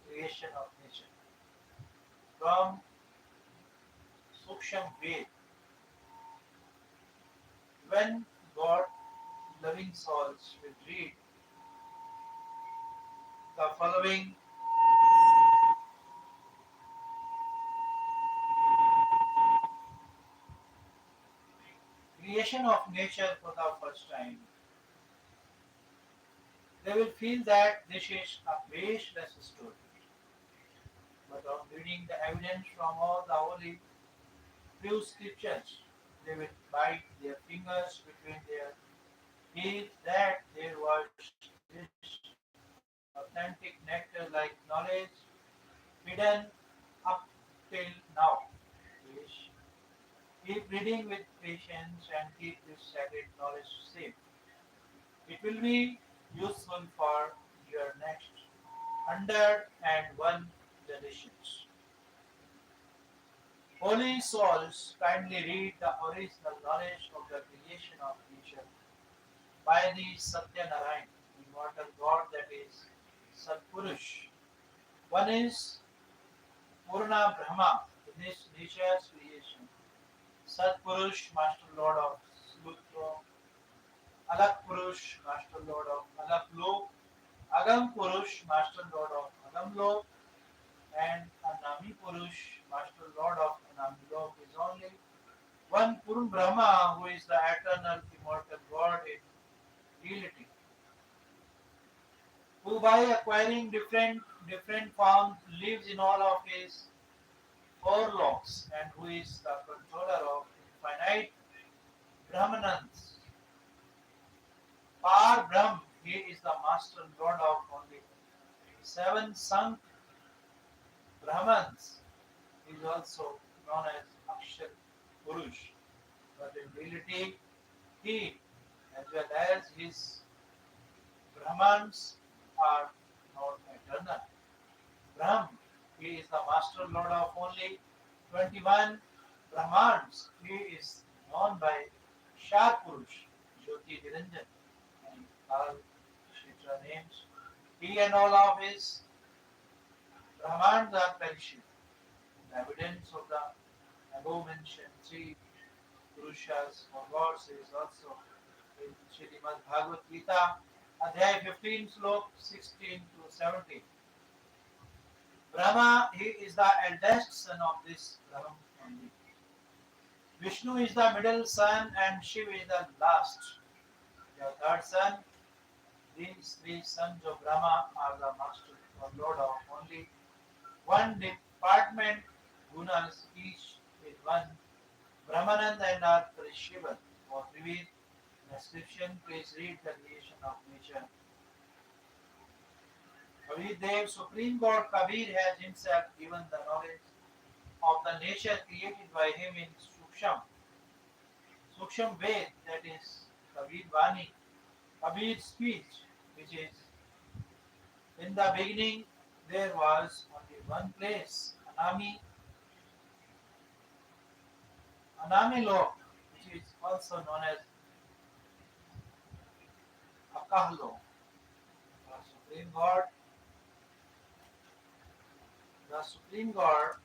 creation of nature. From Suksham Ved, when God loving souls will read the following creation of nature for the first time, they will feel that this is a baseless story. But on reading the evidence from all the holy few scriptures, they will bite their fingers between their teeth that there was this authentic nectar-like knowledge hidden up till now. Yes. Keep reading with patience and keep this sacred knowledge safe. It will be useful for your next 101 generations. Holy souls, kindly read the original knowledge of the creation of nature by the Satyanarayan, immortal God, that is Satpurush. One is Purna Brahma, this nature's creation. Satpurush, Master Lord of Slutro. Alak Purush, Master Lord of Alak Lok. Agam Purush, Master Lord of Agam Lok. And Anami Purush, Master Lord of Anami Lok, is only one Purun Brahma, who is the eternal immortal God in reality, who by acquiring different forms lives in all of his four loks, and who is the controller of infinite Brahmanans. Par Brahm, he is the master lord of only seven sunk Brahmans. He is also known as Akshar Purush, but in reality he, as well as his Brahmans, are not eternal. Brahm, he is the master lord of only 21 Brahmans. He is known by Shar Purush, Jyoti Niranjan, and all Kshetra names. He and all of his Brahmans are perishable. The evidence of the above mentioned three Purushas or gods is also in Srimad Bhagavad Gita, Adhyay 15, Slok 16 to 17. Brahma, he is the eldest son of this Brahman only. Vishnu is the middle son and Shiva is the last. The third son, these three sons of Brahma are the master or lord of only one department, gunas, each with one Brahmanand and are perishable. For vivid description, please read the creation of nature. Kabir Dev, Supreme God Kabir has himself given the knowledge of the nature created by him in Suksham Ved, that is Kabir Vani, Kabir's speech, which is in the beginning there was only one place, Anami Lok, which is also known as Akahlo. The Supreme God, the Supreme God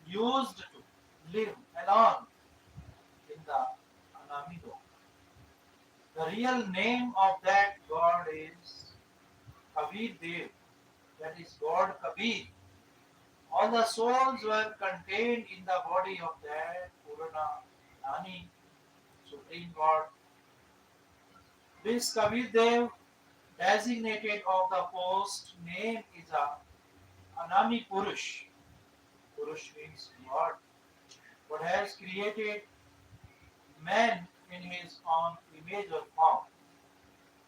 used to live alone in the Anami Lok. The real name of that God is Kabir Dev, that is God Kabir. All the souls were contained in the body of that Purana Nani, Supreme God. This Kabir Dev, designated of the post name, is a Anami Purush. Purush means God. God has created man in his own image or form.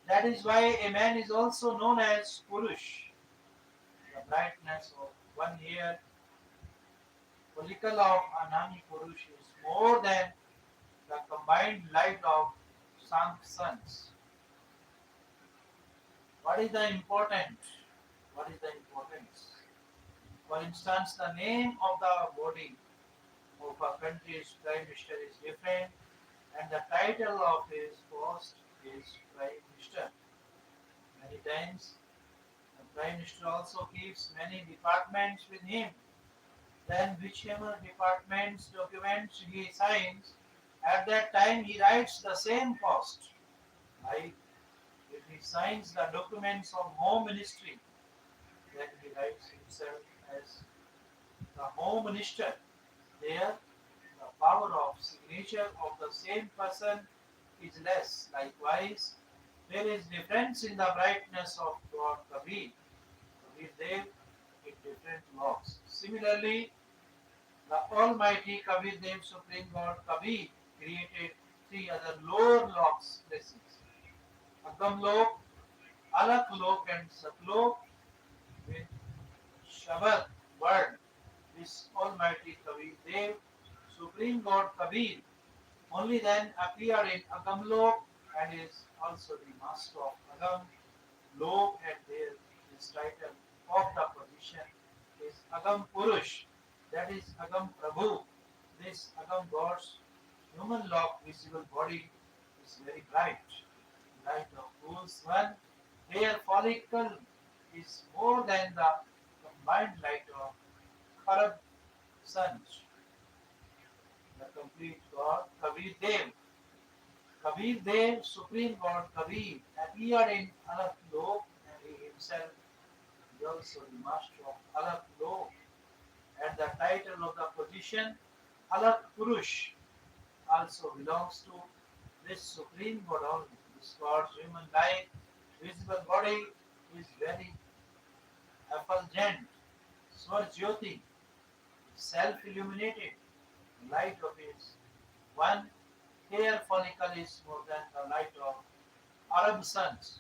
That is why a man is also known as Purush. The brightness of one hair follicle of Anami Purush is more than the combined light of sunk suns. What is the important? What is the importance? For instance, the name of the body of a country's prime minister is different, and the title of his post is prime minister. Many times, the prime minister also keeps many departments with him. Then, whichever department's documents he signs, at that time he writes the same post. Like if he signs the documents of Home Ministry, then he writes himself as the Home Minister. There, the power of signature of the same person is less. Likewise, there is difference in the brightness of God Kabir. Kabir Dev in different logs. Similarly, the Almighty Kabir Dev Supreme God Kabir created three other lower logs places. Agam Lok, Alak Lok and Satlok with Shabad word. This Almighty Kabir Dev, Supreme God Kabir, only then appeared in Agamlok and is also the master of Agam, Lok, and there his title of the position is Agam Purush, that is Agam Prabhu. This Agam God's human lock visible body is very bright. Light of whose one hair follicle is more than the combined light of Kharab suns. The complete God, Kabir Dev. Kabir Dev, Supreme God Kabir, appeared in Alak Lok and he himself is also the master of Alak Lok. And the title of the position, Alak Purush, also belongs to this Supreme God only. This God's human life, visible body is very effulgent, Swarjyoti, self-illuminated. The light of his one hair follicle is more than the light of Arab suns.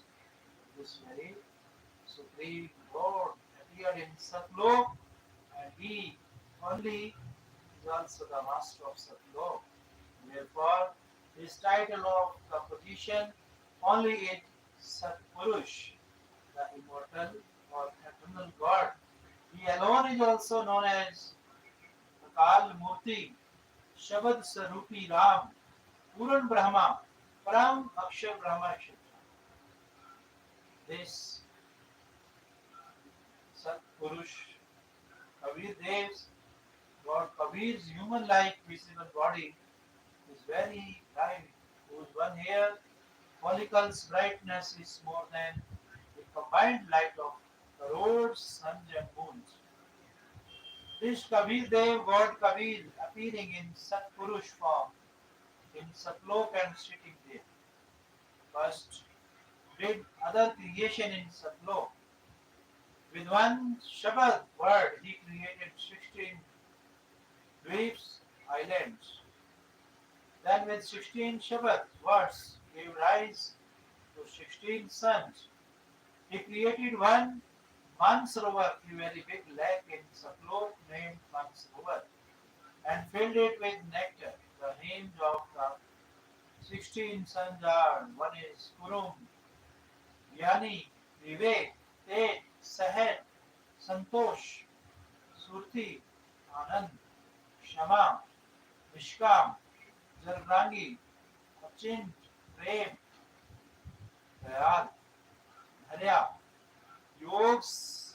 This very supreme Lord appeared in Satlok and he only is also the master of Satlok. Therefore, his title of the position only is Satpurush, the immortal or eternal God. He alone is also known as Akal Murti, Shabad Sarupi Ram, Puran Brahma, Param Akshar Brahma, etc. This Satpurush, Kabir Dev's God Kabir's human-like visible body is very bright, whose one hair follicle's brightness is more than the combined light of crores, suns and moons. This Kabir Dev, God Kabir, appearing in Satpurush form, in Satlok and sitting there. First, did other creation in Satlok. With one Shabad word, he created 16 dweeps, islands. Then with 16 Shabad words, gave rise to 16 suns. He created one Mansarovar, a very big lake in Satlok named Mansarovar, and filled it with nectar. The names of the 16 suns are one is Kurum, Gyani, Vivek, Tej, Sahaj, Santosh, Surti, Anand, Shama, Vishkam, Zarrangi, Achint, Prem, Dayal, Dharya, Yogs,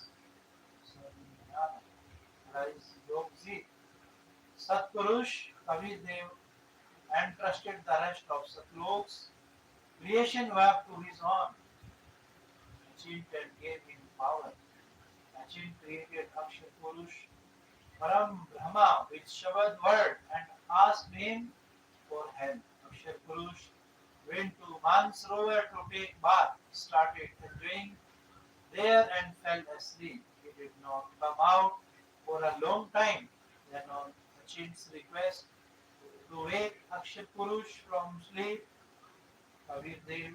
Yogzi, Satpurush, Kabir Dev, entrusted the rest of Satlok's creation work to his own. Achint and gave him power. Achint created Akshar Purush, Param Brahma with Shabad word and asked him for help. Akshar Purush went to Mansarovar to take bath, started enjoying there and fell asleep. He did not come out for a long time. Then on Achint's request to wake Akshar Purush from sleep, Kabir Dev,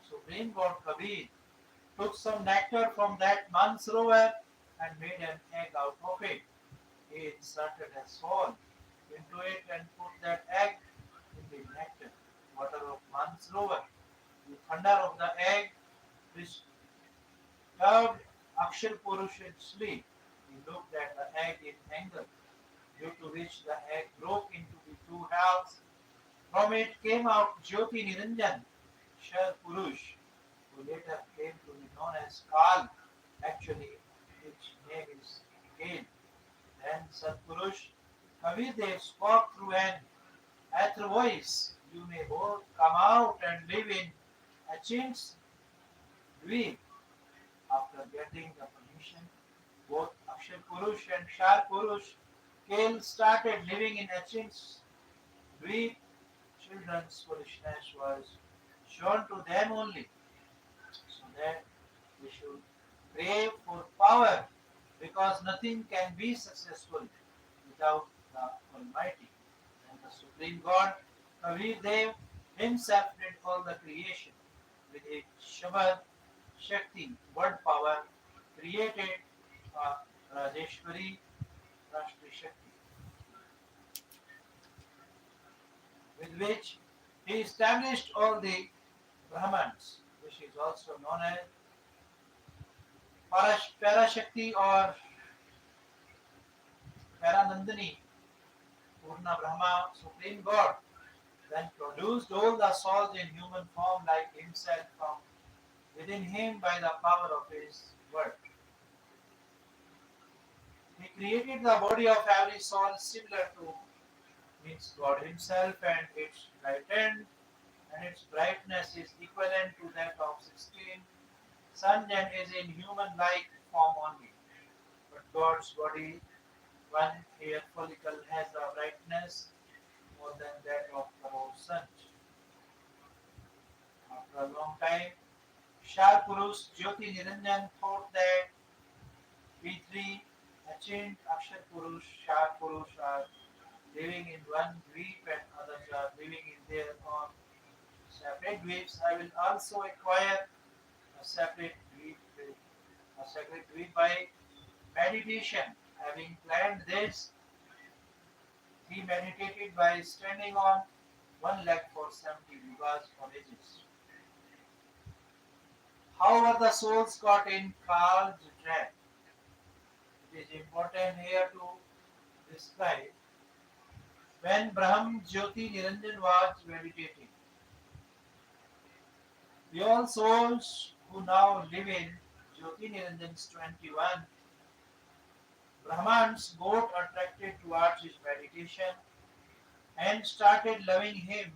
Supreme God Kabir, took some nectar from that Mansarovar and made an egg out of it. He inserted a soul into it and put that egg in the nectar, water of Mansarovar. The thunder of the egg disturbed Akshar Purush in sleep. He looked at the egg in anger, due to which the egg broke into the two halves. From it came out Jyoti Niranjan, Shar Purush, who later came to be known as Kal. Actually, his name is Kale. Then Satpurush, Kavidev spoke through an ether voice. You may both come out and live in Achint's Dweep. After getting the permission, both Akshar Purush and Shar Purush Kale started living in Achint's Dweep. Children's foolishness was shown to them only, so that they should crave for power, because nothing can be successful without the Almighty. And the Supreme God, Kabir Dev, himself did all the creation with his Shabad Shakti, word power, created Rajeshwari Rashtra Shakti, with which he established all the Brahmans, which is also known as Parashakti or Paranandani, Purna Brahma, Supreme God, then produced all the souls in human form like himself from within him by the power of his word. He created the body of every soul similar to means God himself, and its brightened and its brightness is equivalent to that of 16 sun and is in human like form only. But God's body, one hair follicle, has a brightness more than that of the whole sun. After a long time, Shar Purush Jyoti Niranjan thought that we three ancient Akshar Purush, Shar Purush are living in one dweep and others are living in their own separate dweeps. I will also acquire a separate dweep, a separate dweep by meditation. Having planned this, he meditated by standing on one leg for 70 yugas or ages. However, the souls got in Kal's trap. It is important here to describe when Brahm Jyoti Niranjan was meditating. The all souls who now live in Jyoti Niranjan's 21 Brahmans got attracted towards his meditation and started loving him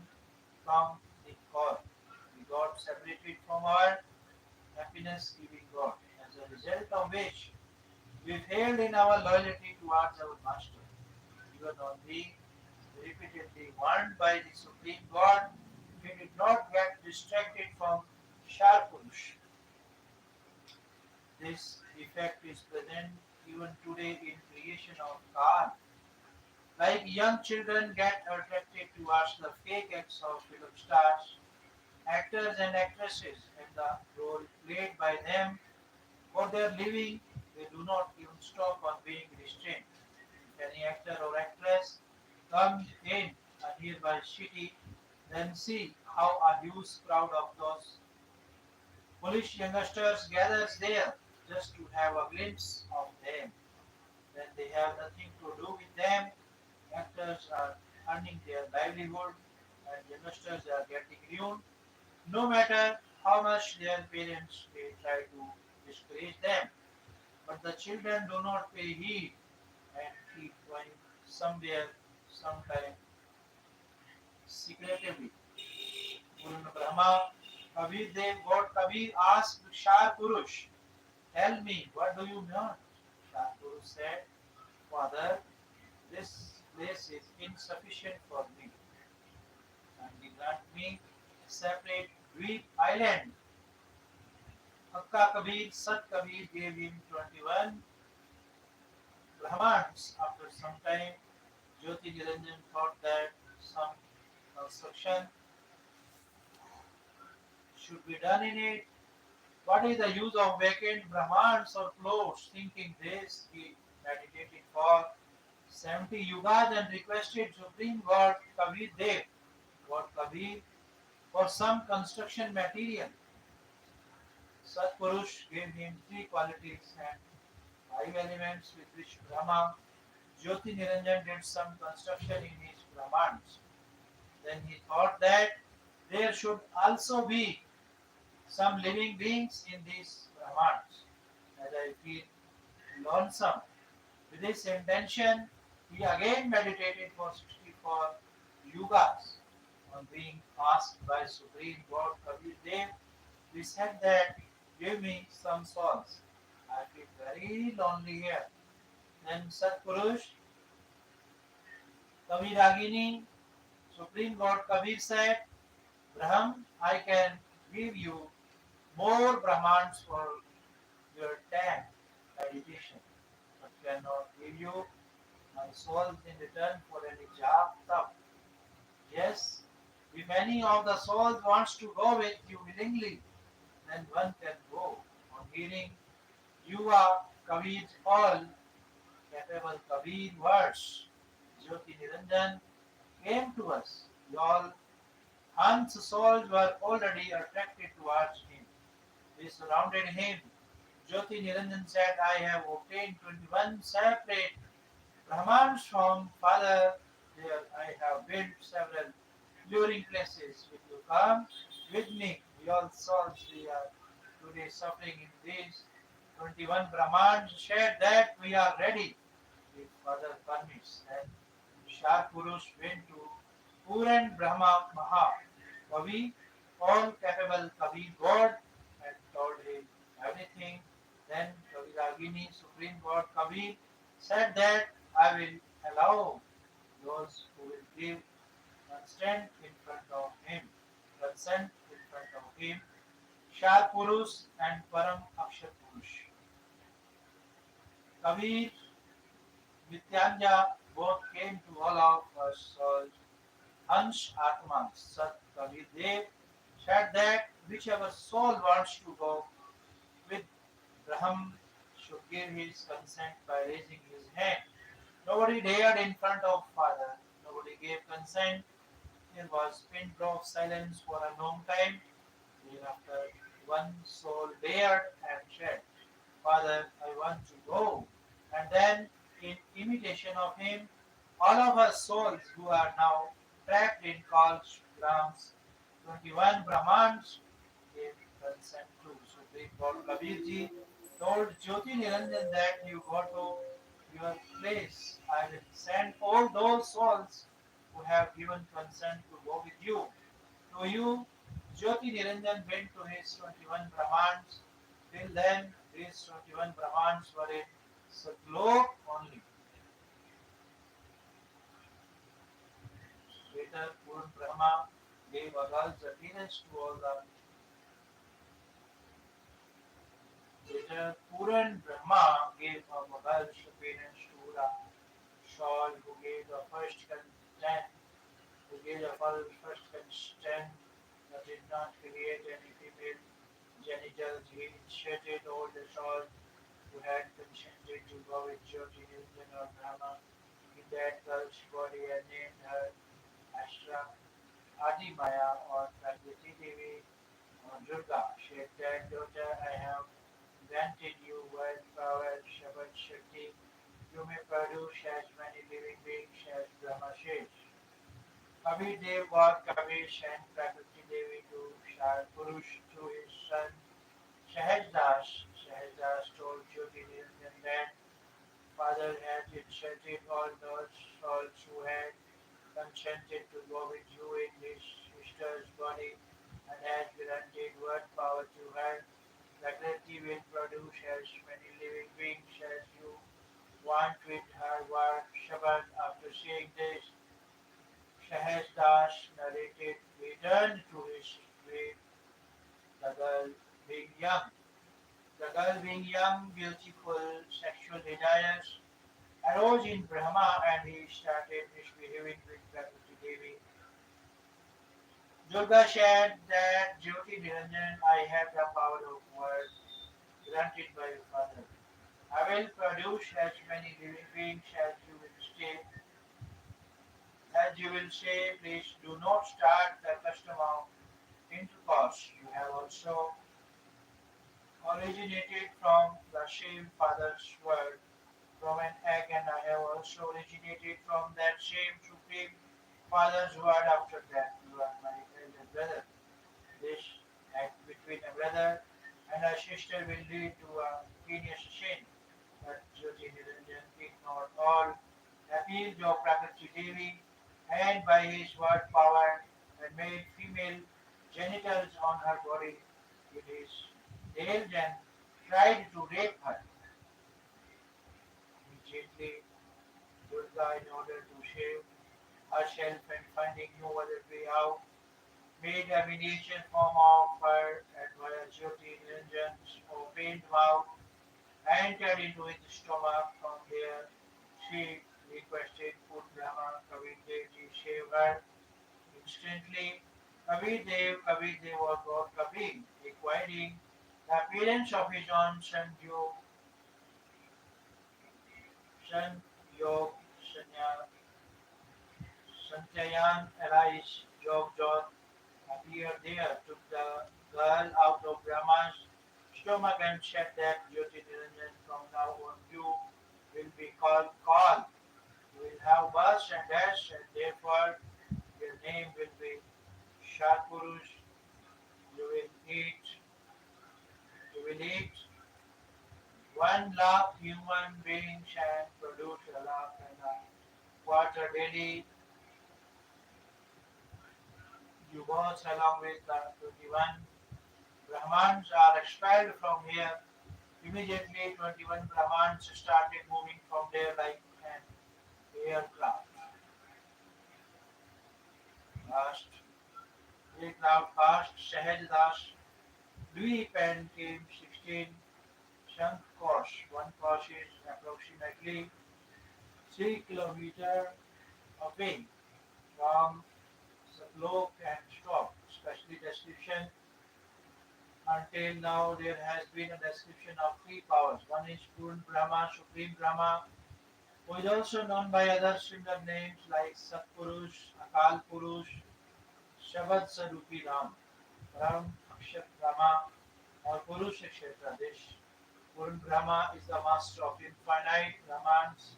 from the core. We got separated from our happiness giving God, as a result of which we failed in our loyalty towards our Master. Even on being repeatedly warned by the Supreme God, we did not get distracted from Sharpurush. This defect is present even today in creation of Kal. Like young children get attracted towards the fake acts of film stars, actors and actresses, and the role played by them for their living, they do not even stop on being restrained. If any actor or actress comes in a nearby city, then see how a huge crowd of those foolish youngsters gathers there just to have a glimpse of them. Then they have nothing to do with them. Actors are earning their livelihood and youngsters are getting ruined. No matter how much their parents may try to discourage them, but the children do not pay heed and keep going somewhere, sometime, secretively. Purna Brahma, Kabir Dev, God Kabir asked Shar Purush, tell me, what do you want? Shar Purush said, Father, this place is insufficient for me, and he grant me a separate Dweep island. Hakka Kabir, Sat Kabir gave him 21 Brahmans. After some time, Jyoti Niranjan thought that some construction should be done in it. What is the use of vacant Brahmans or plots? Thinking this, he meditated for 70 yugas and requested Supreme God Kabir Dev, God Kabir, for some construction material. Satpurush gave him three qualities and five elements with which Brahma Jyoti Niranjan did some construction in his Brahmans. Then he thought that there should also be some living beings in these Brahmans, as I feel lonesome. With this intention, he again meditated for 64 yugas. On being asked by Supreme God Kabir Dev, he said that give me some souls. I feel very lonely here. Then Satpurush, Kaviragini, Supreme God Kabir said, Brahm, I can give you more Brahmans for your time meditation, but cannot give you my souls in return for any job stuff. Yes, if any of the souls wants to go with you willingly, then one can go. On hearing you are Kabir's all capable Kabir words, Jyoti Niranjan came to us. We all Hans' souls were already attracted towards him. They surrounded him. Jyoti Niranjan said, I have obtained 21 separate Brahmans from Father. There I have built several luring places. Will you come with me? We all souls we are today suffering in these 21 Brahmans said that we are ready if Father permits. And Shah Purush went to Puran Brahma Maha Kavi, all capable Kavi God, and told him everything. Then Kaviragini, Supreme God Kavi, said that I will allow those who will give consent in front of him, consent in front of him, Shah Purush and Param Akshar Purush. Kabir, Nityanja both came to all of us souls. Ansh Atman, Sat Kabir Dev said that whichever soul wants to go with Braham should give his consent by raising his hand. Nobody dared in front of Father. Nobody gave consent. There was pin drop silence for a long time. Thereafter, one soul dared and said, Father, I want to go. And then, in imitation of him, all of us souls who are now trapped in Kalsh grams, 21 Brahmans gave consent to Supreme Lord Kabirji, told Jyoti Niranjan that you go to your place. I will send all those souls who have given consent to go with you. To you, Jyoti Niranjan went to his 21 Brahmans. Till then, these 21 Brahmans were in Satlok only. Later, Purun Brahma gave a girl's appearance to all the. Later, Puran Brahma gave a girl's appearance to the Shawl who gave the first consent, who gave the first consent that did not create any female genitals. He initiated all the Shawl who had consented to go with Jyoti Niranjan or Brahma in that girl's body and named her Ashra Adi Maya or Prakriti Devi or Durga. She said, Daughter, I have granted you word power, Shabad Shakti. You may produce as many living beings as Brahma says. Kabir Dev got Kabir sent Prakriti Devi to Shah Purush through his son Sahajdas. Sahajdas told Jyoti Niranjan that Father had inserted all those souls who had consented to go with you in his sister's body and has granted word power to her. Prakriti will produce as many living beings as you want with her word Shabad. After seeing this, Sahasdas narrated returned to his grave, the girl being young. The girl being young, beautiful, sexual desires arose in Brahma and he started misbehaving with Prakriti Devi. Durga said that Jyoti Niranjan, I have the power of word granted by your father. I will produce as many living beings as you will say, please do not start the custom of intercourse. You have also originated from the same father's word from an egg, and I have also originated from that same supreme father's word after that. You are my elder brother. This act between a brother and a sister will lead to a heinous sin. But Jyoti Niranjan ignored all appeals of Prakriti Devi and by his word power and made female genitals on her body with his nails and tried to rape her. Immediately, Durga, in order to save herself and finding no other way out, made a miniature form of her and via Jyoti Niranjan's opened mouth entered into his stomach. From there, she requested Put Brahma Kabir Dev ji save her. Instantly, Kabir Dev was God Kabir, requiring the appearance of his own son Yog Sanya Santayan alias Jog John. appeared there, took the girl out of Brahma's stomach and said that Jyoti Niranjan, from now on you will be called Kal. You will have birth and death, and therefore your name will be Sharpurush. You will eat, you will eat 1 lakh human beings and produce a lakh and a quarter daily. You both, along with the 21 Brahmans, are expelled from here. Immediately, 21 Brahmans started moving from there like an aircraft. Last, aircraft passed Sahaj Das, Dweep and came 16 Shank course. One course is approximately 3 kilometers away from Satlok and stop. Especially description. Until now, there has been a description of three powers. One is Purn Brahma, Supreme Brahma, who is also known by other similar names like Satpurush, Akal Purush, Shabad Sarupi Ram, Ram Akshat Brahma, or Purush, etc. This Purn Brahma is the master of infinite Brahmans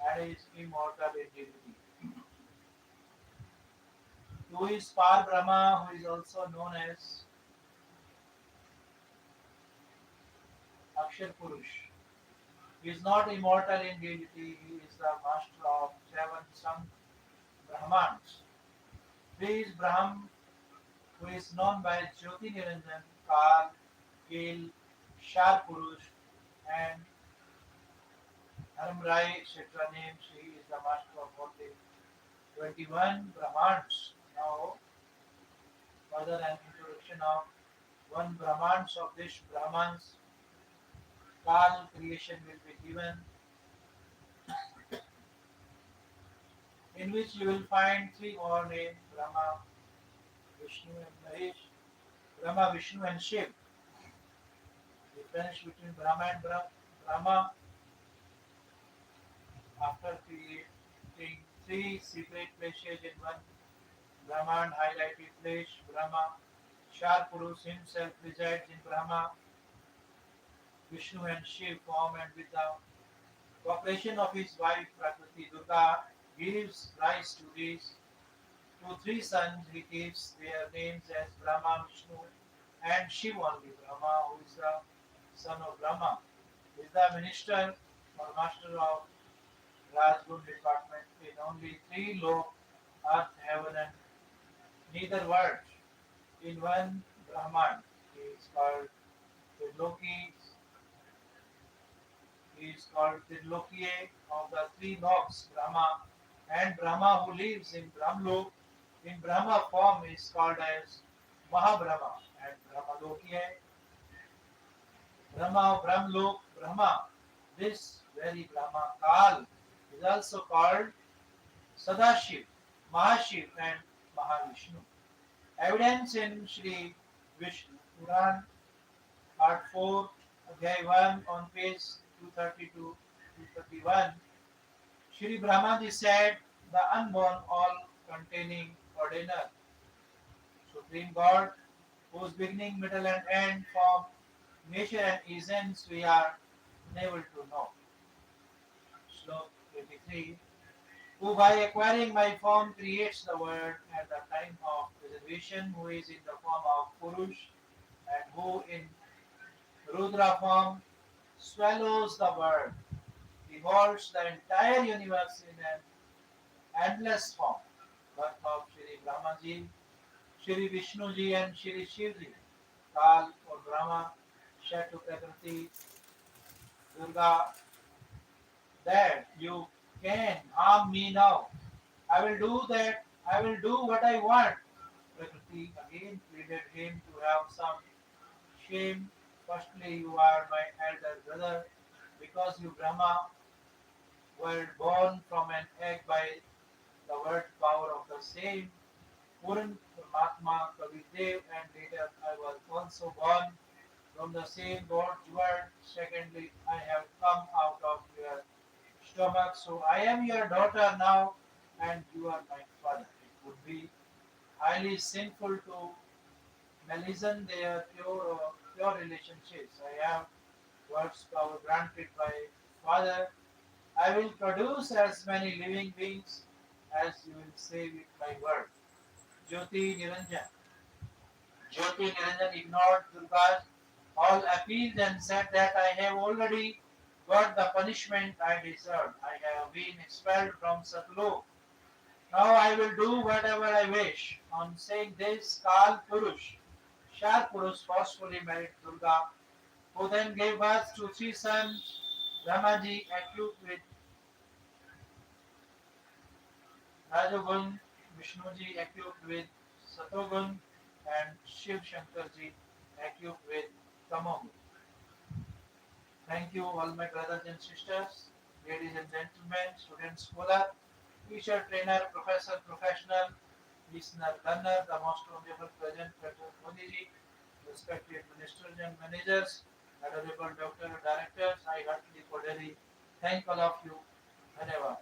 and is immortal in divinity. Who is Par Brahma, who is also known as Akshar Purush. He is not immortal in deity, he is the master of seven sung Brahmans. He is Brahm, who is known by Jyoti Niranjan, Kal, Kil, Shar Purush, and Haramrai, etc. names. He is the master of all the 21 Brahmans. Now, further an introduction of one Brahmans of this Brahmans. Kal creation will be given, in which you will find three more names Brahma, Vishnu, and Mahesh. Brahma, Vishnu, and Shiv. Difference between Brahma and Brahma after creating three separate places in one Brahman highlighted place, Brahma. Shar Purus himself resides in Brahma, Vishnu and Shiv form, and with the cooperation of his wife Prakriti Durga gives rise to these to three sons. He gives their names as Brahma, Vishnu, and Shiv only. Brahma, who is the son of Brahma, is the minister or master of Rajgun department in only three lok, earth, heaven, and neither words. In one Brahman, he is called Triloki, he is called Trilokiye of the three loks, Brahma, and Brahma who lives in Brahmlok in Brahma form is called as Mahabrahma, and Brahmalokiye, Brahma of Brahmlok, Brahma. This very Brahma Kal is also called Sadashiv, Mahashiv, and Mahavishnu. Evidence in Sri Vishnu Puran, Part 4, Adhyay 1, on page 232 231. Sri Brahmaji said, the unborn, all containing ordainer, Supreme God, whose beginning, middle, and end form nature and essence we are unable to know. Slok 23. Who by acquiring my form creates the world at the time of preservation, who is in the form of Purush, and who in Rudra form swallows the world, evolves the entire universe in an endless form. Birth of Shri Brahmaji, Shri Vishnuji, and Shri Shivji. Kal or Brahma said to Prakriti Durga that you can harm me now. I will do that. I will do what I want. Prakriti again pleaded him to have some shame. Firstly, you are my elder brother, because you Brahma were born from an egg by the word power of the same Puran Paramatma Kavidev, and later I was also born from the same God's word. Secondly, I have come out of your stomach, so I am your daughter now, and you are my father. It would be highly sinful to malison their pure relationships. I have words power granted by Father. I will produce as many living beings as you will save with my word. Jyoti Niranjan. Jyoti Niranjan ignored Durga's all appeals and said that I have already got the punishment I deserved. I have been expelled from Satlok. Now I will do whatever I wish. On saying this, Kal Purush, Shar Purush forcefully married Durga, who then gave birth to three sons, Ramaji equipped with Rajagun, Vishnuji equipped with Satogun, and Shiv Shankarji equipped with Tamogun. Thank you, all my brothers and sisters, ladies and gentlemen, student, scholar, teacher, trainer, professor, professional, listener, learner, the most honorable present, Dr. Modiji, respected ministers and managers, honorable doctor, directors, I heartily cordially thank all of you. Dhanyavad.